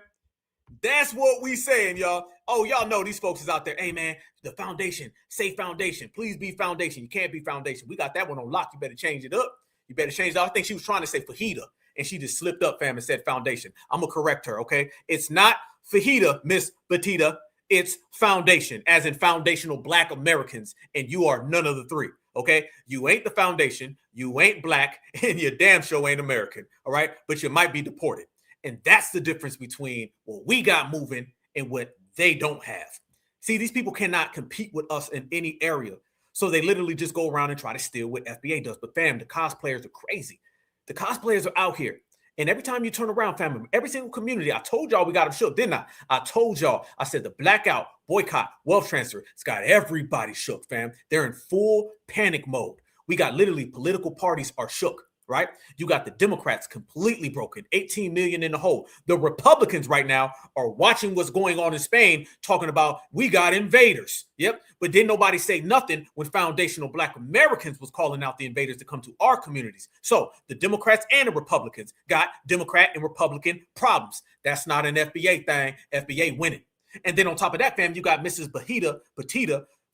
That's what we saying, y'all. Oh, y'all know these folks is out there. Hey, man, the foundation, say foundation. Please be foundation. You can't be foundation. We got that one on lock. You better change it up. You better change it up. I think she was trying to say fajita, and she just slipped up, fam, and said foundation. I'm going to correct her, okay? It's not fajita, Miss Batita. It's foundation, as in foundational Black Americans, and you are none of the three, okay? You ain't the foundation, you ain't Black, and you damn sure ain't American, all right? But you might be deported. And that's the difference between what we got moving and what they don't have. See, these people cannot compete with us in any area. So they literally just go around and try to steal what FBA does. But fam, the cosplayers are crazy. The cosplayers are out here. And every time you turn around, fam, every single community, I told y'all we got them shook, didn't I? I told y'all, I said the blackout, boycott, wealth transfer, it's got everybody shook, fam. They're in full panic mode. We got literally political parties are shook. Right? You got the Democrats completely broken, 18 million in the hole. The Republicans right now are watching what's going on in Spain, talking about we got invaders. Yep. But didn't nobody say nothing when foundational Black Americans was calling out the invaders to come to our communities. So the Democrats and the Republicans got Democrat and Republican problems. That's not an FBA thing. FBA winning. And then on top of that, fam, you got Mrs.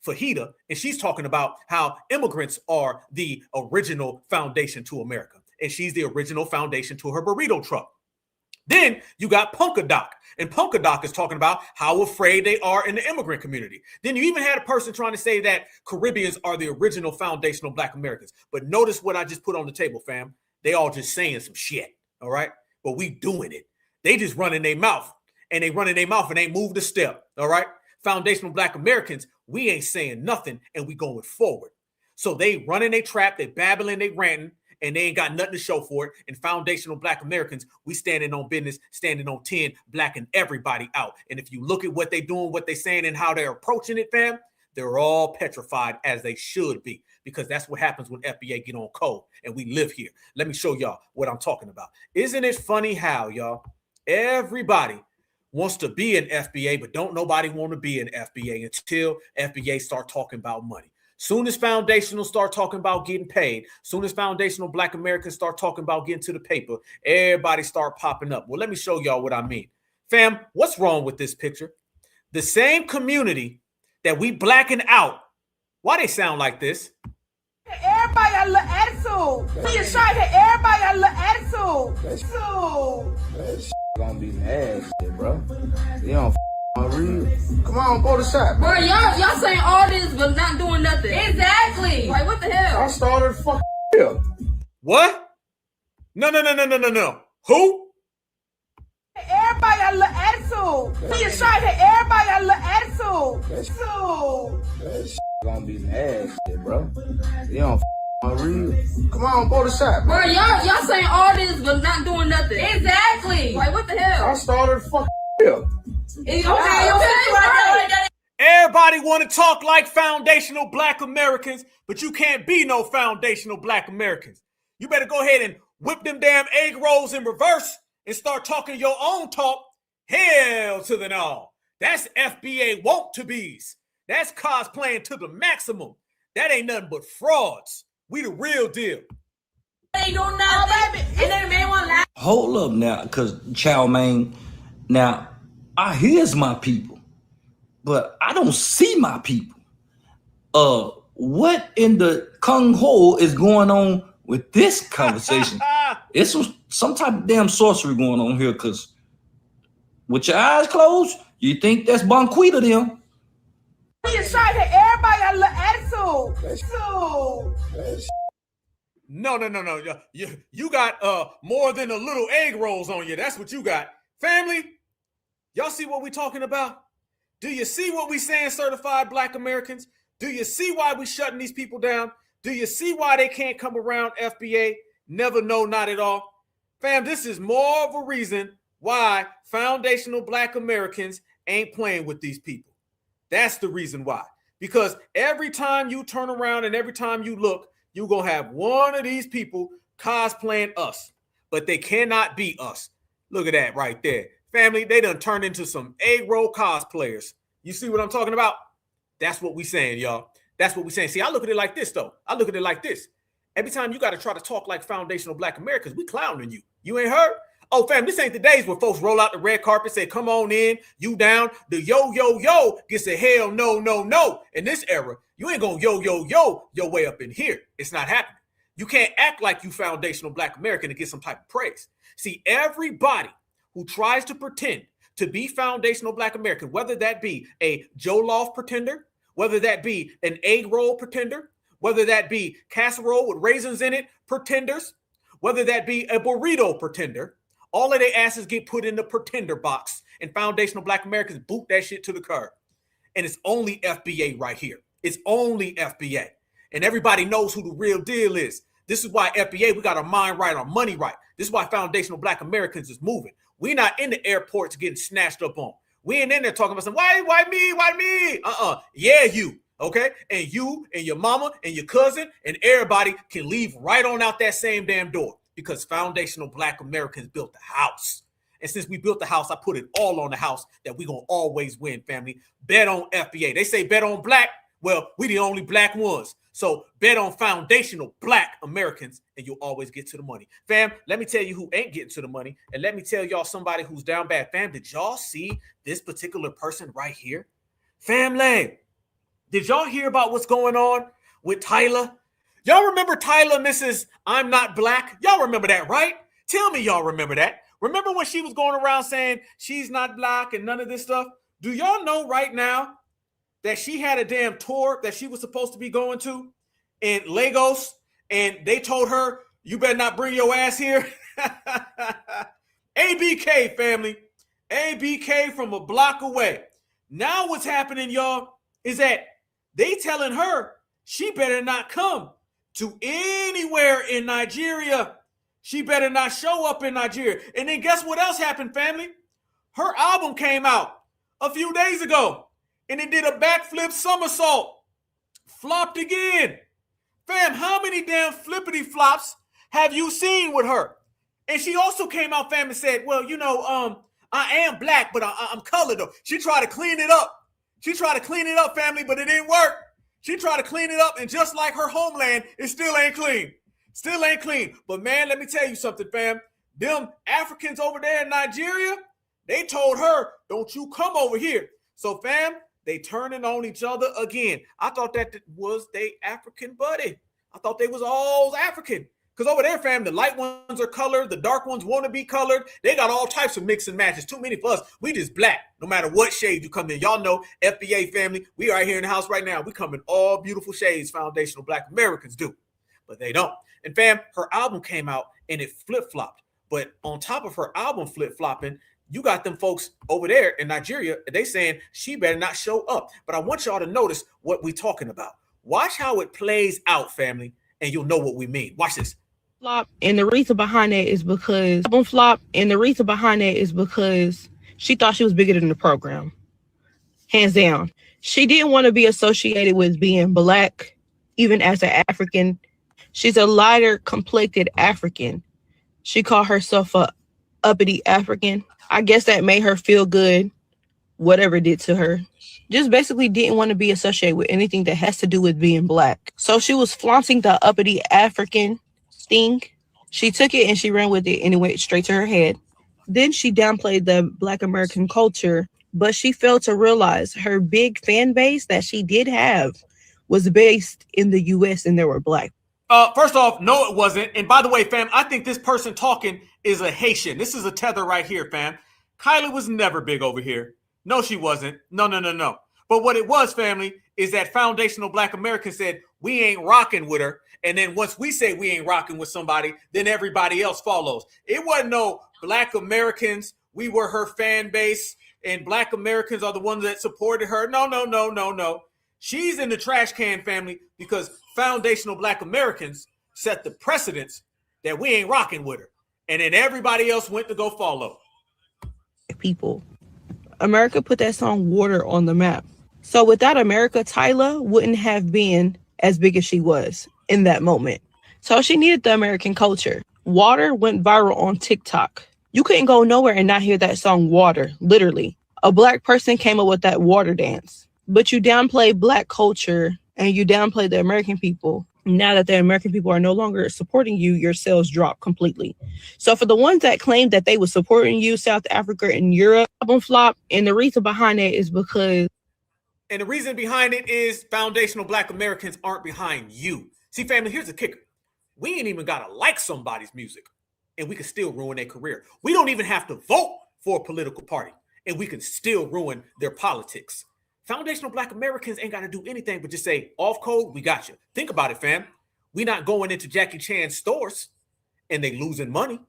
Fajita, and she's talking about how immigrants are the original foundation to America. And she's the original foundation to her burrito truck. Then you got Punka Doc, and Punka Doc is talking about how afraid they are in the immigrant community. Then you even had a person trying to say that Caribbeans are the original foundational Black Americans. But notice what I just put on the table, fam. They all just saying some shit, all right? But we doing it. They just running their mouth, and ain't moved a step, all right? Foundational Black Americans, we ain't saying nothing, and we going forward. So they running they trap, they babbling, they ranting, and they ain't got nothing to show for it. And foundational Black Americans, we standing on business, standing on 10, blacking everybody out. And if you look at what they doing, what they saying, and how they're approaching it, fam, they're all petrified, as they should be, because that's what happens when FBA get on code and we live here. Let me show y'all what I'm talking about. Isn't it funny how, y'all, everybody wants to be an FBA, but don't nobody want to be an FBA until FBA start talking about money. Soon as foundational start talking about getting paid, soon as foundational Black Americans start talking about getting to the paper, everybody start popping up. Well, let me show y'all what I mean. Fam, what's wrong with this picture? The same community that we blacking out, why they sound like this? Everybody everybody got a little attitude. See, it's right here. Everybody got a little attitude. That shit gonna be nasty, bro. You don't real. Come on, go to shot. Bro, y'all saying all this but not doing nothing. Exactly. Like, what the hell? I started fucking here. What? No. Who? Everybody got a little attitude. See, it's right here. Everybody got a little attitude. That shit gonna be nasty, bro. You don't real. Come on, go to shot. Bro, y'all saying all this but not doing nothing. Exactly. Like, what the hell? I started fucking here. Everybody want to talk like foundational Black Americans, but you can't be no foundational Black Americans. You better go ahead and whip them damn egg rolls in reverse and start talking your own talk. Hell to the no. That's FBA want to be's. That's cosplaying to the maximum. That ain't nothing but frauds. We the real deal. They don't know, baby. And then they want to Hold up now, because Chow Mein, now, I hears my people, but I don't see my people. What in the Kung Ho is going on with this conversation? It's some type of damn sorcery going on here, because with your eyes closed, you think that's Bonquita them. It's right here. Everybody got a little attitude. No. You got more than a little egg rolls on you. That's what you got. Family, y'all see what we talking about? Do you see what we saying, certified Black Americans? Do you see why we shutting these people down? Do you see why they can't come around FBA? Never, no, not at all. Fam, this is more of a reason why foundational Black Americans ain't playing with these people. That's the reason why. Because every time you turn around and every time you look, you're going to have one of these people cosplaying us. But they cannot be us. Look at that right there. Family, they done turned into some egg roll cosplayers. You see what I'm talking about? That's what we saying, y'all. That's what we saying. See, I look at it like this, though. I look at it like this. Every time you got to try to talk like foundational Black Americans, we clowning you. You ain't heard? Oh, fam, this ain't the days where folks roll out the red carpet, say, come on in, you down. The yo gets a hell no. In this era, you ain't gonna yo your way up in here. It's not happening. You can't act like you foundational Black American to get some type of praise. See, everybody who tries to pretend to be foundational Black American, whether that be a jollof pretender, whether that be an egg roll pretender, whether that be casserole with raisins in it pretenders, whether that be a burrito pretender, all of their asses get put in the pretender box, and foundational Black Americans boot that shit to the curb. And it's only FBA right here. It's only FBA. And everybody knows who the real deal is. This is why FBA, we got our mind right, our money right. This is why foundational Black Americans is moving. We're not in the airports getting snatched up on. We ain't in there talking about some, why me? Yeah, you, okay? And you and your mama and your cousin and everybody can leave right on out that same damn door. Because foundational Black Americans built the house. And since we built the house, I put it all on the house that we're going to always win, family. Bet on FBA. They say bet on Black. Well, we the only Black ones. So bet on foundational Black Americans and you'll always get to the money. Fam, let me tell you who ain't getting to the money. And let me tell y'all somebody who's down bad. Fam, did y'all see this particular person right here? Family, did y'all hear about what's going on with Tyler? Y'all remember Tyler, Mrs. I'm Not Black? Y'all remember that, right? Tell me y'all remember that. Remember when she was going around saying she's not Black and none of this stuff? Do y'all know right now that she had a damn tour that she was supposed to be going to in Lagos, and they told her, you better not bring your ass here? ABK, family. ABK from a block away. Now what's happening, y'all, is that they telling her she better not come to anywhere in Nigeria. She better not show up in Nigeria. And then guess what else happened, family? Her album came out a few days ago, and it did a backflip somersault. Flopped again. Fam, how many damn flippity flops have you seen with her? And she also came out, fam, and said, well, you know, I am Black, but I'm colored, though. She tried to clean it up. She tried to clean it up, family, but it didn't work. She tried to clean it up, and just like her homeland, it still ain't clean. Still ain't clean. But, man, let me tell you something, fam. Them Africans over there in Nigeria, they told her, don't you come over here. So, fam, they turning on each other again. I thought that was their African buddy. I thought they was all African. Because over there, fam, the light ones are colored, the dark ones want to be colored. They got all types of mix and matches. Too many for us. We just black, no matter what shade you come in. Y'all know, FBA family, we are here in the house right now. We come in all beautiful shades, foundational Black Americans do. But they don't. And fam, her album came out and it flip-flopped. But on top of her album flip-flopping, you got them folks over there in Nigeria, they saying she better not show up. But I want y'all to notice what we're talking about. Watch how it plays out, family, and you'll know what we mean. Watch this. Flop, and the reason behind that is because she thought she was bigger than the program. Hands down. She didn't want to be associated with being Black, even as an African. She's a lighter complected African. She called herself a uppity African. I guess that made her feel good, whatever it did to her. Just basically didn't want to be associated with anything that has to do with being Black. So she was flaunting the uppity African thing. She took it and she ran with it and it went straight to her head. Then she downplayed the Black American culture, but she failed to realize her big fan base that she did have was based in the US and there were Black. First off, no, it wasn't. And by the way, fam, I think this person talking is a Haitian. This is a tether right here, fam. Kylie was never big over here. No, she wasn't. No. But what it was, family, is that foundational Black Americans said, we ain't rocking with her. And then once we say we ain't rocking with somebody, then everybody else follows. It wasn't no Black Americans. We were her fan base, and Black Americans are the ones that supported her. No. She's in the trash can, family, because foundational Black Americans set the precedence that we ain't rocking with her. And then everybody else went to go follow. People. America put that song Water on the map. So without America, Tyla wouldn't have been as big as she was in that moment. So she needed the American culture. Water went viral on TikTok. You couldn't go nowhere and not hear that song Water, literally. A Black person came up with that water dance. But you downplay Black culture and you downplay the American people. Now that the American people are no longer supporting you, your sales drop completely. So for the ones that claimed that they were supporting you, South Africa and Europe, album flop, and the reason behind it is because... And the reason behind it is foundational Black Americans aren't behind you. See, family, here's the kicker. We ain't even got to like somebody's music, and we can still ruin their career. We don't even have to vote for a political party, and we can still ruin their politics. Foundational Black Americans ain't got to do anything but just say, off code, we got you. Think about it, fam. We not going into Jackie Chan's stores, and they losing money.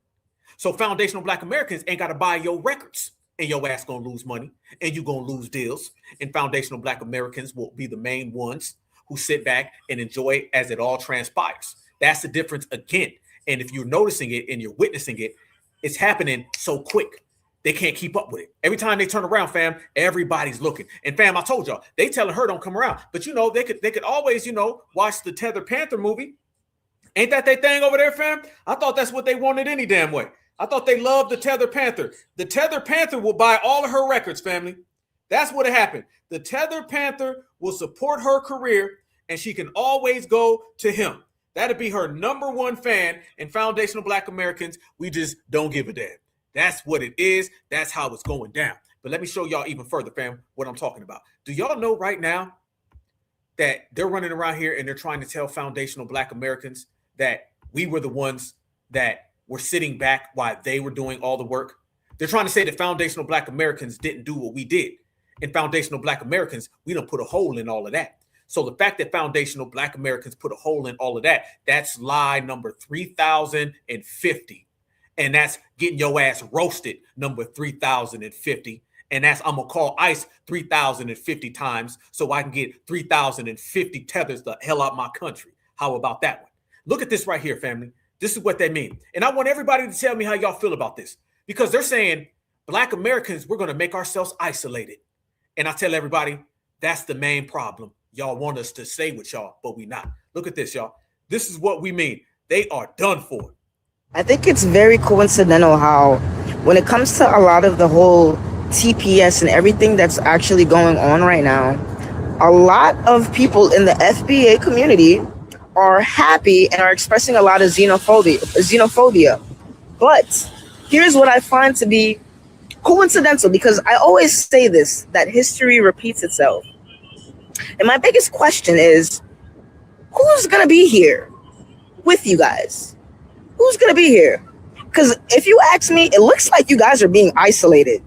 So foundational Black Americans ain't got to buy your records, and your ass gonna lose money, and you gonna lose deals. And foundational Black Americans will be the main ones who sit back and enjoy it as it all transpires. That's the difference again. And if you're noticing it and you're witnessing it, it's happening so quick. They can't keep up with it. Every time they turn around, fam, everybody's looking. And fam, I told y'all, they telling her don't come around. But you know, they could always, watch the Tether Panther movie. Ain't that their thing over there, fam? I thought that's what they wanted any damn way. I thought they loved the Tether Panther. The Tether Panther will buy all of her records, family. That's what happened. The Tether Panther will support her career, and she can always go to him. That'd be her number one fan. And foundational Black Americans, we just don't give a damn. That's what it is. That's how it's going down. But let me show y'all even further, fam, what I'm talking about. Do y'all know right now that they're running around here and they're trying to tell foundational Black Americans that we were the ones that were sitting back while they were doing all the work? They're trying to say that foundational Black Americans didn't do what we did. And foundational Black Americans, we don't put a hole in all of that. So the fact that foundational Black Americans put a hole in all of that, that's lie number 3050. And that's getting your ass roasted number 3050. And that's, I'm going to call ICE 3050 times so I can get 3050 tethers the hell out my country. How about that one? Look at this right here, family. This is what they mean. And I want everybody to tell me how y'all feel about this, because they're saying Black Americans, we're going to make ourselves isolated. And I tell everybody, that's the main problem. Y'all want us to stay with y'all, but we not. Look at this, y'all. This is what we mean. They are done for. I think it's very coincidental how when it comes to a lot of the whole TPS and everything that's actually going on right now, a lot of people in the FBA community are happy and are expressing a lot of xenophobia. But here's what I find to be coincidental, because I always say this, that history repeats itself. And my biggest question is, who's going to be here with you guys? Who's gonna be here? Because if you ask me, it looks like you guys are being isolated.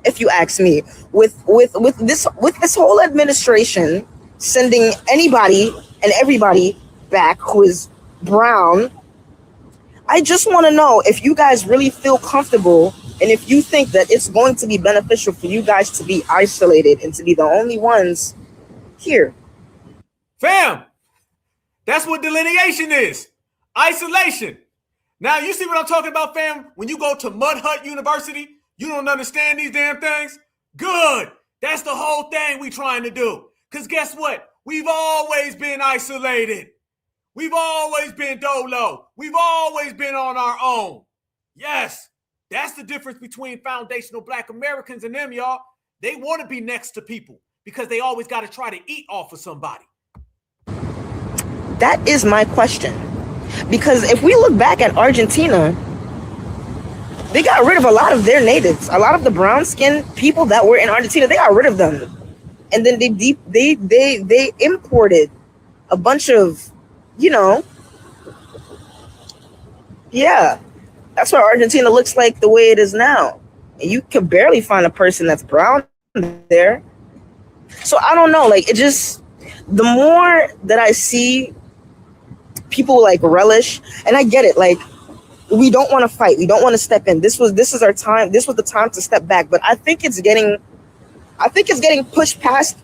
If you ask me, with this whole administration sending anybody and everybody back who is brown, I just want to know if you guys really feel comfortable and if you think that it's going to be beneficial for you guys to be isolated and to be the only ones here. Fam, that's what delineation is. Isolation. Now, you see what I'm talking about, fam? When you go to Mud Hut University, you don't understand these damn things? Good. That's the whole thing we trying to do. Because guess what? We've always been isolated. We've always been dolo. We've always been on our own. Yes, that's the difference between foundational Black Americans and them, y'all. They want to be next to people because they always got to try to eat off of somebody. That is my question. Because if we look back at Argentina, they got rid of a lot of their natives. A lot of the brown-skinned people that were in Argentina, they got rid of them. And then they imported a bunch of, you know, yeah, that's why Argentina looks like the way it is now. And you can barely find a person that's brown there. So I don't know, like, it just, the more that I see people like relish, and I get it, like, we don't want to fight, we don't want to step in. This is our time. This was the time to step back. But I think it's getting pushed past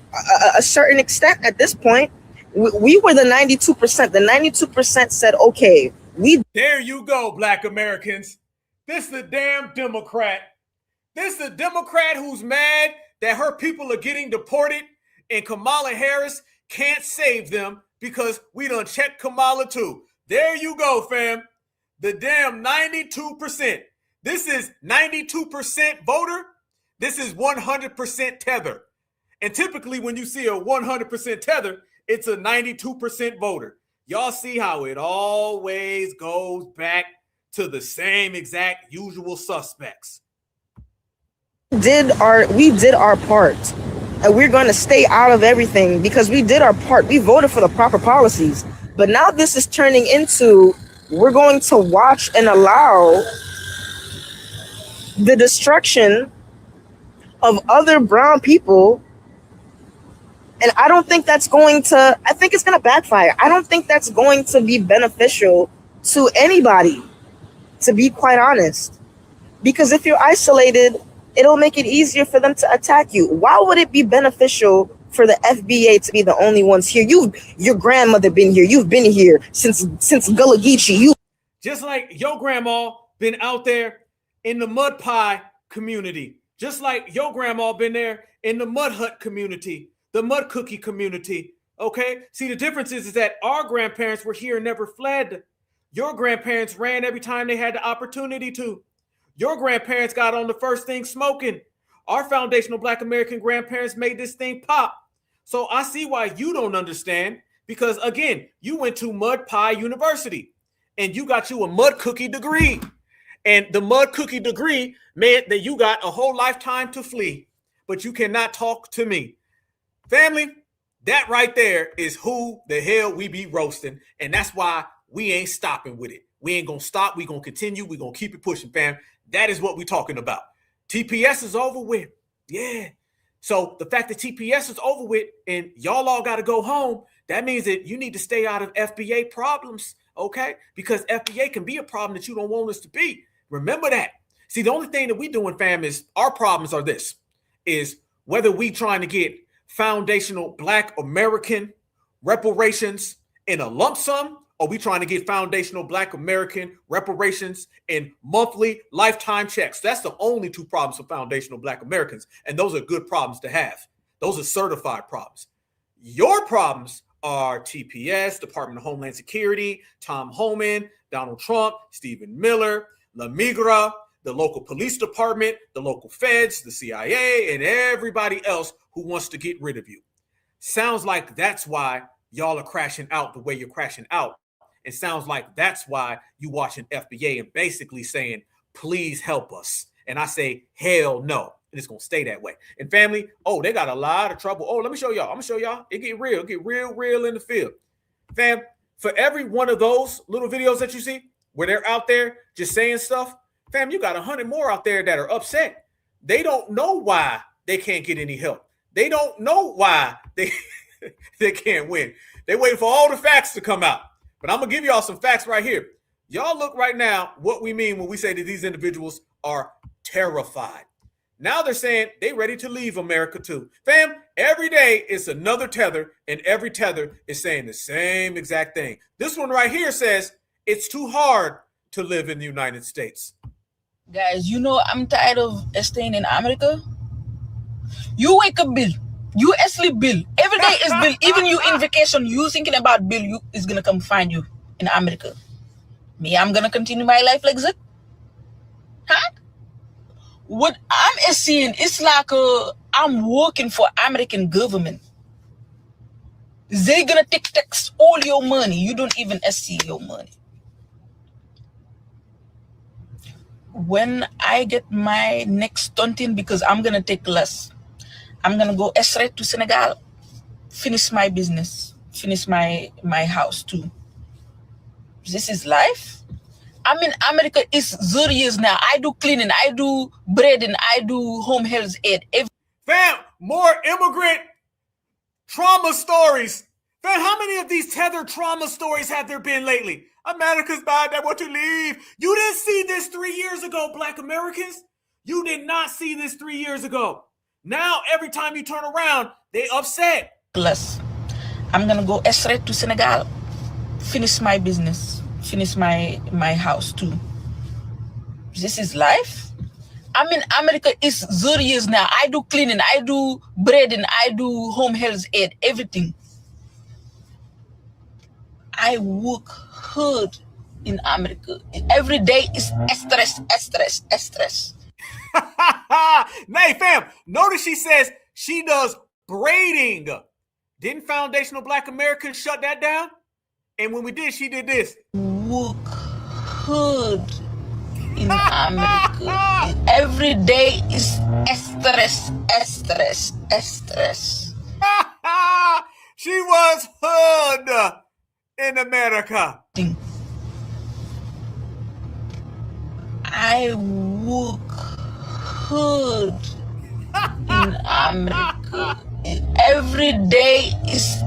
a certain extent at this point. We were the 92%. The 92% said, okay, there you go, Black Americans. This the damn Democrat. This the Democrat who's mad that her people are getting deported and Kamala Harris can't save them because we done checked Kamala too. There you go, fam. The damn 92%. This is 92% voter. This is 100% tether. And typically when you see a 100% tether, it's a 92% voter. Y'all see how it always goes back to the same exact usual suspects. we did our part. And we're going to stay out of everything because we did our part. We voted for the proper policies. But now this is turning into, we're going to watch and allow the destruction of other brown people. And I don't think that's going to, I think it's going to backfire. I don't think that's going to be beneficial to anybody, to be quite honest. Because if you're isolated, it'll make it easier for them to attack you. Why would it be beneficial for the FBA to be the only ones here? Your grandmother been here. You've been here since Gullah Geechee. Just like your grandma been out there in the mud pie community. Just like your grandma been there in the mud hut community, the mud cookie community. Okay? See, the difference is that our grandparents were here and never fled. Your grandparents ran every time they had the opportunity to. Your grandparents got on the first thing smoking. Our foundational Black American grandparents made this thing pop. So I see why you don't understand, because again, you went to Mud Pie University and you got you a mud cookie degree. And the mud cookie degree meant that you got a whole lifetime to flee, but you cannot talk to me. Family, that right there is who the hell we be roasting. And that's why we ain't stopping with it. We ain't gonna stop. We gonna continue. We gonna keep it pushing, fam. That is what we're talking about. TPS is over with. Yeah. So the fact that TPS is over with and y'all all got to go home, that means that you need to stay out of FBA problems, okay? Because FBA can be a problem that you don't want us to be. Remember that. See, the only thing that we doing, fam, is our problems are this, is whether we trying to get foundational Black American reparations in a lump sum, or we trying to get foundational Black American reparations in monthly lifetime checks. That's the only two problems for foundational Black Americans. And those are good problems to have. Those are certified problems. Your problems are TPS, Department of Homeland Security, Tom Homan, Donald Trump, Stephen Miller, La Migra, the local police department, the local feds, the CIA, and everybody else who wants to get rid of you. Sounds like that's why y'all are crashing out the way you're crashing out. It sounds like that's why you watching FBA and basically saying, please help us. And I say, hell no. And it's going to stay that way. And family, oh, they got a lot of trouble. Oh, let me show y'all. I'm going to show y'all. It get real in the field. Fam, for every one of those little videos that you see where they're out there just saying stuff, fam, you got 100 more out there that are upset. They don't know why they can't get any help. They don't know why they can't win. They waiting for all the facts to come out. But I'm going to give y'all some facts right here. Y'all look right now what we mean when we say that these individuals are terrified. Now they're saying they ready to leave America too. Fam, every day it's another tether, and every tether is saying the same exact thing. This one right here says it's too hard to live in the United States. Guys, you know I'm tired of staying in America. You wake up, Bill. You asleep, Bill. Every day is Bill. Even you in vacation, you thinking about Bill, you is gonna come find you in America. Me, I'm gonna continue my life like that. Huh? What I'm seeing, it's like I'm working for American government. They're gonna tax all your money. You don't even see your money. When I get my next stunting, because I'm gonna take less, I'm gonna go straight to Senegal, finish my business, finish my house too. This is life. I'm in America is 30 years now. I do cleaning, I do breading, I do home health aid. Fam, more immigrant trauma stories. Fam, how many of these tethered trauma stories have there been lately? America's bad, they want to leave. You didn't see this 3 years ago, Black Americans. You did not see this 3 years ago. Now, every time you turn around, they upset. Plus, I'm gonna go straight to Senegal, finish my business, finish my house too. This is life. I'm in America is 30 years now. I do cleaning, I do breading, I do home health aid, everything. I work hard in America. Every day is stress. Nay, fam, notice she says she does braiding. Didn't foundational Black Americans shut that down? And when we did, she did this. Work hard in America. Every day is stress. She was hard in America. I work hard in America. Every day is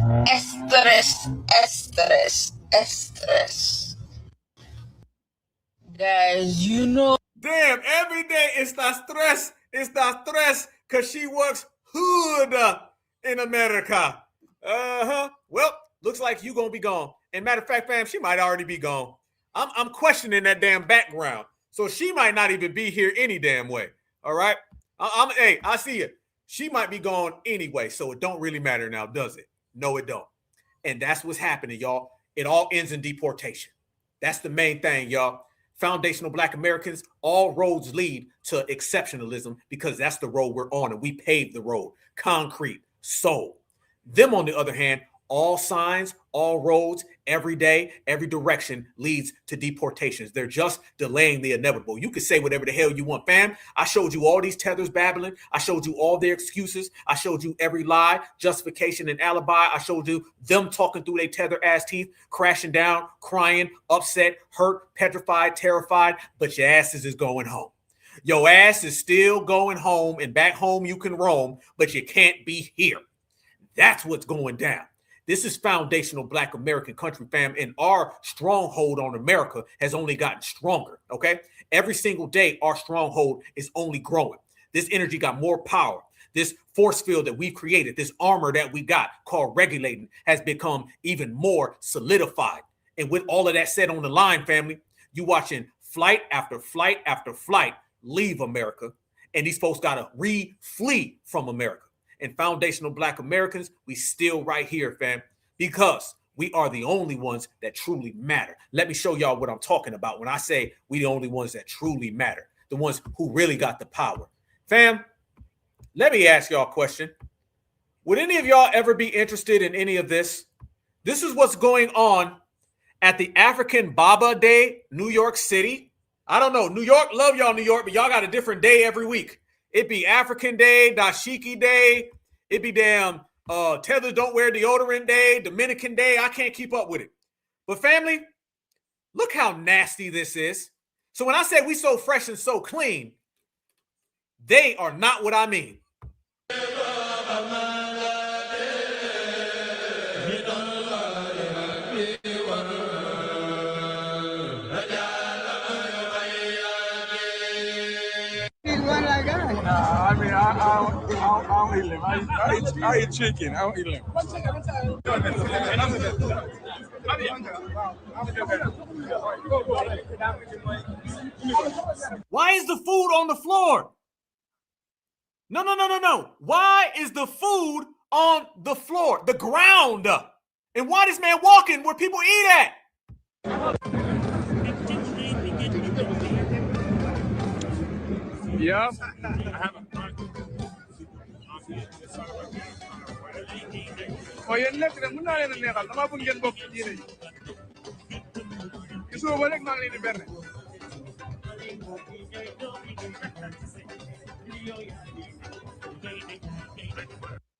stress. Guys, you know. Damn, every day it's the stress, because she works hard in America. Well, looks like you gonna be gone. And matter of fact, fam, she might already be gone. I'm questioning that damn background. So she might not even be here any damn way. All right. Hey, I see it. She might be gone anyway. So it don't really matter now, does it? No, it don't. And that's what's happening, y'all. It all ends in deportation. That's the main thing, y'all. Foundational Black Americans, all roads lead to exceptionalism because that's the road we're on and we paved the road. Concrete, soul. Them, on the other hand, all signs, all roads, every day, every direction leads to deportations. They're just delaying the inevitable. You can say whatever the hell you want, fam. I showed you all these tethers babbling. I showed you all their excuses. I showed you every lie, justification, and alibi. I showed you them talking through their tether ass teeth, crashing down, crying, upset, hurt, petrified, terrified, but your asses is going home. Your ass is still going home, and back home you can roam, but you can't be here. That's what's going down. This is foundational Black American country, fam, and our stronghold on America has only gotten stronger, okay? Every single day, our stronghold is only growing. This energy got more power. This force field that we've created, this armor that we got called regulating, has become even more solidified. And with all of that said on the line, family, you watching flight after flight after flight leave America, and these folks got to flee from America. And foundational Black Americans, we still right here, fam, because we are the only ones that truly matter. Let me show y'all what I'm talking about when I say we the only ones that truly matter, the ones who really got the power. Fam, let me ask y'all a question. Would any of y'all ever be interested in any of this? This is what's going on at the African Baba Day, New York City. I don't know. New York, love y'all, New York, but y'all got a different day every week. It be African Day, Dashiki Day. It be damn Tether Don't Wear Deodorant Day, Dominican Day. I can't keep up with it. But family, look how nasty this is. So when I say we so fresh and so clean, they are not what I mean. I mean, I don't eat lamb. I eat chicken. I don't eat lamb. Why is the food on the floor? No. Why is the food on the floor, the ground? And why this man walking where people eat at? Yeah. Oh, yéen nekk na mën naa leen a neexal dama bëgg ngeen bokk ci diine ji. Gisoo ba rek maa ngi leen di berne.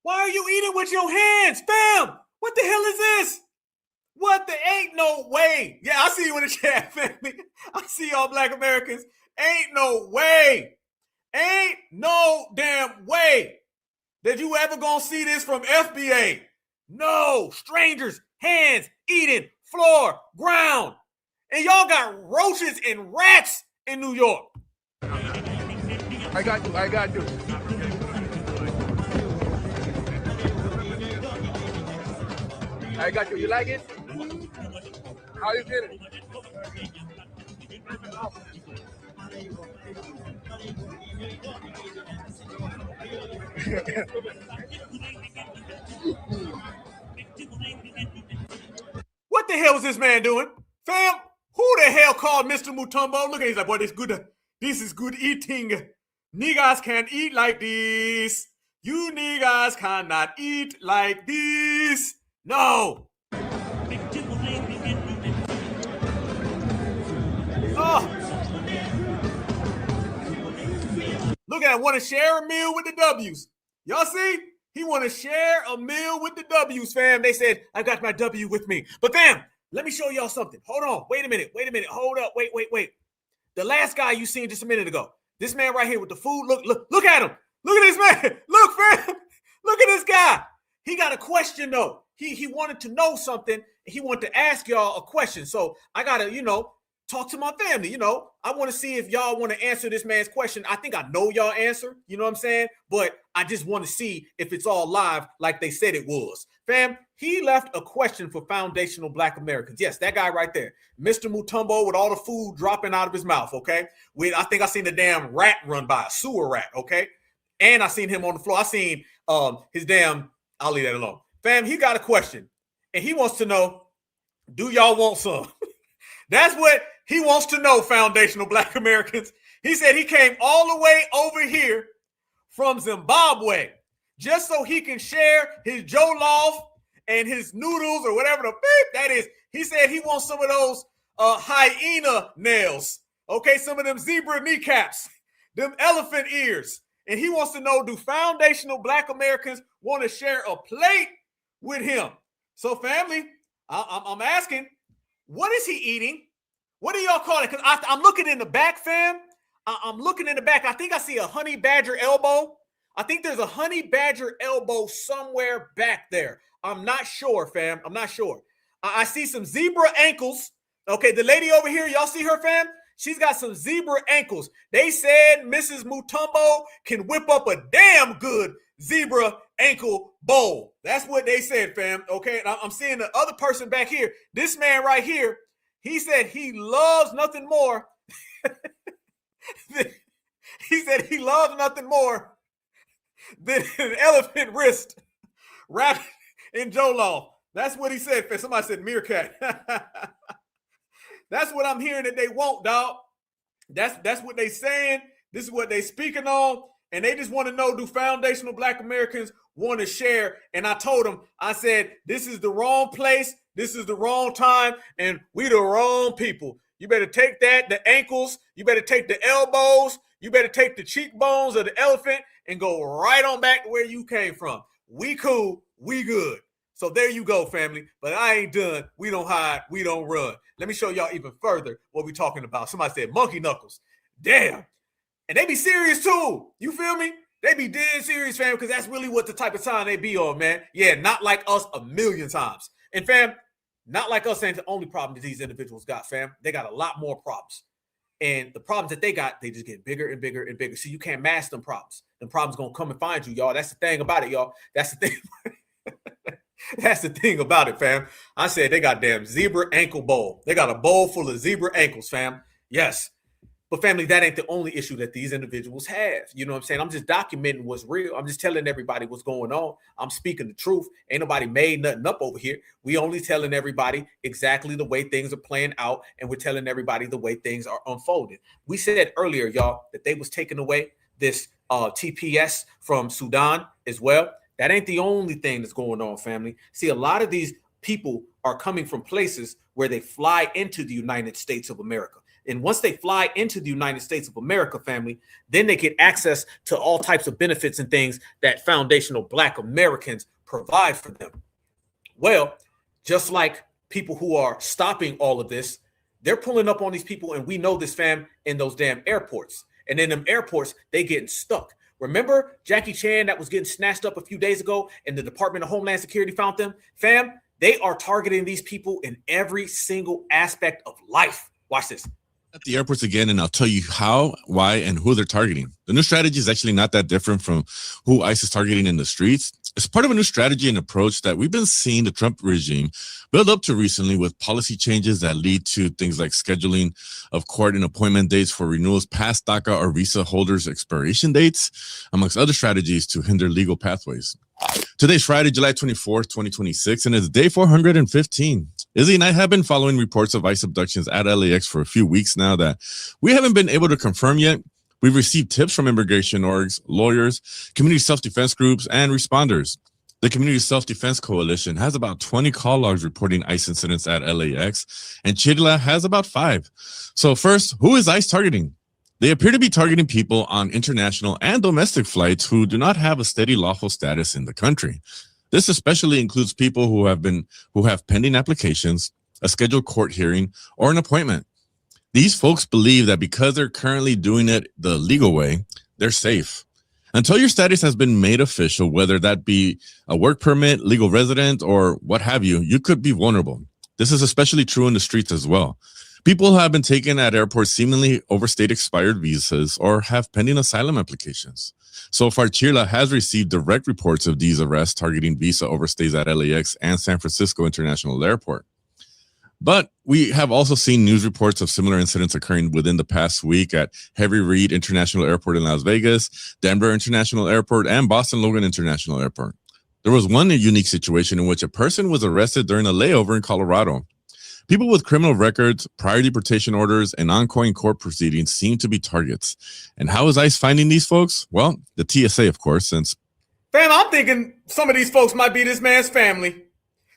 Why are you eating with your hands, fam? What the hell is this? What the ain't no way. Yeah, I see you in the chat, family. I see y'all Black Americans. Ain't no way. Ain't no damn way that you ever gonna see this from FBA. No, strangers, hands, eating, floor, ground. And y'all got roaches and rats in New York. I got you. I got you. You like it? How you feeling? What the hell is this man doing? Fam, who the hell called Mr. Mutombo? Look at him, he's like, boy, this is good eating. Niggas can't eat like this. You niggas cannot eat like this. No. Oh. Look at him, want to share a meal with the W's. Y'all see? He want to share a meal with the W's, fam. They said, I got my W with me. But fam, let me show y'all something. Hold on. Wait a minute. Hold up. Wait. The last guy you seen just a minute ago. This man right here with the food. Look at him. Look at this man. Look, fam. Look at this guy. He got a question, though. He wanted to know something. He wanted to ask y'all a question. So I got to, talk to my family. I want to see if y'all want to answer this man's question. I think I know y'all answer. You know what I'm saying? But I just want to see if it's all live like they said it was. Fam, he left a question for foundational Black Americans. Yes, that guy right there. Mr. Mutombo with all the food dropping out of his mouth, okay? I think I seen the damn rat run by, a sewer rat, okay? And I seen him on the floor. I seen his damn, I'll leave that alone. Fam, he got a question. And he wants to know, do y'all want some? That's what he wants to know, foundational Black Americans. He said he came all the way over here from Zimbabwe just so he can share his jollof and his noodles or whatever the beep that is. He said he wants some of those hyena nails, okay, some of them zebra kneecaps, them elephant ears. And he wants to know, do foundational Black Americans want to share a plate with him? So family, I'm asking, what is he eating? What do y'all call it? Because I'm looking in the back, fam. I'm looking in the back. I think I see a honey badger elbow. I think there's a honey badger elbow somewhere back there. I'm not sure, fam. I'm not sure. I see some zebra ankles. Okay, the lady over here, y'all see her, fam? She's got some zebra ankles. They said Mrs. Mutombo can whip up a damn good zebra ankle bowl. That's what they said, fam. Okay, and I'm seeing the other person back here. This man right here, he said he loves nothing more. He said he loves nothing more than an elephant wrist wrapped in jollof. That's what he said. Somebody said meerkat. That's what I'm hearing that they want, dog. That's what they saying. This is what they speaking on. And they just want to know, do foundational Black Americans want to share? And I told them, I said, this is the wrong place. This is the wrong time. And we the wrong people. You better take that, the ankles. You better take the elbows. You better take the cheekbones of the elephant and go right on back to where you came from. We cool. We good. So there you go, family. But I ain't done. We don't hide. We don't run. Let me show y'all even further what we talking about. Somebody said monkey knuckles. Damn. And they be serious too. You feel me? They be dead serious, fam, because that's really what the type of time they be on, man. Yeah, not like us a million times. And fam, not like us ain't the only problem that these individuals got, fam. They got a lot more problems. And the problems that they got, they just get bigger and bigger and bigger. So you can't mask them problems. Them problems gonna come and find you, y'all. That's the thing about it, y'all. That's the thing. That's the thing about it, fam. I said they got damn zebra ankle bowl. They got a bowl full of zebra ankles, fam. Yes. But family, that ain't the only issue that these individuals have. You know what I'm saying? I'm just documenting what's real. I'm just telling everybody what's going on. I'm speaking the truth. Ain't nobody made nothing up over here. We only telling everybody exactly the way things are playing out, and we're telling everybody the way things are unfolding. We said earlier, y'all, that they was taking away this TPS from Sudan as well. That ain't the only thing that's going on, family. See, a lot of these people are coming from places where they fly into the United States of America. And once they fly into the United States of America, family, then they get access to all types of benefits and things that foundational Black Americans provide for them. Well, just like people who are stopping all of this, they're pulling up on these people, and we know this, fam, in those damn airports. And in them airports, they getting stuck. Remember Jackie Chan that was getting snatched up a few days ago and the Department of Homeland Security found them? Fam, they are targeting these people in every single aspect of life. Watch this. At the airports again, and I'll tell you how, why, and who they're targeting. The new strategy is actually not that different from who ICE is targeting in the streets. It's part of a new strategy and approach that we've been seeing the Trump regime build up to recently, with policy changes that lead to things like scheduling of court and appointment dates for renewals past DACA or visa holders' expiration dates, amongst other strategies to hinder legal pathways. Today's Friday, July 24th, 2026, and it's day 415. Izzy and I have been following reports of ICE abductions at LAX for a few weeks now that we haven't been able to confirm yet. We've received tips from immigration orgs, lawyers, community self-defense groups, and responders. The Community Self-Defense Coalition has about 20 call logs reporting ICE incidents at LAX, and Chidla has about 5. So first, who is ICE targeting? They appear to be targeting people on international and domestic flights who do not have a steady lawful status in the country. This especially includes people who have pending applications, a scheduled court hearing, or an appointment. These folks believe that because they're currently doing it the legal way, they're safe. Until your status has been made official, whether that be a work permit, legal resident, or what have you, you could be vulnerable. This is especially true in the streets as well. People who have been taken at airports seemingly overstayed expired visas or have pending asylum applications. So far, Chirla has received direct reports of these arrests targeting visa overstays at LAX and San Francisco International Airport. But we have also seen news reports of similar incidents occurring within the past week at Harry Reid International Airport in Las Vegas, Denver International Airport, and Boston Logan International Airport. There was one unique situation in which a person was arrested during a layover in Colorado. People with criminal records, prior deportation orders, and ongoing court proceedings seem to be targets. And how is ICE finding these folks? Well, the TSA, of course, since... Fam, I'm thinking some of these folks might be this man's family.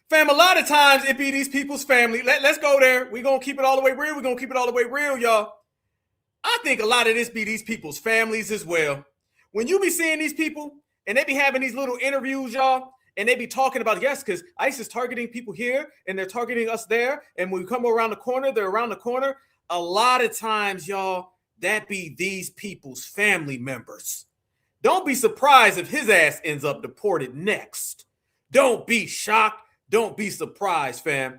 Fam, a lot of times it be these people's family. Let's go there. We're going to keep it all the way real. We're going to keep it all the way real, y'all. I think a lot of this be these people's families as well. When you be seeing these people and they be having these little interviews, y'all, and they be talking about, yes, because ICE is targeting people here and they're targeting us there. And when we come around the corner, they're around the corner. A lot of times, y'all, that be these people's family members. Don't be surprised if his ass ends up deported next. Don't be shocked. Don't be surprised, fam.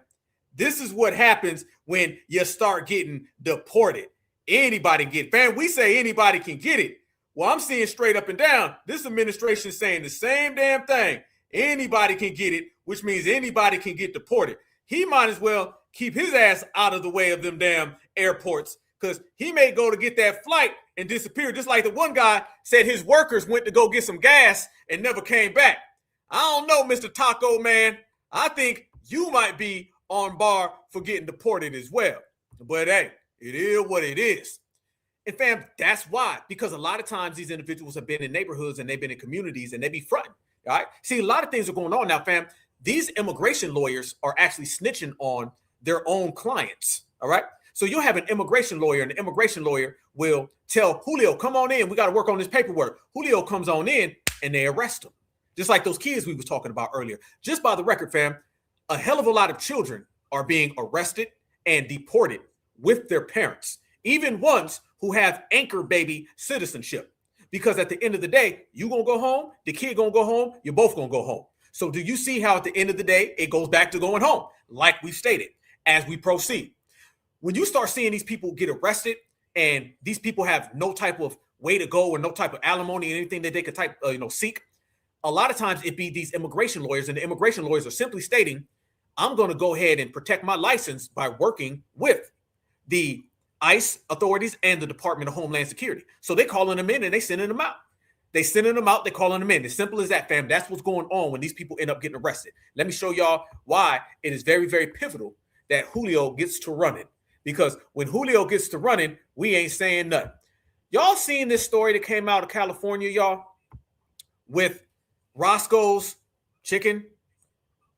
This is what happens when you start getting deported. Anybody get, fam, we say anybody can get it. Well, I'm seeing straight up and down, this administration saying the same damn thing. Anybody can get it, which means anybody can get deported. He might as well keep his ass out of the way of them damn airports, because he may go to get that flight and disappear, just like the one guy said his workers went to go get some gas and never came back. I don't know, Mr. Taco Man. I think you might be on bar for getting deported as well. But hey, it is what it is. And fam, that's why, because a lot of times these individuals have been in neighborhoods and they've been in communities and they be fronting. All right. See, a lot of things are going on now, fam. These immigration lawyers are actually snitching on their own clients. All right. So you'll have an immigration lawyer, and the immigration lawyer will tell Julio, come on in. We got to work on this paperwork. Julio comes on in and they arrest him. just like those kids we was talking about earlier. Just by the record, fam, a hell of a lot of children are being arrested and deported with their parents, even ones who have anchor baby citizenship. Because at the end of the day, you gonna go home, the kid gonna go home, you're both gonna go home. So do you see how at the end of the day, it goes back to going home, like we've stated, as we proceed. When you start seeing these people get arrested and these people have no type of way to go or no type of alimony or anything that they could seek, a lot of times it be these immigration lawyers, and the immigration lawyers are simply stating, I'm going to go ahead and protect my license by working with the ICE authorities and the Department of Homeland Security. So they calling them in and they sending them out. They sending them out, they calling them in. As simple as that, fam. That's what's going on when these people end up getting arrested. Let me show y'all why it is very, very pivotal that Julio gets to running. Because when Julio gets to running, we ain't saying nothing. Y'all seen this story that came out of California, y'all, with Roscoe's Chicken?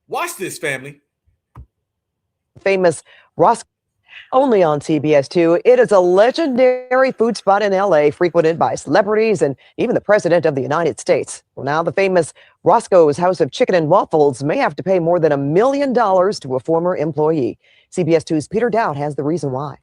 Watch this, family. Famous Roscoe. Only on CBS2, it is a legendary food spot in LA, frequented by celebrities and even the President of the United States. Well, now the famous Roscoe's House of Chicken and Waffles may have to pay more than $1 million to a former employee. CBS2's Peter Dowd has the reason why.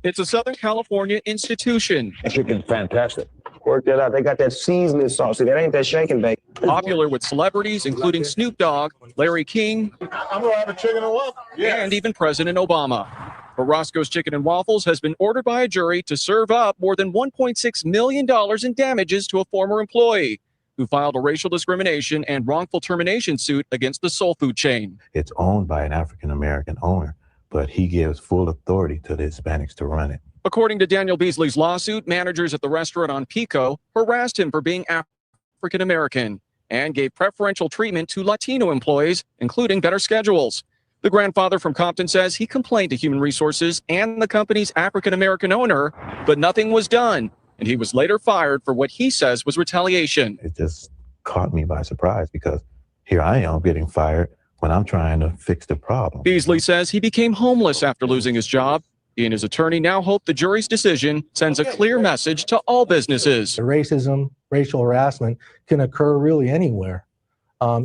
It's a Southern California institution. Chicken's fantastic. Work that out. They got that seasoning sauce. See, that ain't that shake and bake. Popular with celebrities, including Snoop Dogg, Larry King, I'm gonna have a chicken and waffle. and even President Obama. But Roscoe's Chicken and Waffles has been ordered by a jury to serve up more than $1.6 million in damages to a former employee who filed a racial discrimination and wrongful termination suit against the soul food chain. It's owned by an African-American owner, but he gives full authority to the Hispanics to run it. According to Daniel Beasley's lawsuit, managers at the restaurant on Pico harassed him for being African-American and gave preferential treatment to Latino employees, including better schedules. The grandfather from Compton says he complained to Human Resources and the company's African-American owner, but nothing was done, and he was later fired for what he says was retaliation. It just caught me by surprise because here I am getting fired when I'm trying to fix the problem. Beasley says he became homeless after losing his job. He and his attorney now hope the jury's decision sends a clear message to all businesses. Racism, racial harassment can occur really anywhere,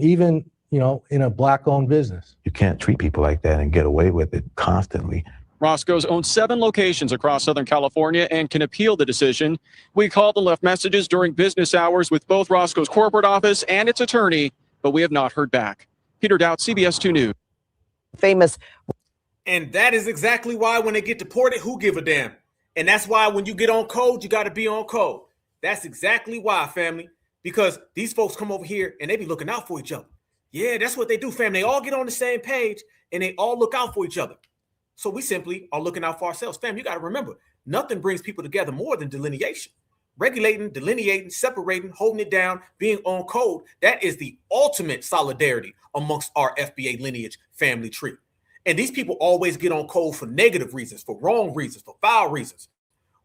even in a Black-owned business. You can't treat people like that and get away with it constantly. Roscoe's owns 7 locations across Southern California and can appeal the decision. We called and left messages during business hours with both Roscoe's corporate office and its attorney, but we have not heard back. Peter Dowd, CBS 2 News. Famous. And that is exactly why when they get deported, who give a damn? And that's why when you get on code, you got to be on code. That's exactly why, family. Because these folks come over here and they be looking out for each other. Yeah, that's what they do, fam. They all get on the same page and they all look out for each other. So we simply are looking out for ourselves. Fam, you got to remember, nothing brings people together more than delineation. Regulating, delineating, separating, holding it down, being on code. That is the ultimate solidarity amongst our FBA lineage family tree. And these people always get on code for negative reasons, for wrong reasons, for foul reasons.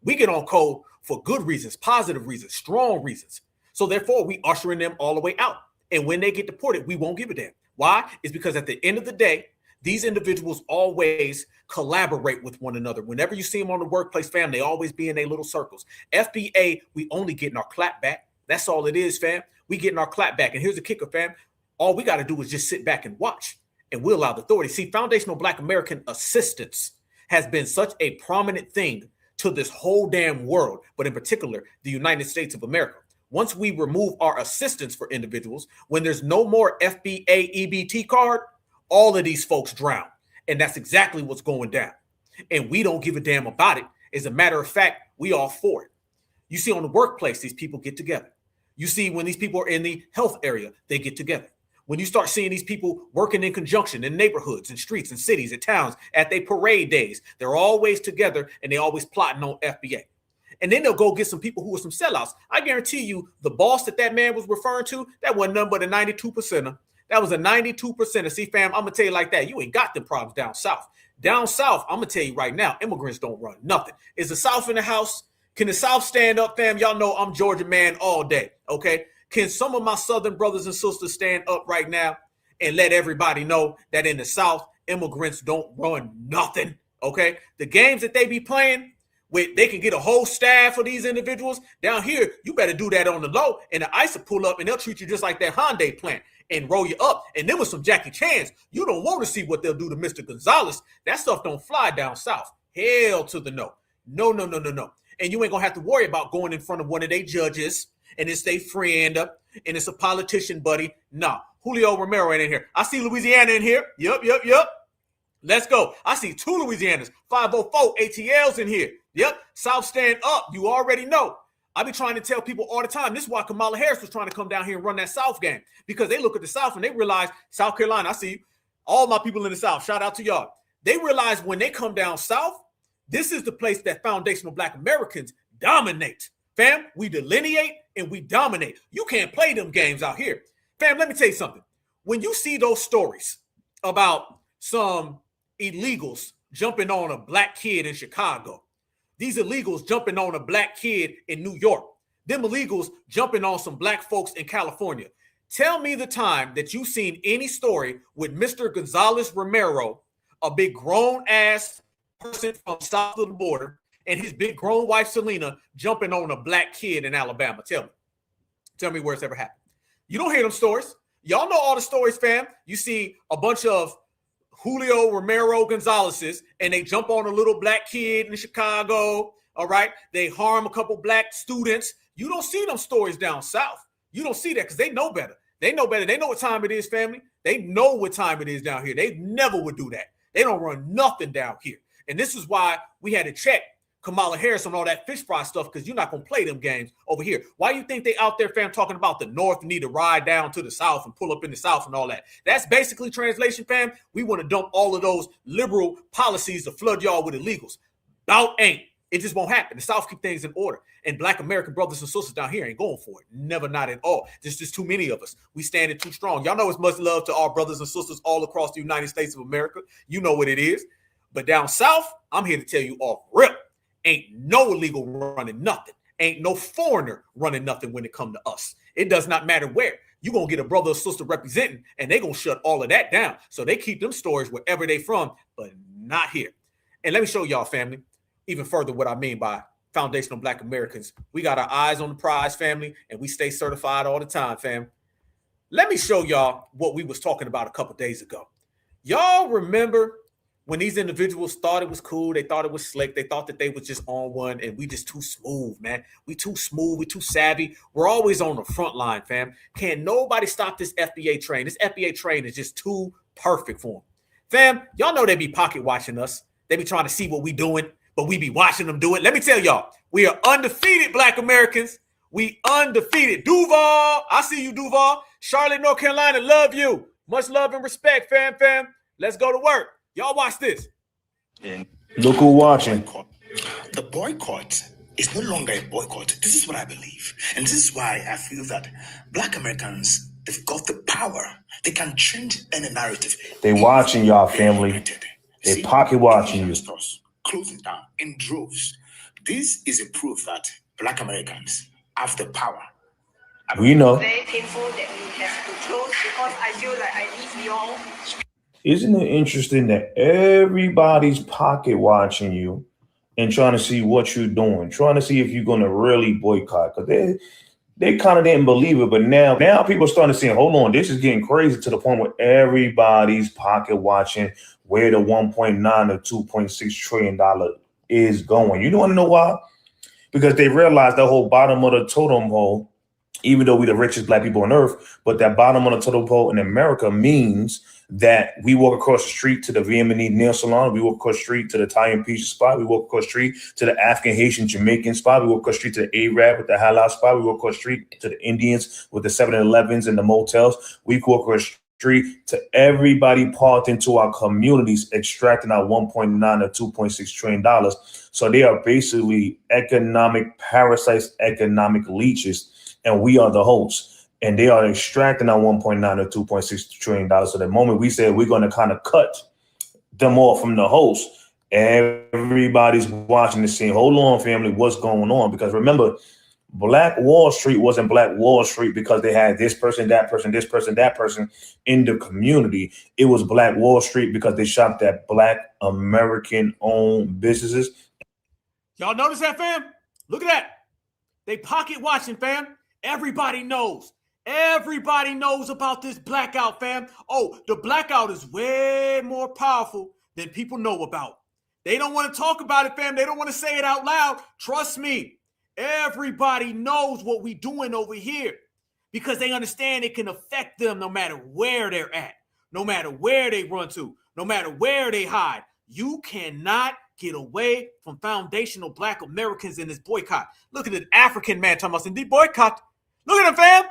We get on code for good reasons, positive reasons, strong reasons. So therefore, we ushering them all the way out. And when they get deported, we won't give a damn. Why? It's because at the end of the day, these individuals always collaborate with one another. Whenever you see them on the workplace, fam, they always be in their little circles. FBA, we only getting our clap back. That's all it is, fam. We getting our clap back. And here's the kicker, fam. All we got to do is just sit back and watch. And we'll allow the authority. See, foundational Black American assistance has been such a prominent thing to this whole damn world, but in particular, the United States of America. Once we remove our assistance for individuals, when there's no more FBA EBT card, all of these folks drown. And that's exactly what's going down. And we don't give a damn about it. As a matter of fact, we all for it. You see on the workplace, these people get together. You see when these people are in the health area, they get together. When you start seeing these people working in conjunction in neighborhoods and streets and cities and towns at their parade days, they're always together and they always plotting on FBA. And then they'll go get some people who are some sellouts. I guarantee you the boss that man was referring to, that wasn't nothing but a 92%er. That was a 92%er. See, fam, I'm going to tell you like that. You ain't got them problems down south. Down south, I'm going to tell you right now, immigrants don't run nothing. Is the South in the house? Can the South stand up, fam? Y'all know I'm Georgia man all day, okay? Can some of my Southern brothers and sisters stand up right now and let everybody know that in the South, immigrants don't run nothing, okay? The games that they be playing, They can get a whole staff of these individuals. Down here, you better do that on the low, and the ICE will pull up, and they'll treat you just like that Hyundai plant and roll you up. And then with some Jackie Chans, you don't want to see what they'll do to Mr. Gonzalez. That stuff don't fly down south. Hell to the no. No. And you ain't going to have to worry about going in front of one of their judges, and it's their friend, and it's a politician buddy. Nah, Julio Romero ain't in here. I see Louisiana in here. Yup. Let's go. I see 2 Louisianas, 504 ATLs in here. Yep, South stand up. You already know. I be trying to tell people all the time. This is why Kamala Harris was trying to come down here and run that South game, because they look at the South and they realize South Carolina. I see you. All my people in the South. Shout out to y'all. They realize when they come down South, this is the place that foundational Black Americans dominate. Fam, we delineate and we dominate. You can't play them games out here. Fam, let me tell you something. When you see those stories about some illegals jumping on a Black kid in Chicago, these illegals jumping on a Black kid in New York, them illegals jumping on some Black folks in California, tell me the time that you've seen any story with Mr. Gonzalez Romero, a big grown ass person from south of the border, and his big grown wife Selena jumping on a Black kid in Alabama. Tell me where it's ever happened. You don't hear them stories. Y'all know all the stories, fam. You see a bunch of Julio Romero Gonzalez's, and they jump on a little Black kid in Chicago. All right, they harm a couple Black students. You don't see them stories down south. You don't see that because they know better. They know better. They know what time it is, family. They know what time it is down here. They never would do that. They don't run nothing down here. And this is why we had to check Kamala Harris on all that fish fry stuff, because you're not going to play them games over here. Why you think they out there, fam, talking about the North need to ride down to the South and pull up in the South and all that? That's basically translation, fam. We want to dump all of those liberal policies to flood y'all with illegals. About ain't. It just won't happen. The South keep things in order. And Black American brothers and sisters down here ain't going for it. Never, not at all. There's just too many of us. We standing too strong. Y'all know it's much love to our brothers and sisters all across the United States of America. You know what it is. But down South, I'm here to tell you off rip. Ain't no illegal running nothing. Ain't no foreigner running nothing when it come to us. It does not matter where. You're going to get a brother or sister representing, and they're going to shut all of that down. So they keep them stories wherever they from, but not here. And let me show y'all, family, even further what I mean by foundational Black Americans. We got our eyes on the prize, family, and we stay certified all the time, fam. Let me show y'all what we was talking about a couple days ago. Y'all remember when these individuals thought it was cool, they thought it was slick, they thought that they was just on one, and we just too smooth, man. We too smooth, we too savvy. We're always on the front line, fam. Can't nobody stop this FBA train. This FBA train is just too perfect for them. Fam, y'all know they be pocket watching us. They be trying to see what we doing, but we be watching them do it. Let me tell y'all, we are undefeated, Black Americans. We undefeated. Duval, I see you, Duval. Charlotte, North Carolina, love you. Much love and respect, fam. Let's go to work. Y'all watch this. Look who watching. The boycott is no longer a boycott. This is what I believe. And this is why I feel that Black Americans, they've got the power. They can change any narrative. They watching y'all, family. They pocket watching you. Closing down in droves. This is a proof that Black Americans have the power. We know. Very painful that we have to close because I feel like I need you all. Isn't it interesting that everybody's pocket watching you and trying to see what you're doing, trying to see if you're going to really boycott? Because they kind of didn't believe it, but now people are starting to say, hold on, this is getting crazy, to the point where everybody's pocket watching where the $1.9 or $2.6 trillion is going. You want to know why? Because they realized the whole bottom of the totem pole, even though we're the richest Black people on earth, but that bottom of the totem pole in America means that we walk across the street to the Vietnamese nail salon, we walk across the street to the Italian pizza spot, we walk across the street to the African, Haitian, Jamaican spot, we walk across the street to the Arab with the halal spot, we walk across the street to the Indians with the 7-Elevens and the motels, we walk across the street to everybody parked into our communities, extracting our $1.9 or $2.6 trillion. So they are basically economic parasites, economic leeches, and we are the hosts. And they are extracting our $1.9 or $2.6 trillion. So the moment we said we're going to kind of cut them off from the host, everybody's watching the scene. Hold on, family, what's going on? Because remember, Black Wall Street wasn't Black Wall Street because they had this person, that person, this person, that person in the community. It was Black Wall Street because they shopped at Black American-owned businesses. Y'all notice that, fam? Look at that. They pocket watching, fam. Everybody knows. Everybody knows about this blackout, fam. Oh, the blackout is way more powerful than people know about. They don't want to talk about it, fam. They don't want to say it out loud. Trust me. Everybody knows what we doing over here because they understand it can affect them no matter where they're at, no matter where they run to, no matter where they hide. You cannot get away from foundational Black Americans in this boycott. Look at the African man talking about some boycott. Look at him, fam.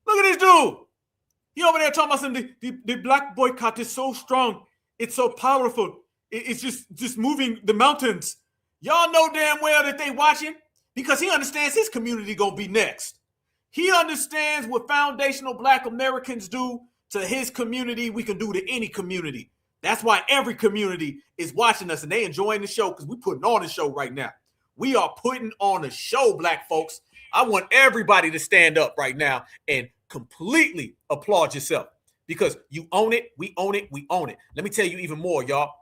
Look at this dude. He over there talking about some the Black boycott is so strong. It's so powerful. It's just moving the mountains. Y'all know damn well that they watching because he understands his community gonna be next. He understands what foundational Black Americans do to his community, we can do to any community. That's why every community is watching us and they enjoying the show because we're putting on the show right now. We are putting on a show, Black folks. I want everybody to stand up right now and completely applaud yourself because you own it, we own it, we own it. Let me tell you even more, y'all.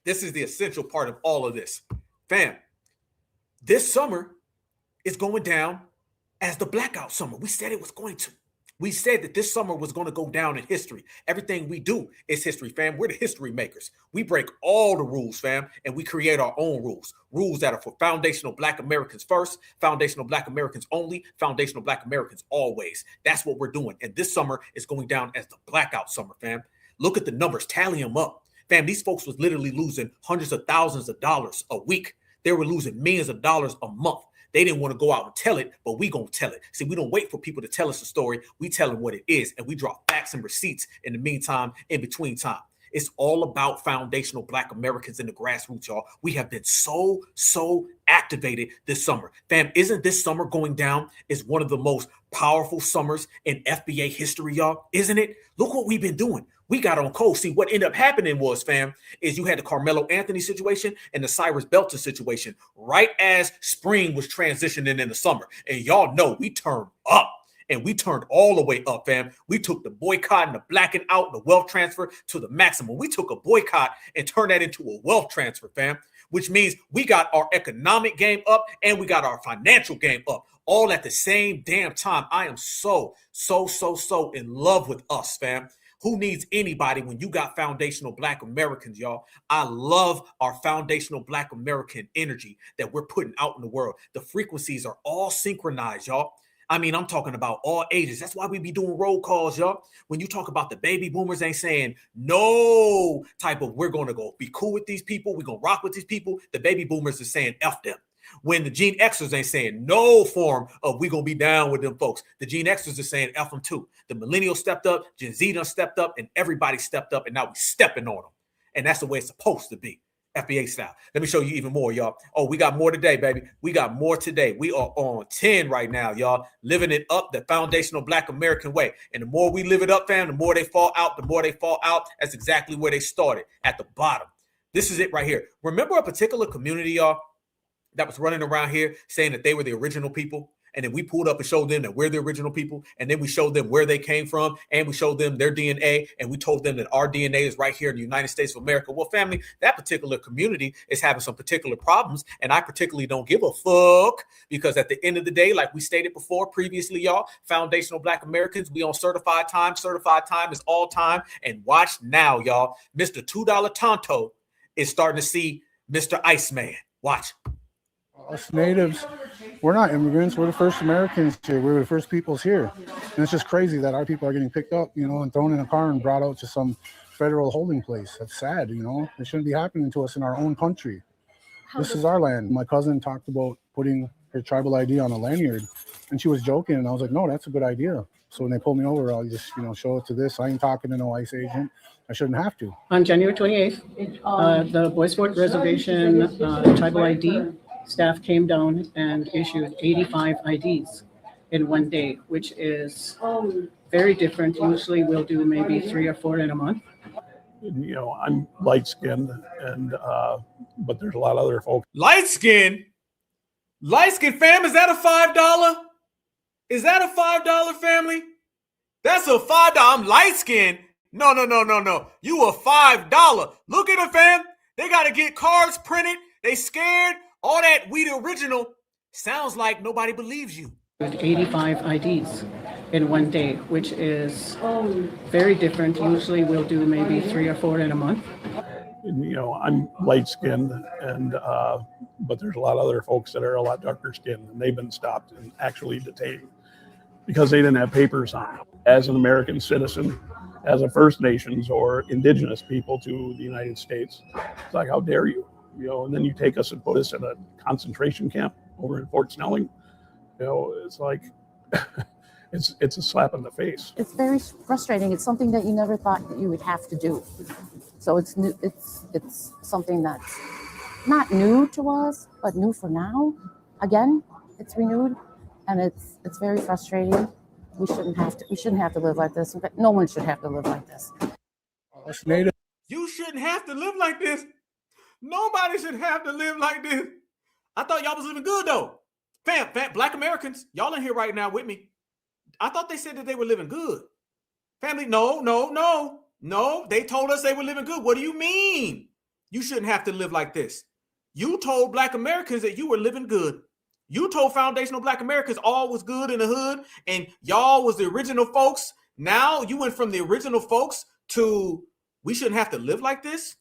This is the essential part of all of this. Fam, this summer is going down as the blackout summer. We said it was going to. We said that this summer was going to go down in history. Everything we do is history, fam. We're the history makers. We break all the rules, fam, and we create our own rules. Rules that are for foundational Black Americans first, foundational Black Americans only, foundational Black Americans always. That's what we're doing. And this summer is going down as the blackout summer, fam. Look at the numbers. Tally them up. Fam, these folks was literally losing hundreds of thousands of dollars a week. They were losing millions of dollars a month. They didn't want to go out and tell it, but we gonna tell it. See, we don't wait for people to tell us a story. We tell them what it is, and we drop facts and receipts in the meantime, in between time. It's all about foundational Black Americans in the grassroots, y'all. We have been so activated this summer. Fam, isn't this summer going down as one of the most powerful summers in FBA history, y'all? Isn't it? Look what we've been doing. We got on cold. See, what ended up happening was, fam, is you had the Carmelo Anthony situation and the Cyrus Belton situation right as spring was transitioning in the summer. And y'all know we turned up. And we turned all the way up, fam. We took the boycott and the blacking out, the wealth transfer to the maximum. We took a boycott and turned that into a wealth transfer, fam, which means we got our economic game up and we got our financial game up all at the same damn time. I am so in love with us, fam. Who needs anybody when you got foundational Black Americans, y'all? I love our foundational Black American energy that we're putting out in the world. The frequencies are all synchronized, y'all. I mean, I'm talking about all ages. That's why we be doing roll calls, y'all. When you talk about the baby boomers ain't saying no type of we're going to go be cool with these people. We're going to rock with these people. The baby boomers are saying F them. When the Gen Xers ain't saying no form of we going to be down with them folks. The Gen Xers are saying F them too. The millennials stepped up, Gen Z done stepped up, and everybody stepped up, and now we stepping on them. And that's the way it's supposed to be. FBA style. Let me show you even more, y'all. Oh, we got more today, baby. We got more today. We are on 10 right now, y'all. Living it up the foundational Black American way. And the more we live it up, fam, the more they fall out, the more they fall out. That's exactly where they started, at the bottom. This is it right here. Remember a particular community, y'all, that was running around here saying that they were the original people? And then we pulled up and showed them that we're the original people. And then we showed them where they came from. And we showed them their DNA. And we told them that our DNA is right here in the United States of America. Well, family, that particular community is having some particular problems. And I particularly don't give a fuck because at the end of the day, like we stated before previously, y'all, foundational Black Americans, we on certified time. Certified time is all time. And watch now, y'all. Mr. $2 Tonto is starting to see Mr. Iceman. Watch. Us natives, we're not immigrants. We're the first Americans here. We're the first peoples here. And it's just crazy that our people are getting picked up, you know, and thrown in a car and brought out to some federal holding place. That's sad, you know. It shouldn't be happening to us in our own country. This is our land. My cousin talked about putting her tribal ID on a lanyard, and she was joking, and I was like, no, that's a good idea. So when they pulled me over, I'll just, you know, show it to this. I ain't talking to no ICE agent. I shouldn't have to. On January 28th, the Boys Fort Reservation tribal ID staff came down and issued 85 IDs in one day, which is very different. Usually we'll do maybe 3 or 4 in a month. You know, I'm light-skinned, and but there's a lot of other folks. Light-skinned, fam, is that a $5? Is that a $5, family? That's a $5. I'm light-skinned. No. You a $5. Look at them, fam. They got to get cards printed. They scared. All that we the original sounds like nobody believes you. 85 IDs in one day, which is very different. Usually we'll do maybe 3 or 4 in a month. And, I'm light skinned, and but there's a lot of other folks that are a lot darker skinned, and they've been stopped and actually detained because they didn't have papers on them. As an American citizen, as a First Nations or indigenous people to the United States, it's like, how dare you? And then you take us and put us in a concentration camp over in Fort Snelling. It's like, it's a slap in the face. It's very frustrating. It's something that you never thought that you would have to do. So it's new. It's something that's not new to us, but new for now. Again, it's renewed, and it's very frustrating. We shouldn't have to live like this. No one should have to live like this. You shouldn't have to live like this. Nobody should have to live like this. I thought y'all was living good though. Fam, Black Americans, y'all in here right now with me. I thought they said that they were living good. Family, no. They told us they were living good. What do you mean? You shouldn't have to live like this. You told Black Americans that you were living good. You told foundational Black Americans all was good in the hood and y'all was the original folks. Now you went from the original folks to we shouldn't have to live like this?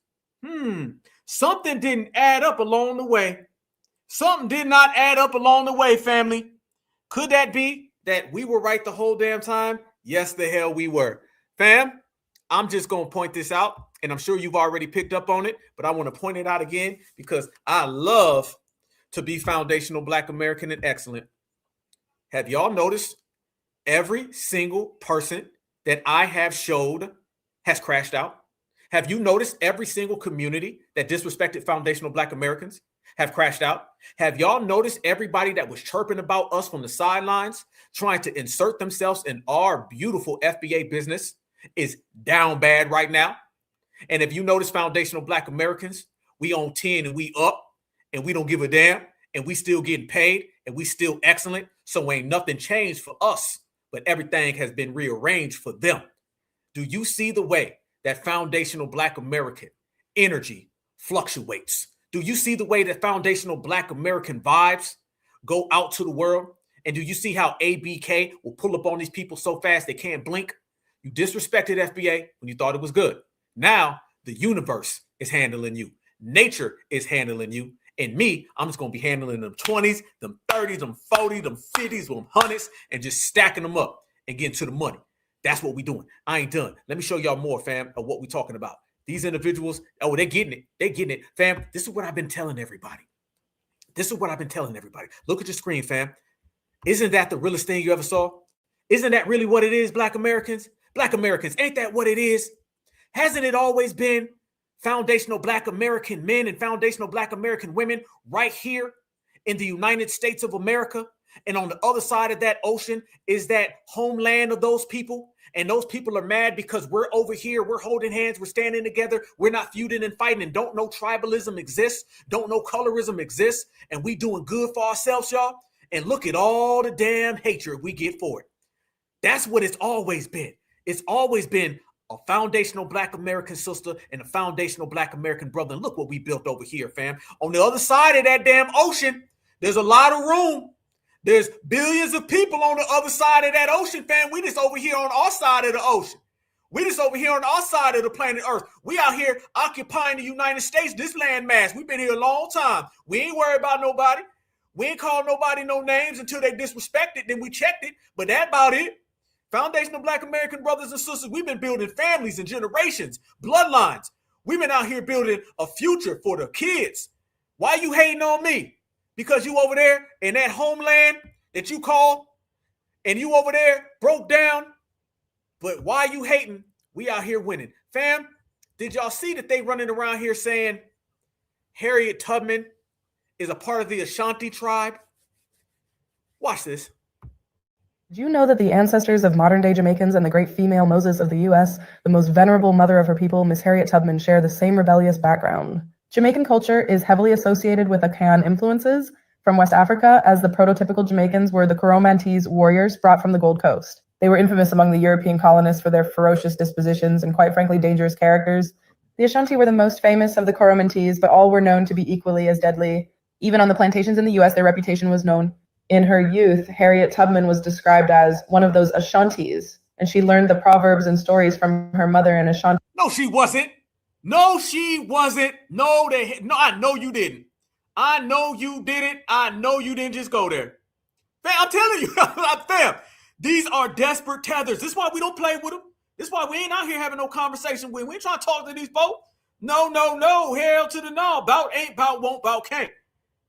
Something didn't add up along the way. Something did not add up along the way, family. Could that be that we were right the whole damn time? Yes, the hell we were. Fam, I'm just going to point this out, and I'm sure you've already picked up on it, but I want to point it out again because I love to be foundational Black American and excellent. Have y'all noticed every single person that I have showed has crashed out? Have you noticed every single community that disrespected foundational Black Americans have crashed out? Have y'all noticed everybody that was chirping about us from the sidelines, trying to insert themselves in our beautiful FBA business is down bad right now? And if you notice foundational Black Americans, we on 10 and we up and we don't give a damn and we still getting paid and we still excellent. So ain't nothing changed for us, but everything has been rearranged for them. Do you see the way that foundational Black American energy fluctuates? Do you see the way that foundational Black American vibes go out to the world? And do you see how ABK will pull up on these people so fast they can't blink? You disrespected FBA when you thought it was good. Now the universe is handling you. Nature is handling you. And me, I'm just going to be handling them 20s, them 30s, them 40s, them 50s, them 100s, and just stacking them up and getting to the money. That's what we doing. I ain't done. Let me show y'all more, fam, of what we talking about. These individuals, oh, they're getting it. They're getting it. Fam, this is what I've been telling everybody. Look at your screen, fam. Isn't that the realest thing you ever saw? Isn't that really what it is, Black Americans? Black Americans, ain't that what it is? Hasn't it always been foundational Black American men and foundational Black American women right here in the United States of America? And on the other side of that ocean is that homeland of those people. And those people are mad because we're over here, we're holding hands, we're standing together, we're not feuding and fighting, and don't know tribalism exists, don't know colorism exists, and we doing good for ourselves, y'all. And look at all the damn hatred we get for it. That's what it's always been. It's always been a foundational Black American sister and a foundational Black American brother. And look what we built over here, fam. On the other side of that damn ocean, there's a lot of room. There's billions of people on the other side of that ocean, fam. We just over here on our side of the ocean. We just over here on our side of the planet Earth. We out here occupying the United States, this landmass. We've been here a long time. We ain't worried about nobody. We ain't called nobody no names until they disrespected. Then we checked it, but that about it. Foundational Black American brothers and sisters, we've been building families and generations, bloodlines. We've been out here building a future for the kids. Why you hating on me? Because you over there in that homeland that you call, and you over there broke down. But why you hating? We out here winning. Fam, did y'all see that they running around here saying Harriet Tubman is a part of the Ashanti tribe? Watch this. Did you know that the ancestors of modern-day Jamaicans and the great female Moses of the U.S., the most venerable mother of her people, Miss Harriet Tubman, share the same rebellious background? Jamaican culture is heavily associated with Akan influences from West Africa, as the prototypical Jamaicans were the Coromantese warriors brought from the Gold Coast. They were infamous among the European colonists for their ferocious dispositions and, quite frankly, dangerous characters. The Ashanti were the most famous of the Coromantese, but all were known to be equally as deadly. Even on the plantations in the U.S., their reputation was known. In her youth, Harriet Tubman was described as one of those Ashantis, and she learned the proverbs and stories from her mother in Ashanti. No, she wasn't. No, she wasn't. No, I know you didn't. I know you didn't. I know you didn't just go there. Fam, I'm telling you, fam, these are desperate tethers. This is why we don't play with them. This is why we ain't out here having no conversation with them. We ain't trying to talk to these folks. No. Hell to the no. Bout ain't, bout won't, bout can't.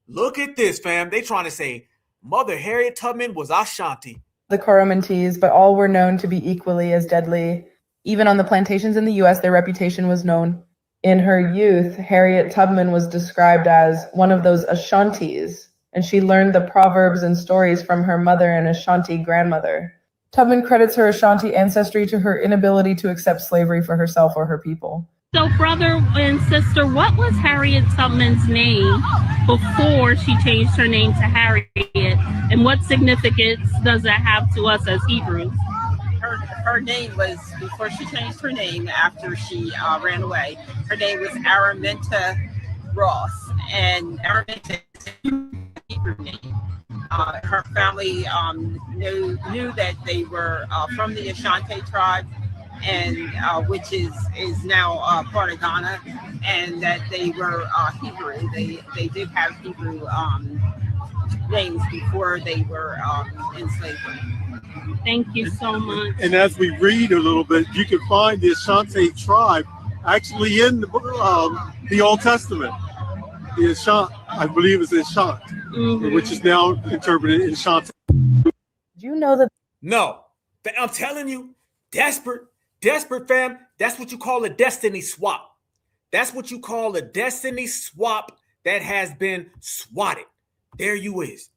Look at this, fam. They trying to say Mother Harriet Tubman was Ashanti. The Coromantees, but all were known to be equally as deadly. Even on the plantations in the U.S., their reputation was known. In her youth, Harriet Tubman was described as one of those Ashantis, and she learned the proverbs and stories from her mother and Ashanti grandmother. Tubman credits her Ashanti ancestry to her inability to accept slavery for herself or her people. So, brother and sister, what was Harriet Tubman's name before she changed her name to Harriet? And what significance does that have to us as Hebrews? Her name was, before she changed her name after she ran away, her name was Araminta Ross. And Araminta is a Hebrew name. Her family knew that they were from the Ashanti tribe, and which is now part of Ghana, and that they were Hebrew. They did have Hebrew names before they were in slavery. Thank you so much. And as we read a little bit, you can find the Ashanti tribe actually in the Old Testament. The Ashant, I believe, is Ashant, which is now interpreted in Ashanti. Do you know that? No, I'm telling you, desperate, fam. That's what you call a destiny swap. That's what you call a destiny swap that has been swatted. There you is.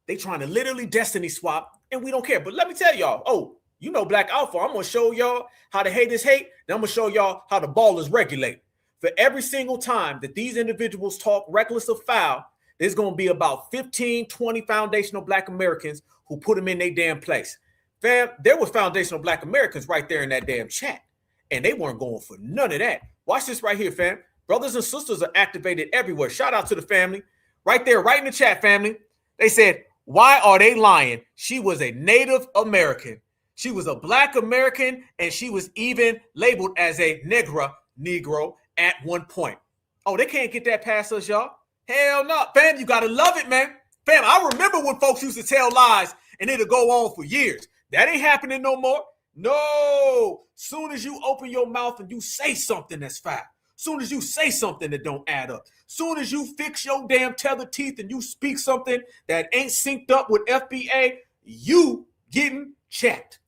They trying to literally destiny swap, and we don't care. But let me tell y'all, you know Black Alpha, I'm going to show y'all how the haters hate, then I'm going to show y'all how the ballers regulate. For every single time that these individuals talk reckless or foul, there's going to be about 15, 20 foundational Black Americans who put them in their damn place. Fam, there was foundational Black Americans right there in that damn chat, and they weren't going for none of that. Watch this right here, fam. Brothers and sisters are activated everywhere. Shout out to the family. Right there, right in the chat, family. They said, why are they lying? She was a Native American. She was a Black American, and she was even labeled as a Negro at one point. Oh, they can't get that past us, y'all. Hell no. Fam, you got to love it, man. Fam, I remember when folks used to tell lies, and it'll go on for years. That ain't happening no more. No. Soon as you open your mouth and you say something that's foul, soon as you say something that don't add up, soon as you fix your damn tether teeth and you speak something that ain't synced up with FBA, you getting checked.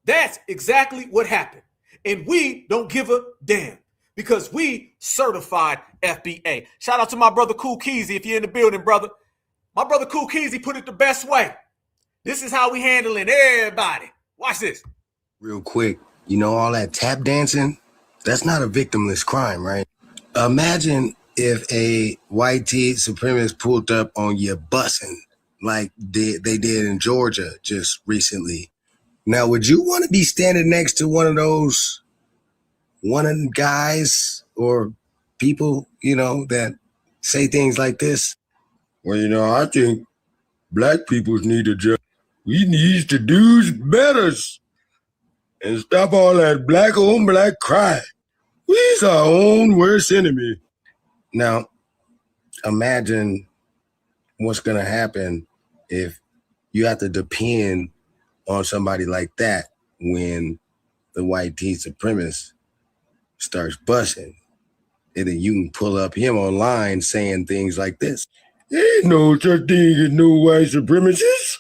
That's exactly what happened. And we don't give a damn because we certified FBA. Shout out to my brother Cool Keezy if you're in the building, brother. My brother Cool Keezy put it the best way. This is how we handling everybody. Watch this. Real quick, you know all that tap dancing? That's not a victimless crime, right? Imagine if a white supremacist pulled up on you bussing like they did in Georgia just recently. Now, would you want to be standing next to one of them guys or people, that say things like this? Well, I think Black people need we need to do better and stop all that black on black crime. We's our own worst enemy. Now, imagine what's going to happen if you have to depend on somebody like that when the white supremacist starts busting. And then you can pull up him online saying things like this. Ain't no such thing as no white supremacists.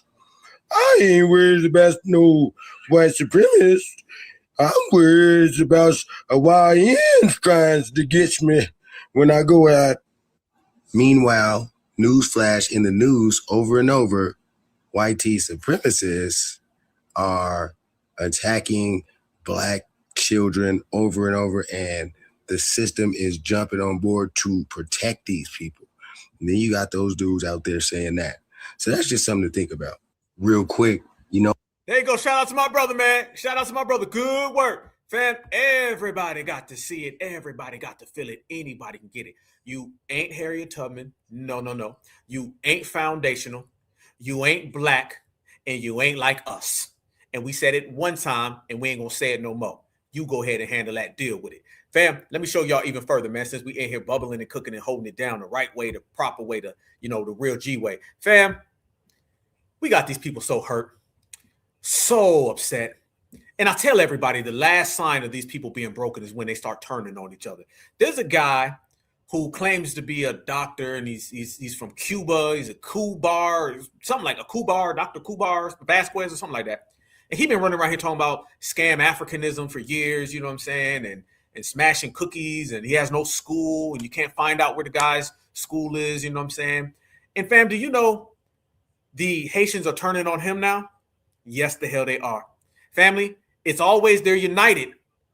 I ain't worried about no white supremacists. I'm worried about Hawaiians trying to get me when I go out. Meanwhile, newsflash in the news over and over, white supremacists are attacking Black children over and over, and the system is jumping on board to protect these people. And then you got those dudes out there saying that. So that's just something to think about. Real quick, There you go. Shout out to my brother, man. Shout out to my brother. Good work. Fam, everybody got to see it. Everybody got to feel it. Anybody can get it. You ain't Harriet Tubman. No. You ain't foundational. You ain't black. And you ain't like us. And we said it one time, and we ain't going to say it no more. You go ahead and handle that. Deal with it. Fam, let me show y'all even further, man, since we in here bubbling and cooking and holding it down the right way, the proper way, the real G way. Fam, we got these people so hurt, so upset. And I tell everybody the last sign of these people being broken is when they start turning on each other. There's a guy who claims to be a doctor, and he's from Cuba. He's a Kubar, something like a Kubar, Dr. Kubar Vasquez or something like that. And he's been running around here talking about scam Africanism for years, you know what I'm saying, and smashing cookies, and he has no school, and you can't find out where the guy's school is, you know what I'm saying? And fam, do you know the Haitians are turning on him now? Yes, the hell they are. Family, it's always they're united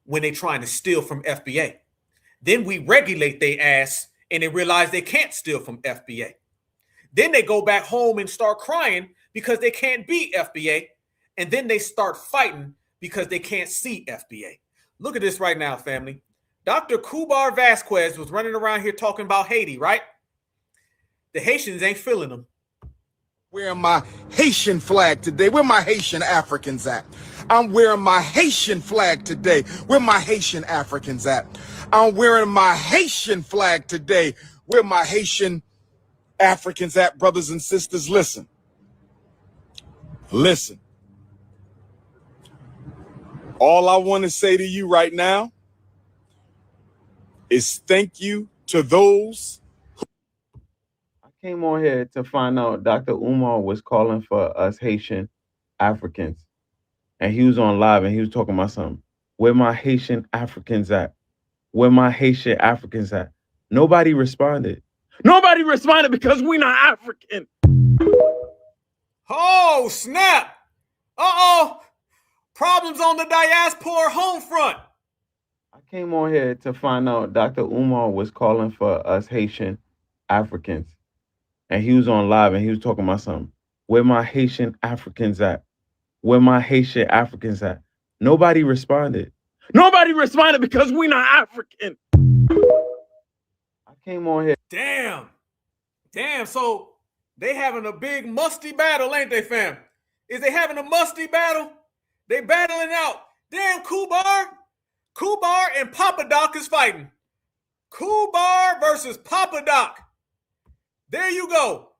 when they're trying to steal from FBA. Then we regulate their ass and they realize they can't steal from FBA. Then they go back home and start crying because they can't be FBA. And then they start fighting because they can't see FBA. Look at this right now, family. Dr. Kubar Vasquez was running around here talking about Haiti, right? The Haitians ain't feeling them. Wearing my Haitian flag today. Where my Haitian Africans at? I'm wearing my Haitian flag today. Where my Haitian Africans at? I'm wearing my Haitian flag today. Where my Haitian Africans at, brothers and sisters? Listen. Listen. All I want to say to you right now is thank you to those. I came on here to find out Dr. Umar was calling for us Haitian Africans. And he was on live and he was talking about something. Where my Haitian Africans at? Where my Haitian Africans at? Nobody responded. Nobody responded because we're not African. Oh, snap. Uh-oh. Problems on the diaspora home front. I came on here to find out Dr. Umar was calling for us Haitian Africans. And he was on live and he was talking about something. Where my Haitian Africans at? Where my Haitian Africans at? Nobody responded. Nobody responded because we're not African. I came on here. Damn. So they having a big musty battle, ain't they, fam? Is they having a musty battle? They battling out. Damn, Kubar and Papa Doc is fighting. Kubar versus Papa Doc. There you go.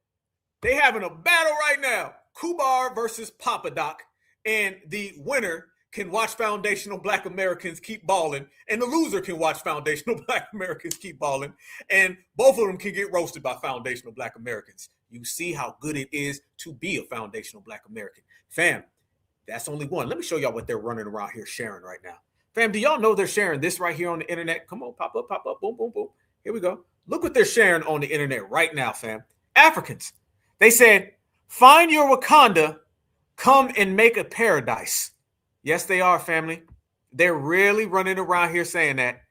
They having a battle right now. Kubar versus Papa Doc. And the winner can watch foundational Black Americans keep balling. And the loser can watch foundational Black Americans keep balling. And both of them can get roasted by foundational Black Americans. You see how good it is to be a foundational Black American. Fam, that's only one. Let me show y'all what they're running around here sharing right now. Fam, do y'all know they're sharing this right here on the internet? Come on, pop up, boom, boom, boom. Here we go. Look what they're sharing on the internet right now, fam. Africans. They said, find your Wakanda, come and make a paradise. Yes, they are, family. They're really running around here saying that.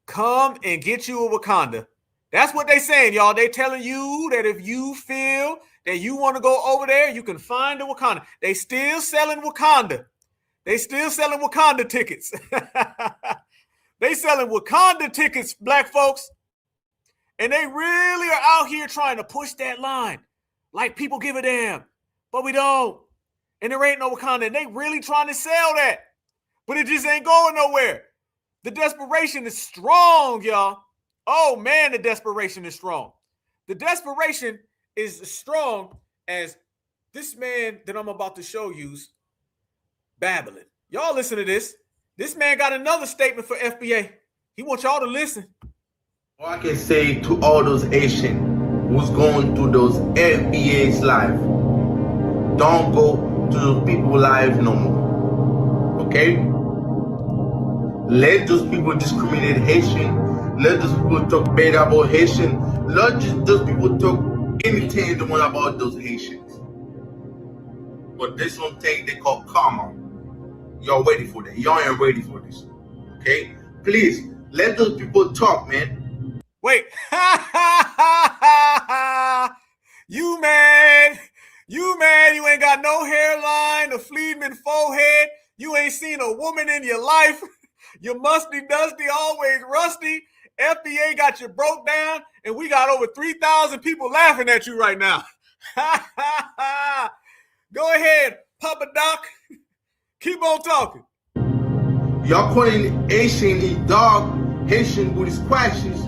Come and get you a Wakanda. That's what they're saying, y'all. They're telling you that if you feel that you want to go over there, you can find a Wakanda. They still selling Wakanda. They still selling Wakanda tickets. They selling Wakanda tickets, black folks. And they really are out here trying to push that line. Like people give a damn. But we don't. And there ain't no Wakanda. And they really trying to sell that. But it just ain't going nowhere. The desperation is strong, y'all. Oh, man, the desperation is strong. The desperation is as strong as this man that I'm about to show you's babbling. Y'all listen to this. This man got another statement for FBA. He wants y'all to listen. All I can say to all those Haitians who's going through those FBA's life, don't go to those people's lives no more. Okay? Let those people discriminate Haitian. Let those people talk bad about Haitian. Let those people talk anything they want about those Haitians. But this one thing they call karma. Y'all ready for that? Y'all ain't ready for this. Okay? Please, let those people talk, man. Wait. You mad. You ain't got no hairline, a Fleetman forehead. You ain't seen a woman in your life. You're musty, dusty, always rusty. FBA got you broke down, and we got over 3,000 people laughing at you right now. Go ahead, Papa Doc. Keep on talking. Y'all calling Haitian a dog, Haitian with his questions,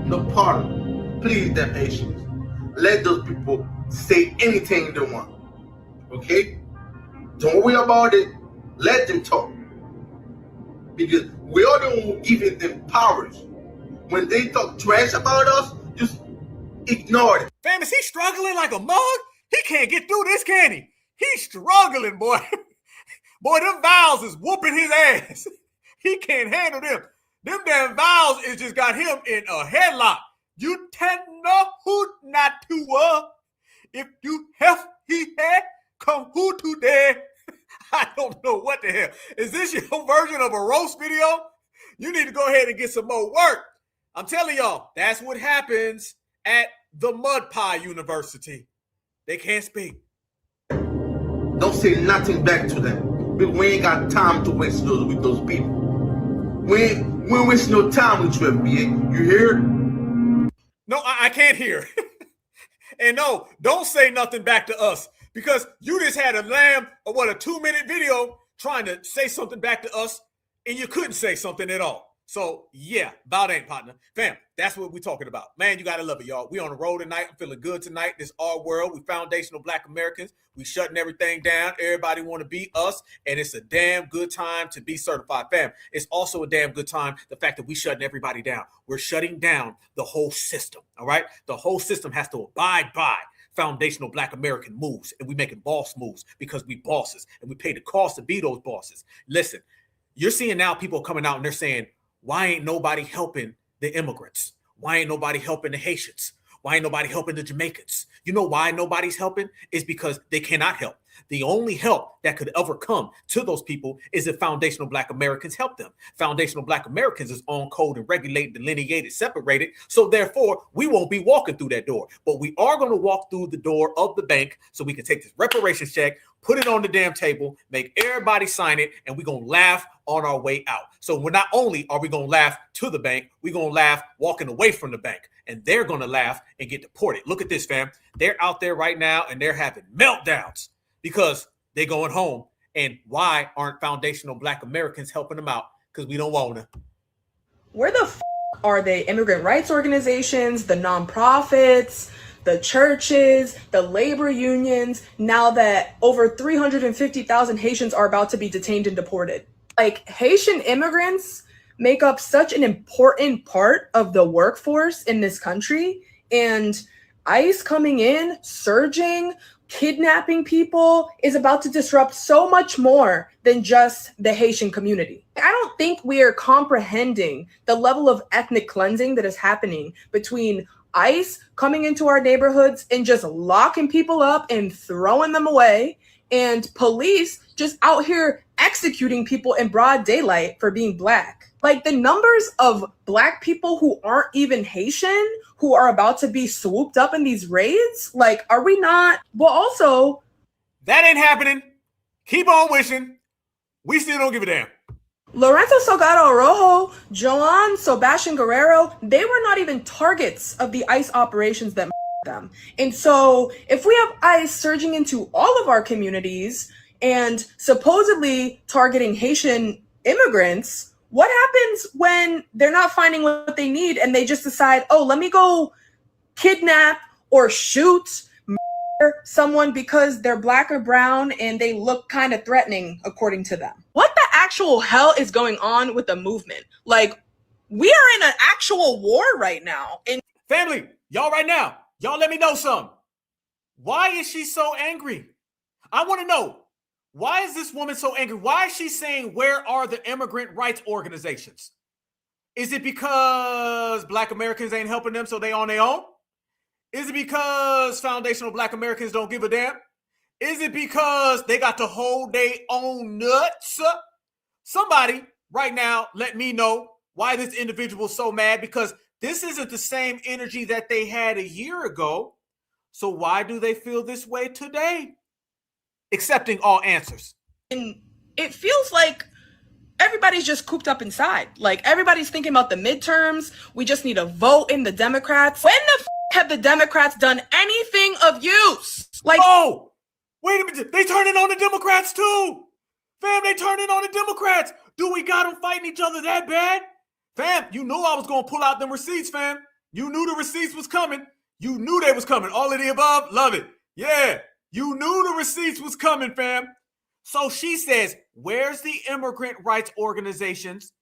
no part of it. Please, them Haitians, let those people say anything they want. Okay? Don't worry about it. Let them talk. Because we are the one who giving them powers. When they talk trash about us, just ignore it. Fam, is he struggling like a mug? He can't get through this, can he? He's struggling, boy. Boy, them vowels is whooping his ass. He can't handle them. Them damn vowels is just got him in a headlock. You tend know who not to if you have he had come who to there. I don't know what the hell. Is this your version of a roast video? You need to go ahead and get some more work. I'm telling y'all, that's what happens at the Mud Pie University. They can't speak. Don't say nothing back to them. Because we ain't got time to waste with those people. We ain't wasting no time with you, FBA. You hear? No, I can't hear. And no, don't say nothing back to us. Because you just had a 2-minute video trying to say something back to us, and you couldn't say something at all. So, yeah, about ain't, partner. Fam, that's what we're talking about. Man, you got to love it, y'all. We on the road tonight. I'm feeling good tonight. This our world. We foundational Black Americans. We shutting everything down. Everybody want to be us, and it's a damn good time to be certified. Fam, it's also a damn good time, the fact that we shutting everybody down. We're shutting down the whole system, all right? The whole system has to abide by foundational Black American moves, and we making boss moves because we bosses, and we pay the cost to be those bosses. Listen, you're seeing now people coming out and they're saying, why ain't nobody helping the immigrants? Why ain't nobody helping the Haitians? Why ain't nobody helping the Jamaicans? You know why nobody's helping? It's because they cannot help. The only help that could ever come to those people is if foundational Black Americans help them. Foundational Black Americans is on code and regulated, delineated, separated. So therefore, we won't be walking through that door. But we are going to walk through the door of the bank so we can take this reparations check, put it on the damn table, make everybody sign it, and we're going to laugh on our way out. So we're not only are we going to laugh to the bank, we're going to laugh walking away from the bank. And they're going to laugh and get deported. Look at this, fam. They're out there right now and they're having meltdowns because they're going home. And why aren't foundational Black Americans helping them out? Because we don't want to. Where the are they? Immigrant rights organizations, the nonprofits, the churches, the labor unions, now that over 350,000 Haitians are about to be detained and deported? Like, Haitian immigrants make up such an important part of the workforce in this country, and ICE coming in, surging, kidnapping people is about to disrupt so much more than just the Haitian community. I don't think we are comprehending the level of ethnic cleansing that is happening between ICE coming into our neighborhoods and just locking people up and throwing them away, and police just out here executing people in broad daylight for being Black. Like, the numbers of Black people who aren't even Haitian who are about to be swooped up in these raids, like, are we not? Well, also, that ain't happening. Keep on wishing. We still don't give a damn. Lorenzo Salgado Rojo, Joan Sebastian Guerrero, they were not even targets of the ICE operations that them. And so if we have ICE surging into all of our communities and supposedly targeting Haitian immigrants, what happens when they're not finding what they need and they just decide, oh, let me go kidnap or shoot, murder someone because they're Black or brown and they look kind of threatening according to them? What the actual hell is going on with the movement? Like, we are in an actual war right now. And family, y'all right now, y'all let me know something. Why is she so angry? I want to know. Why is this woman so angry? Why is she saying, where are the immigrant rights organizations? Is it because Black Americans ain't helping them so they on their own? Is it because foundational Black Americans don't give a damn? Is it because they got to hold their own nuts? Somebody right now let me know why this individual is so mad, because this isn't the same energy that they had a year ago. So why do they feel this way today? Accepting all answers. And it feels like everybody's just cooped up inside. Like, everybody's thinking about the midterms. We just need a vote in the Democrats. When the have the Democrats done anything of use? Like, oh, wait a minute. They turning on the Democrats too. Fam, they turning on the Democrats. Do we got them fighting each other that bad? Fam, you knew I was going to pull out them receipts, fam. You knew the receipts was coming. You knew they was coming. All of the above, love it. Yeah, you knew the receipts was coming, fam. So she says, where's the immigrant rights organizations?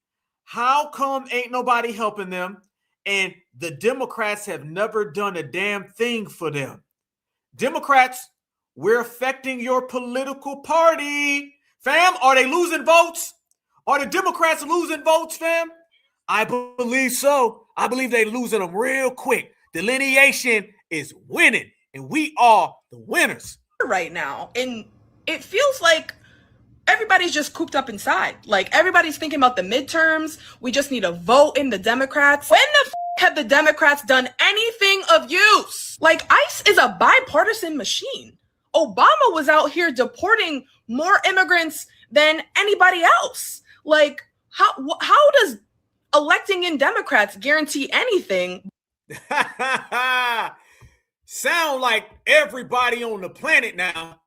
How come ain't nobody helping them? And the Democrats have never done a damn thing for them. Democrats, we're affecting your political party. Fam, are they losing votes? Are the Democrats losing votes, fam? I believe so. I believe they're losing them real quick. Delineation is winning, and we are the winners. Right now, and it feels like everybody's just cooped up inside. Like, everybody's thinking about the midterms. We just need a vote in the Democrats. When the have the Democrats done anything of use? Like, ICE is a bipartisan machine. Obama was out here deporting more immigrants than anybody else. Like, how does electing in Democrats guarantee anything? Sound like everybody on the planet now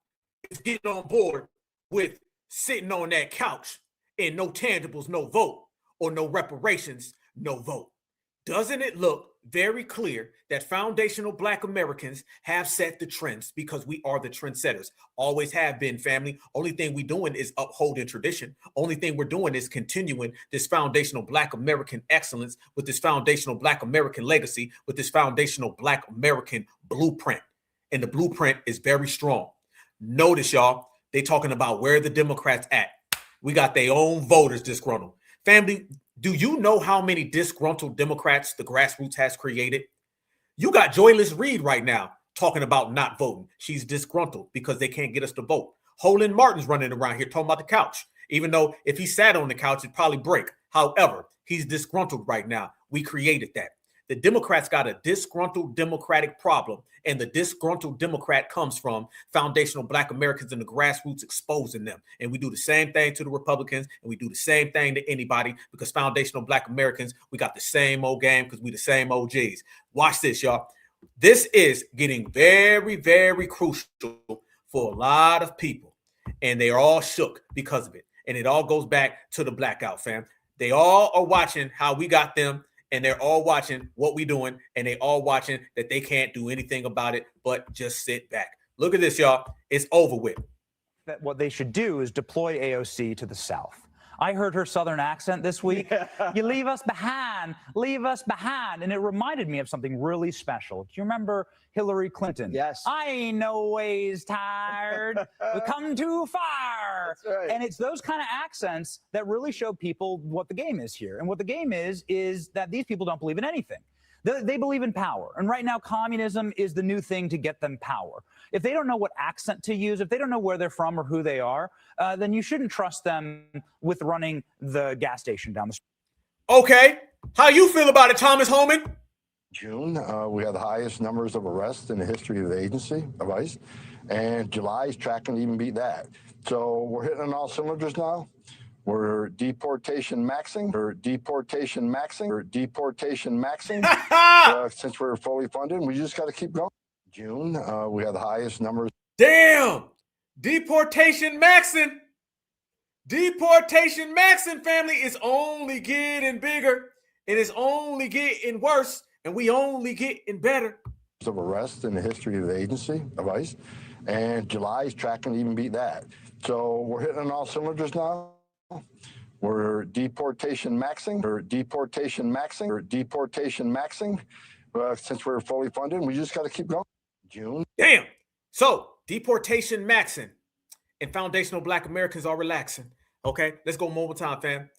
is getting on board with sitting on that couch and no tangibles, no vote, or no reparations, no vote. Doesn't it look very clear that foundational Black Americans have set the trends because we are the trendsetters? Always have been, family. Only thing we're doing is upholding tradition. Only thing we're doing is continuing this foundational Black American excellence with this foundational Black American legacy, with this foundational Black American blueprint. And the blueprint is very strong. Notice, y'all, they talking about where the Democrats at. We got their own voters disgruntled. Family, do you know how many disgruntled Democrats the grassroots has created? You got Joyless Reed right now talking about not voting. She's disgruntled because they can't get us to vote. Holden Martin's running around here talking about the couch, even though if he sat on the couch, it'd probably break. However, he's disgruntled right now. We created that. The Democrats got a disgruntled Democratic problem, and the disgruntled Democrat comes from foundational Black Americans and the grassroots exposing them. And we do the same thing to the Republicans, and we do the same thing to anybody because foundational Black Americans, we got the same old game because we the same OGs. Watch this, y'all. This is getting very, very crucial for a lot of people, and they are all shook because of it. And it all goes back to the blackout, fam. They all are watching how we got them, and they're all watching what we're doing, and they all watching that they can't do anything about it but just sit back. Look at this, y'all. It's over with. That what they should do is deploy AOC to the South. I heard her Southern accent this week. You leave us behind, leave us behind. And it reminded me of something really special. Do you remember Hillary Clinton? Yes. I ain't no ways tired. We've come too far. That's right. And it's those kind of accents that really show people what the game is here. And what the game is that these people don't believe in anything. They believe in power. And right now, communism is the new thing to get them power. If they don't know what accent to use, if they don't know where they're from or who they are, then you shouldn't trust them with running the gas station down the street. Okay. How you feel about it, Thomas Homan? June, we had the highest numbers of arrests in the history of the agency of ICE. And July is tracking to even beat that. So we're hitting on all cylinders now. We're deportation maxing. Since we're fully funded, we just got to keep going. June, we had the highest numbers. Damn! Deportation maxing. Deportation maxing, family, is only getting bigger. It is only getting worse, and we only getting better. Of arrests in the history of the agency of ICE. And July is tracking to even beat that. So we're hitting on all cylinders now. We're deportation maxing. Since we're fully funded, we just got to keep going. June. Damn. So deportation maxing and foundational Black Americans are relaxing. Okay, let's go one more time, fam.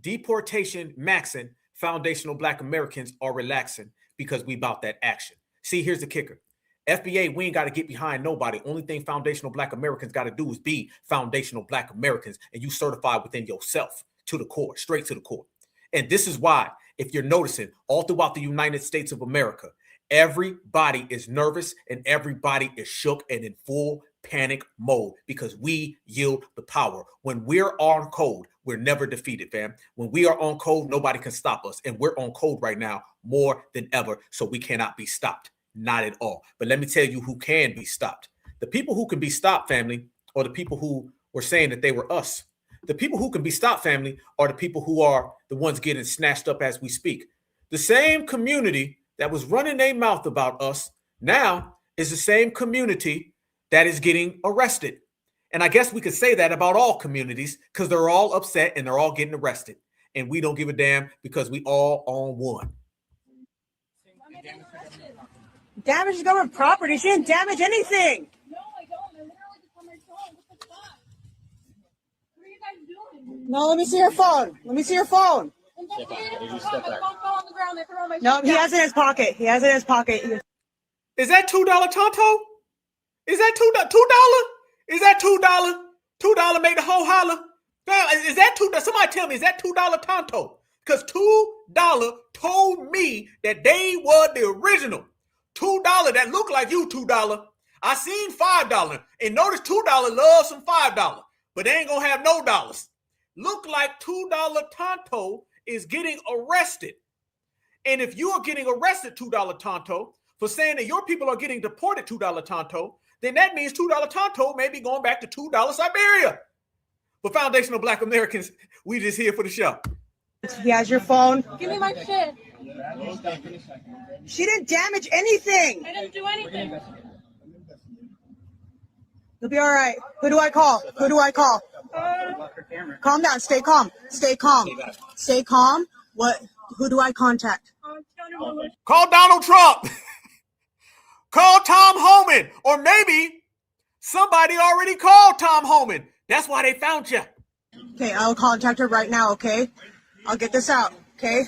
Deportation maxing, foundational Black Americans are relaxing because we about that action. See, here's the kicker. FBA, we ain't got to get behind nobody. Only thing foundational Black Americans got to do is be foundational Black Americans, and you certify within yourself to the core, straight to the core. And this is why, if you're noticing, all throughout the United States of America, everybody is nervous and everybody is shook and in full panic mode because we yield the power. When we're on code, We're never defeated, fam. When we are on code, nobody can stop us. And we're on code right now more than ever. So we cannot be stopped. Not at all. But let me tell you who can be stopped. The people who can be stopped, family, are the people who were saying that they were us. The people who can be stopped, family, are the people who are the ones getting snatched up as we speak. The same community that was running their mouth about us now is the same community that is getting arrested. And I guess we could say that about all communities because they're all upset and they're all getting arrested. And we don't give a damn because we all on one. Damage government property. She didn't damage anything. No, I don't. I literally just on my phone. What the fuck? What are you guys doing? No, let me see your phone. Let me see your phone. No, he has it in his pocket. He has it in his pocket. Is that $2 Tonto? Is that $2? Is that $2? $2 made the whole holler? Is that $2? Somebody tell me, is that $2 Tonto? Because $2 told me that they were the original. $2 that look like you, $2. I seen $5. And notice $2 loves some $5. But they ain't gonna have no dollars. Look like $2 Tonto is getting arrested. And if you are getting arrested, $2 Tonto, for saying that your people are getting deported, $2 Tonto, then that means $2 Tonto may be going back to $2 Siberia. For Foundational Black Americans, we just here for the show. He has your phone. Give me my shit. She didn't damage anything. I didn't do anything. You'll be all right. Who do I call? Who do I call? Calm down. Stay calm. Stay calm. Stay calm. What? Who do I contact? Call Donald Trump. Call Tom Homan. Or maybe somebody already called Tom Homan. That's why they found you. Okay, I'll contact her right now, okay? I'll get this out, okay?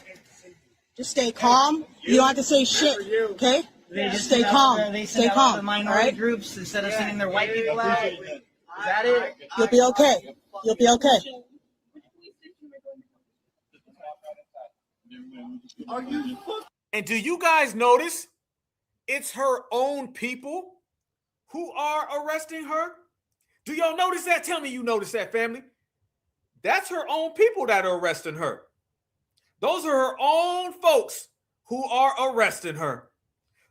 Just stay calm. You don't have to say shit, okay? Just stay calm. Stay calm. The minority groups instead of sending their white people out. Is that it? You'll be okay. You'll be okay. And do you guys notice it's her own people who are arresting her? Do y'all notice that? Tell me you notice that, family. That's her own people that are arresting her. Those are her own folks who are arresting her.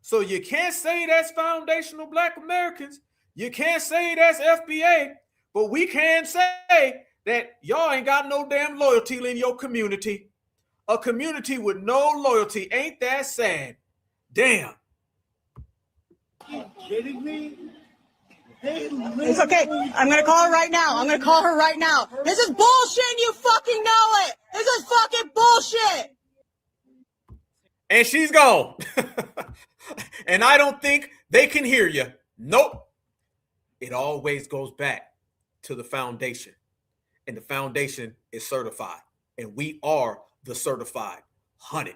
So you can't say that's Foundational Black Americans. You can't say that's FBA, but we can say that y'all ain't got no damn loyalty in your community. A community with no loyalty. Ain't that sad? Damn. Are you kidding me? It's okay. I'm going to call her right now. I'm going to call her right now. This is bullshit and you fucking know it. This is fucking bullshit. And she's gone. And I don't think they can hear you. Nope. It always goes back to the foundation. And the foundation is certified. And we are the certified 100.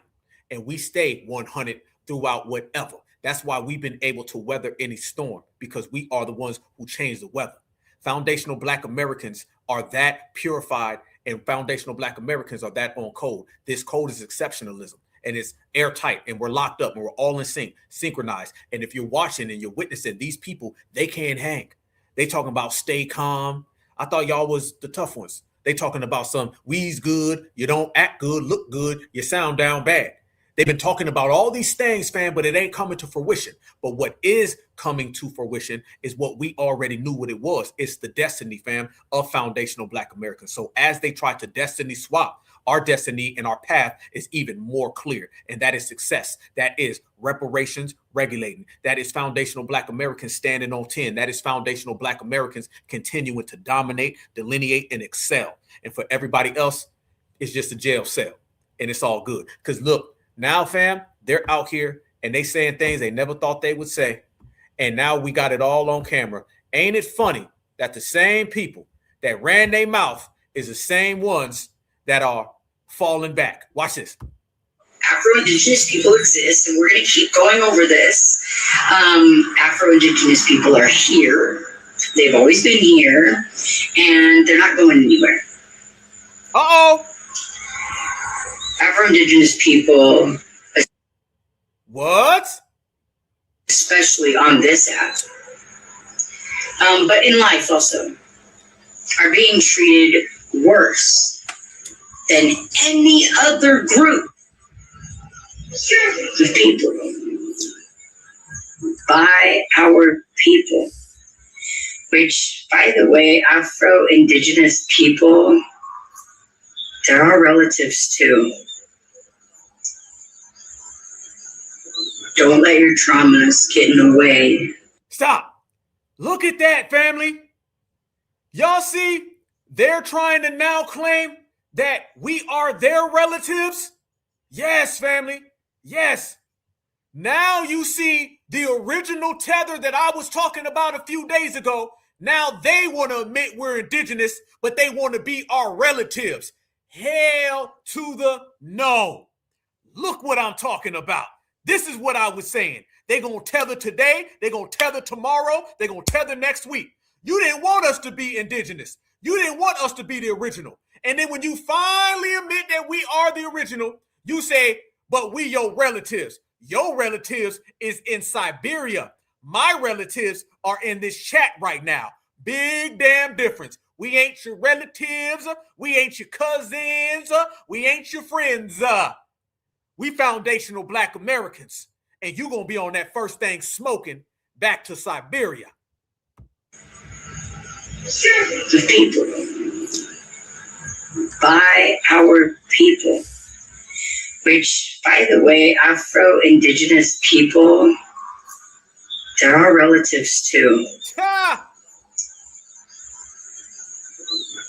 And we stay 100 throughout whatever. That's why we've been able to weather any storm, because we are the ones who change the weather. Foundational Black Americans are that purified, and Foundational Black Americans are that on code. This code is exceptionalism, and it's airtight, and we're locked up, and we're all in sync, synchronized. And if you're watching and you're witnessing, these people, they can't hang. They talking about stay calm. I thought y'all was the tough ones. They talking about some we's good, you don't act good, look good, you sound down bad. They've been talking about all these things, fam, but it ain't coming to fruition. But what is coming to fruition is what we already knew what it was. It's the destiny, fam, of Foundational Black Americans. So as they try to destiny swap, our destiny and our path is even more clear. And that is success. That is reparations regulating. That is Foundational Black Americans standing on 10. That is Foundational Black Americans continuing to dominate, delineate, and excel. And for everybody else, it's just a jail cell. And it's all good. Because look, now, fam, they're out here and they saying things they never thought they would say. And now we got it all on camera. Ain't it funny that the same people that ran their mouth is the same ones that are falling back? Watch this. Afro-Indigenous people exist, and we're going to keep going over this. Afro-Indigenous people are here. They've always been here, and they're not going anywhere. Uh-oh. Afro-Indigenous people. What? Especially on this app. But in life also, are being treated worse than any other group of people by our people, which, by the way, Afro-Indigenous people, they're our relatives too. Don't let your traumas get in the way. Stop. Look at that, family. Y'all see, they're trying to now claim that we are their relatives. Yes, family. Yes. Now you see the original tether that I was talking about a few days ago. Now they want to admit we're indigenous, but they want to be our relatives. Hell to the no. Look what I'm talking about. This is what I was saying. They're going to tether today. They're going to tether tomorrow. They're going to tether next week. You didn't want us to be indigenous. You didn't want us to be the original. And then when you finally admit that we are the original, you say, but we your relatives. Your relatives is in Siberia. My relatives are in this chat right now. Big damn difference. We ain't your relatives. We ain't your cousins. We ain't your friends. We foundational Black Americans. And you going to be on that first thing smoking back to Siberia. The people. By our people. Which, by the way, Afro-Indigenous people, they're our relatives too.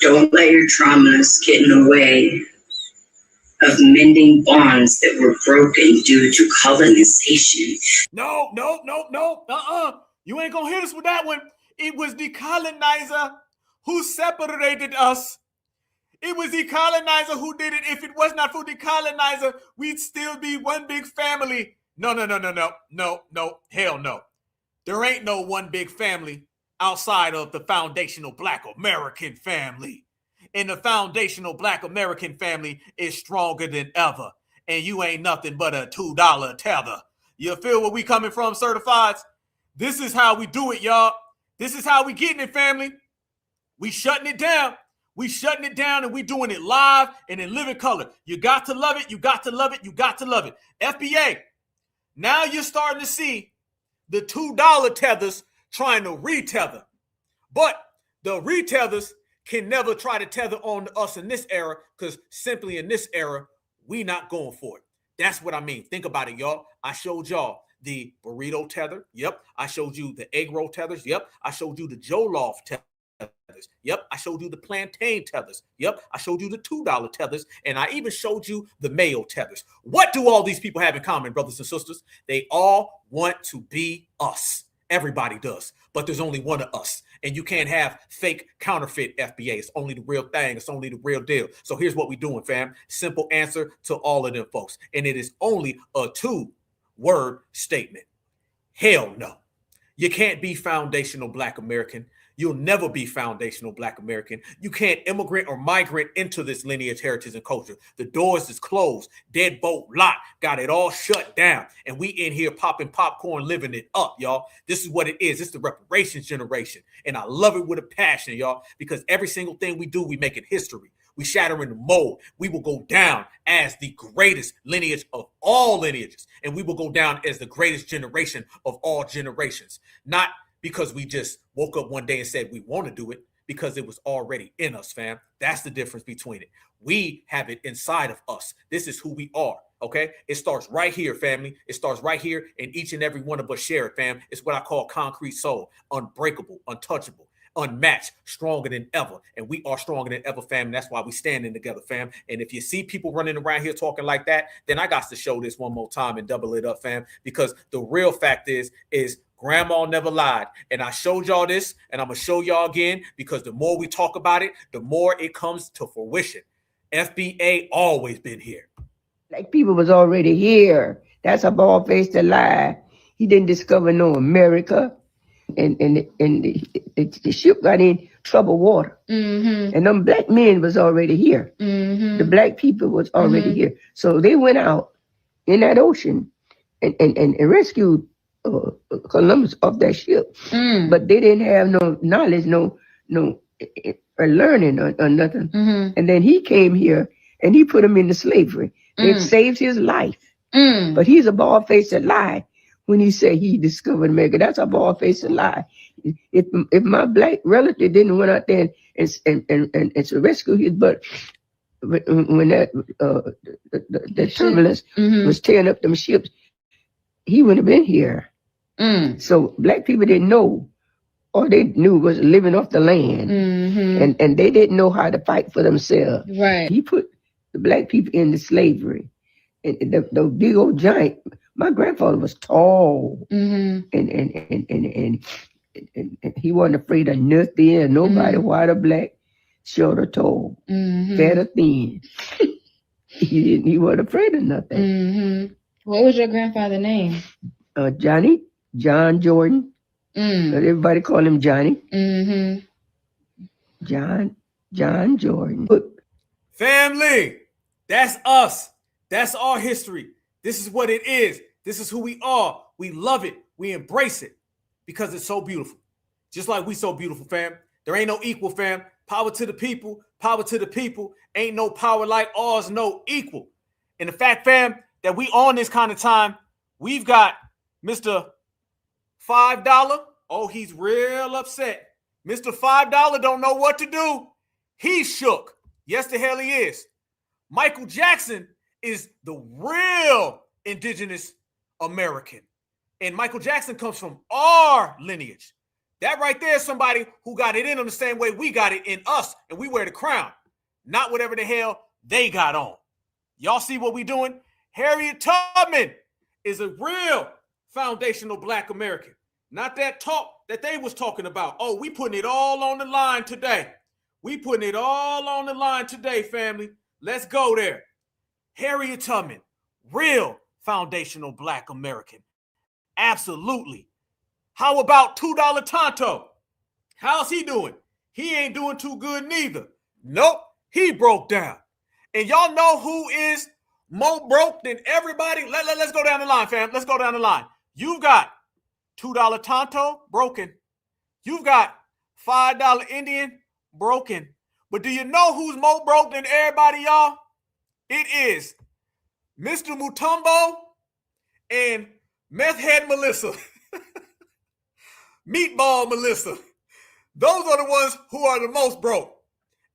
Don't let your traumas get in the way of mending bonds that were broken due to colonization. No. You ain't gonna hit us with that one. It was the colonizer who separated us. It was the colonizer who did it. If it was not for the colonizer, we'd still be one big family. No. Hell no. There ain't no one big family outside of the foundational Black American family. And the foundational Black American family is stronger than ever. And you ain't nothing but a $2 tether. You feel where we coming from, certifieds? This is how we do it, y'all. This is how we getting it, family. We shutting it down. We shutting it down and we doing it live and in living color. You got to love it. You got to love it. You got to love it. FBA, now you're starting to see the $2 tethers trying to retether. But the retethers can never try to tether on to us in this era because simply in this era, we not going for it. That's what I mean. Think about it, y'all. I showed y'all the burrito tether. Yep. I showed you the egg roll tethers. Yep. I showed you the jollof tethers. Yep, I showed you the plantain tethers. Yep, I showed you the $2 tethers, and I even showed you the mayo tethers. What do all these people have in common, brothers and sisters? They all want to be us. Everybody does, but there's only one of us, and you can't have fake counterfeit FBA. It's only the real thing. It's only the real deal. So here's what we're doing, fam. Simple answer to all of them folks, and it is only a 2-word statement. Hell no. You can't be foundational Black American. You'll never be foundational Black American. You can't immigrant or migrant into this lineage, heritage, and culture. The doors is closed. Deadbolt locked. Got it all shut down. And we in here popping popcorn, living it up, y'all. This is what it is. It's the reparations generation. And I love it with a passion, y'all, because every single thing we do, we make it history. We shatter in the mold. We will go down as the greatest lineage of all lineages. And we will go down as the greatest generation of all generations. Not because we just woke up one day and said we want to do it, because it was already in us, fam. That's the difference between it. We have it inside of us. This is who we are, okay? It starts right here, family. It starts right here, and each and every one of us share it, fam. It's what I call concrete soul, unbreakable, untouchable, unmatched, stronger than ever. And we are stronger than ever, fam. That's why we standing together, fam. And if you see people running around here talking like that, then I got to show this one more time and double it up, fam. Because the real fact is Grandma never lied. And I showed y'all this, and I'm going to show y'all again, because the more we talk about it, the more it comes to fruition. FBA always been here. Like people was already here. That's a bald-faced lie. He didn't discover no America. And the ship got in troubled water. Mm-hmm. And them black men was already here. Mm-hmm. The black people was already here. So they went out in that ocean and rescued Columbus off that ship. But they didn't have no knowledge, no learning or nothing. Mm-hmm. And then he came here and he put him into slavery. It saved his life. But he's a bald-faced lie when he said he discovered America. That's a bald-faced lie. If my black relative didn't went out there and to rescue his butt when that the turbulence was tearing up them ships, he wouldn't have been here. So black people didn't know. All they knew was living off the land, and they didn't know how to fight for themselves. Right. He put the black people into slavery, and the big old giant. My grandfather was tall, and he wasn't afraid of nothing and nobody, white or black, short or tall, fat or thin. He wasn't afraid of nothing. What was your grandfather's name? John Jordan. Everybody call him Johnny. John Jordan. Family, that's us. That's our history. This is what it is. This is who we are. We love it. We embrace it because it's so beautiful. Just like we so beautiful, fam. There ain't no equal, fam. Power to the people. Power to the people. Ain't no power like ours, no equal. And the fact, fam, that we on this kind of time, we've got Mr. $5. Oh, he's real upset. Mr. $5 don't know what to do. He's shook. Yes, the hell he is. Michael Jackson is the real indigenous American. And Michael Jackson comes from our lineage. That right there is somebody who got it in them the same way we got it in us, and we wear the crown, not whatever the hell they got on. Y'all see what we doing? Harriet Tubman is a real foundational Black American. Not that talk that they was talking about. Oh, we putting it all on the line today. We putting it all on the line today, family. Let's go there. Harriet Tubman, real foundational Black American. Absolutely. How about $2 Tonto? How's he doing? He ain't doing too good neither. Nope, he broke down. And y'all know who is more broke than everybody? Let's go down the line, fam. Let's go down the line. You've got $2 Tonto, broken. You've got $5 Indian, broken. But do you know who's more broke than everybody, y'all? It is Mr. Mutombo and Meth Head Melissa. Meatball Melissa. Those are the ones who are the most broke.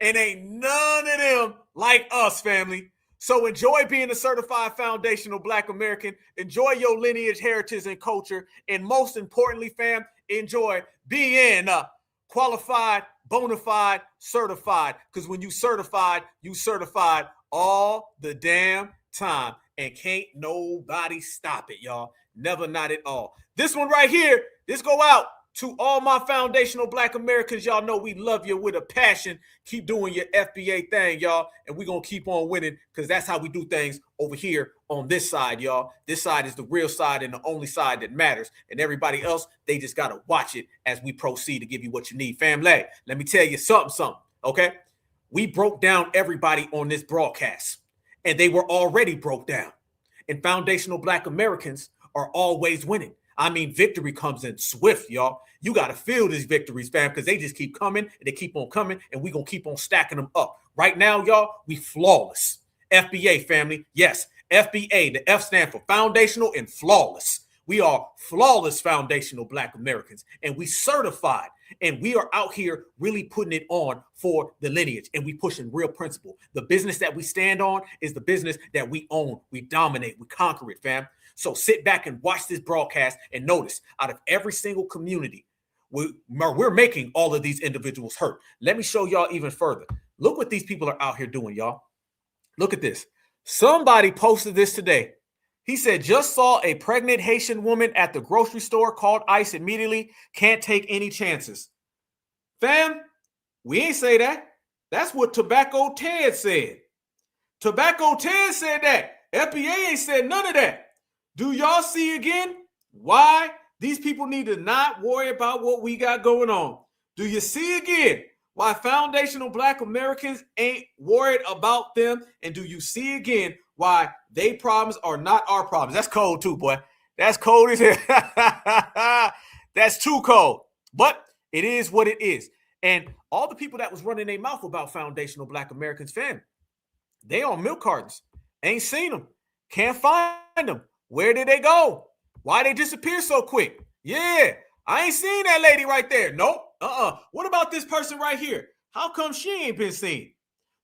And ain't none of them like us, family. So enjoy being a certified foundational Black American. Enjoy your lineage, heritage, and culture. And most importantly, fam, enjoy being qualified, bona fide, certified. Because when you certified all the damn time. And can't nobody stop it, y'all. Never, not at all. This one right here, this go out to all my foundational Black Americans. Y'all know we love you with a passion. Keep doing your FBA thing, y'all. And we're going to keep on winning because that's how we do things over here on this side, y'all. This side is the real side and the only side that matters. And everybody else, they just got to watch it as we proceed to give you what you need. Family, let me tell you something, okay? We broke down everybody on this broadcast, and they were already broke down. And foundational Black Americans are always winning. I mean, victory comes in swift, y'all. You got to feel these victories, fam, because they just keep coming and they keep on coming, and we're going to keep on stacking them up. Right now, y'all, we flawless. FBA, family. Yes, FBA. The F stand for foundational and flawless. We are flawless foundational Black Americans, and we certified, and we are out here really putting it on for the lineage, and we pushing real principle. The business that we stand on is the business that we own. We dominate. We conquer it, fam. So sit back and watch this broadcast and notice out of every single community, we're making all of these individuals hurt. Let me show y'all even further. Look what these people are out here doing, y'all. Look at this. Somebody posted this today. He said, just saw a pregnant Haitian woman at the grocery store, called ICE immediately, can't take any chances. Fam, we ain't say that. That's what Tobacco Ted said. Tobacco Ted said that. FBA ain't said none of that. Do y'all see again why these people need to not worry about what we got going on? Do you see again why foundational Black Americans ain't worried about them? And do you see again why they problems are not our problems? That's cold too, boy. That's cold as hell. That's too cold. But it is what it is. And all the people that was running their mouth about foundational Black Americans, fam, They on milk cartons. Ain't seen them. Can't find them. Where did they go? Why they disappear so quick? Yeah, I ain't seen that lady right there. Nope. What about this person right here? How come she ain't been seen?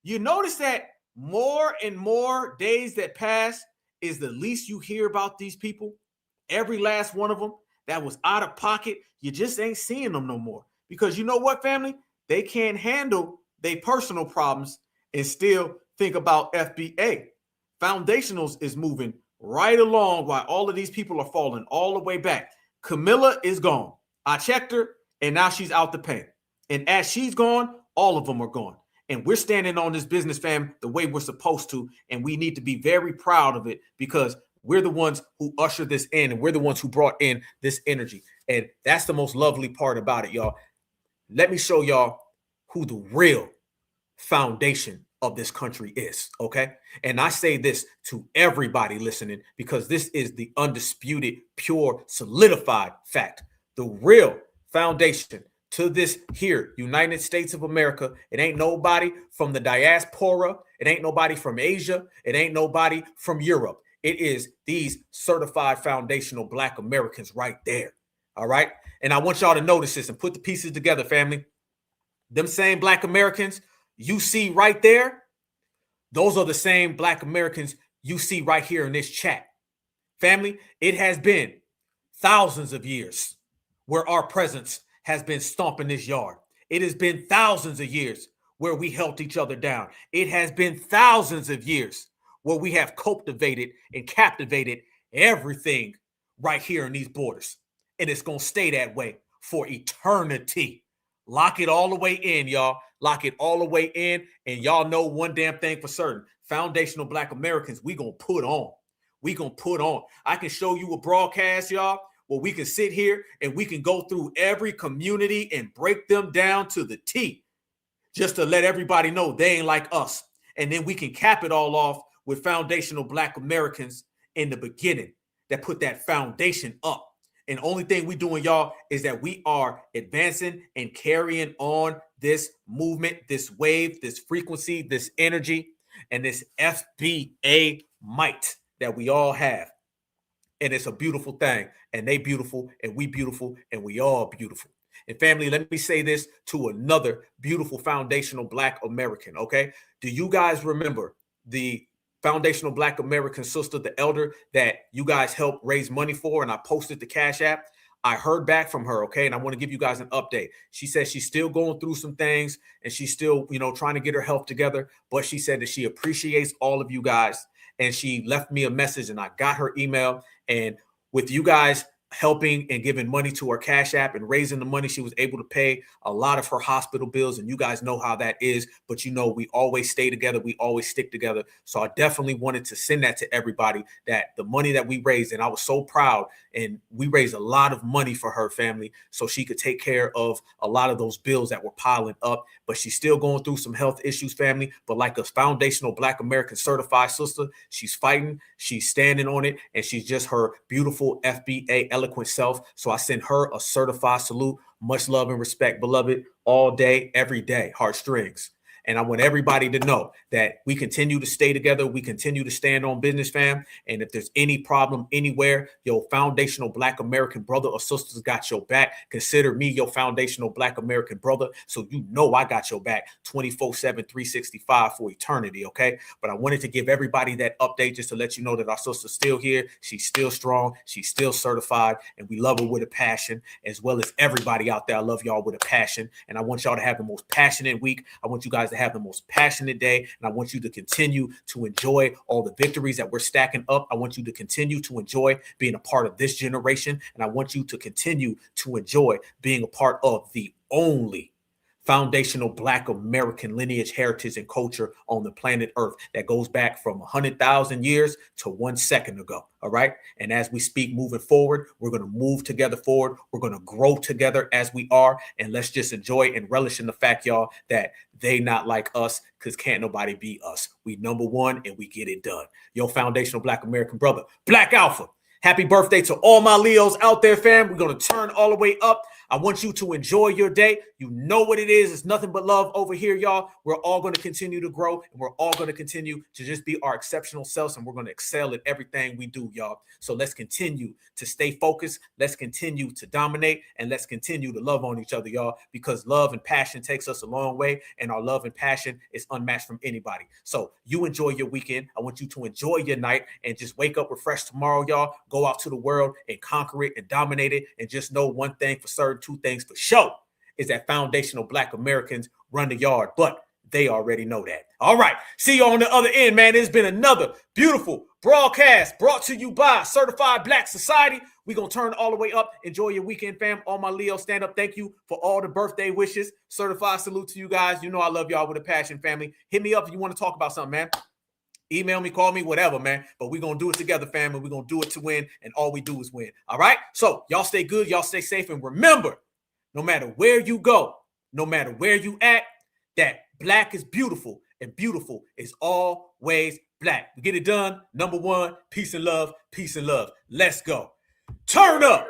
You notice that more and more days that pass is the least you hear about these people. Every last one of them that was out of pocket, you just ain't seeing them no more. Because you know what, family? They can't handle their personal problems and still think about FBA. Foundationals is moving right along while all of these people are falling all the way back. Camilla is gone. I checked her, and now she's out the paint. And as she's gone, all of them are gone. And we're standing on this business, fam, the way we're supposed to. And we need to be very proud of it because we're the ones who ushered this in, and we're the ones who brought in this energy. And that's the most lovely part about it, y'all. Let me show y'all who the real foundation of this country is, okay? And I say this to everybody listening because this is the undisputed, pure, solidified fact. The real foundation to this here United States of America, it ain't nobody from the diaspora, it ain't nobody from Asia, it ain't nobody from Europe. It is these certified foundational Black Americans right there, all right? And I want y'all to notice this and put the pieces together, family. Them same Black Americans you see right there, those are the same Black Americans you see right here in this chat. Family, it has been thousands of years where our presence has been stomping this yard. It has been thousands of years where we held each other down. It has been thousands of years where we have cultivated and captivated everything right here in these borders. And it's going to stay that way for eternity. Lock it all the way in, y'all. Lock it all the way in. And y'all know one damn thing for certain. Foundational Black Americans, we going to put on. We going to put on. I can show you a broadcast, y'all, where we can sit here and we can go through every community and break them down to the T just to let everybody know they ain't like us. And then we can cap it all off with foundational Black Americans in the beginning that put that foundation up. And only thing we doing, y'all, is that we are advancing and carrying on this movement, this wave, this frequency, this energy, and this FBA might that we all have. And it's a beautiful thing. And they beautiful, and we all beautiful. And family, let me say this to another beautiful foundational Black American, okay? Do you guys remember the foundational Black American sister, the elder that you guys helped raise money for, and I posted the Cash App? I heard back from her, okay? And I want to give you guys an update. She says she's still going through some things, and she's still, trying to get her health together, but she said that she appreciates all of you guys, and she left me a message, and I got her email, and with you guys helping and giving money to her Cash App and raising the money, she was able to pay a lot of her hospital bills. And you guys know how that is, but we always stay together. We always stick together. So I definitely wanted to send that to everybody, that the money that we raised, and I was so proud, and we raised a lot of money for her family so she could take care of a lot of those bills that were piling up. But she's still going through some health issues, family. But like a foundational Black American certified sister, she's fighting, she's standing on it, and she's just her beautiful FBA eloquent self. So I send her a certified salute. Much love and respect, beloved, all day, every day, heartstrings. And I want everybody to know that we continue to stay together. We continue to stand on business, fam. And if there's any problem anywhere, your foundational Black American brother or sisters got your back. Consider me your foundational Black American brother. So I got your back 24/7, 365 for eternity, okay? But I wanted to give everybody that update just to let you know that our sister's still here. She's still strong. She's still certified. And we love her with a passion, as well as everybody out there. I love y'all with a passion. And I want y'all to have the most passionate week. I want you guys to have the most passionate day, and I want you to continue to enjoy all the victories that we're stacking up. I want you to continue to enjoy being a part of this generation, and I want you to continue to enjoy being a part of the only foundational Black American lineage, heritage, and culture on the planet Earth that goes back from 100,000 years to 1 second ago. All right. And as we speak, moving forward, we're going to move together forward. We're going to grow together as we are. And let's just enjoy and relish in the fact, y'all, that they not like us, because can't nobody beat us. We number one and we get it done. Your foundational Black American brother, Black Alpha. Happy birthday to all my Leos out there, fam. We're going to turn all the way up. I want you to enjoy your day. You know what it is. It's nothing but love over here, y'all. We're all going to continue to grow, and we're all going to continue to just be our exceptional selves, and we're going to excel at everything we do, y'all. So let's continue to stay focused. Let's continue to dominate, and let's continue to love on each other, y'all, because love and passion takes us a long way, and our love and passion is unmatched from anybody. So you enjoy your weekend. I want you to enjoy your night and just wake up refreshed tomorrow, y'all. Go out to the world and conquer it and dominate it, and just know one thing for certain, two things for sure, is that foundational Black Americans run the yard, but they already know that. All right. See you on the other end, man. It's been another beautiful broadcast brought to you by Certified Black Society. We're going to turn all the way up. Enjoy your weekend, fam. All my Leo stand up. Thank you for all the birthday wishes. Certified salute to you guys. You know I love y'all with a passion, family. Hit me up if you want to talk about something, man. Email me, call me, whatever, man. But we're going to do it together, family. We're going to do it to win, and all we do is win. All right? So y'all stay good. Y'all stay safe. And remember, no matter where you go, no matter where you at, that Black is beautiful, and beautiful is always Black. We get it done. Number one, peace and love. Peace and love. Let's go. Turn up.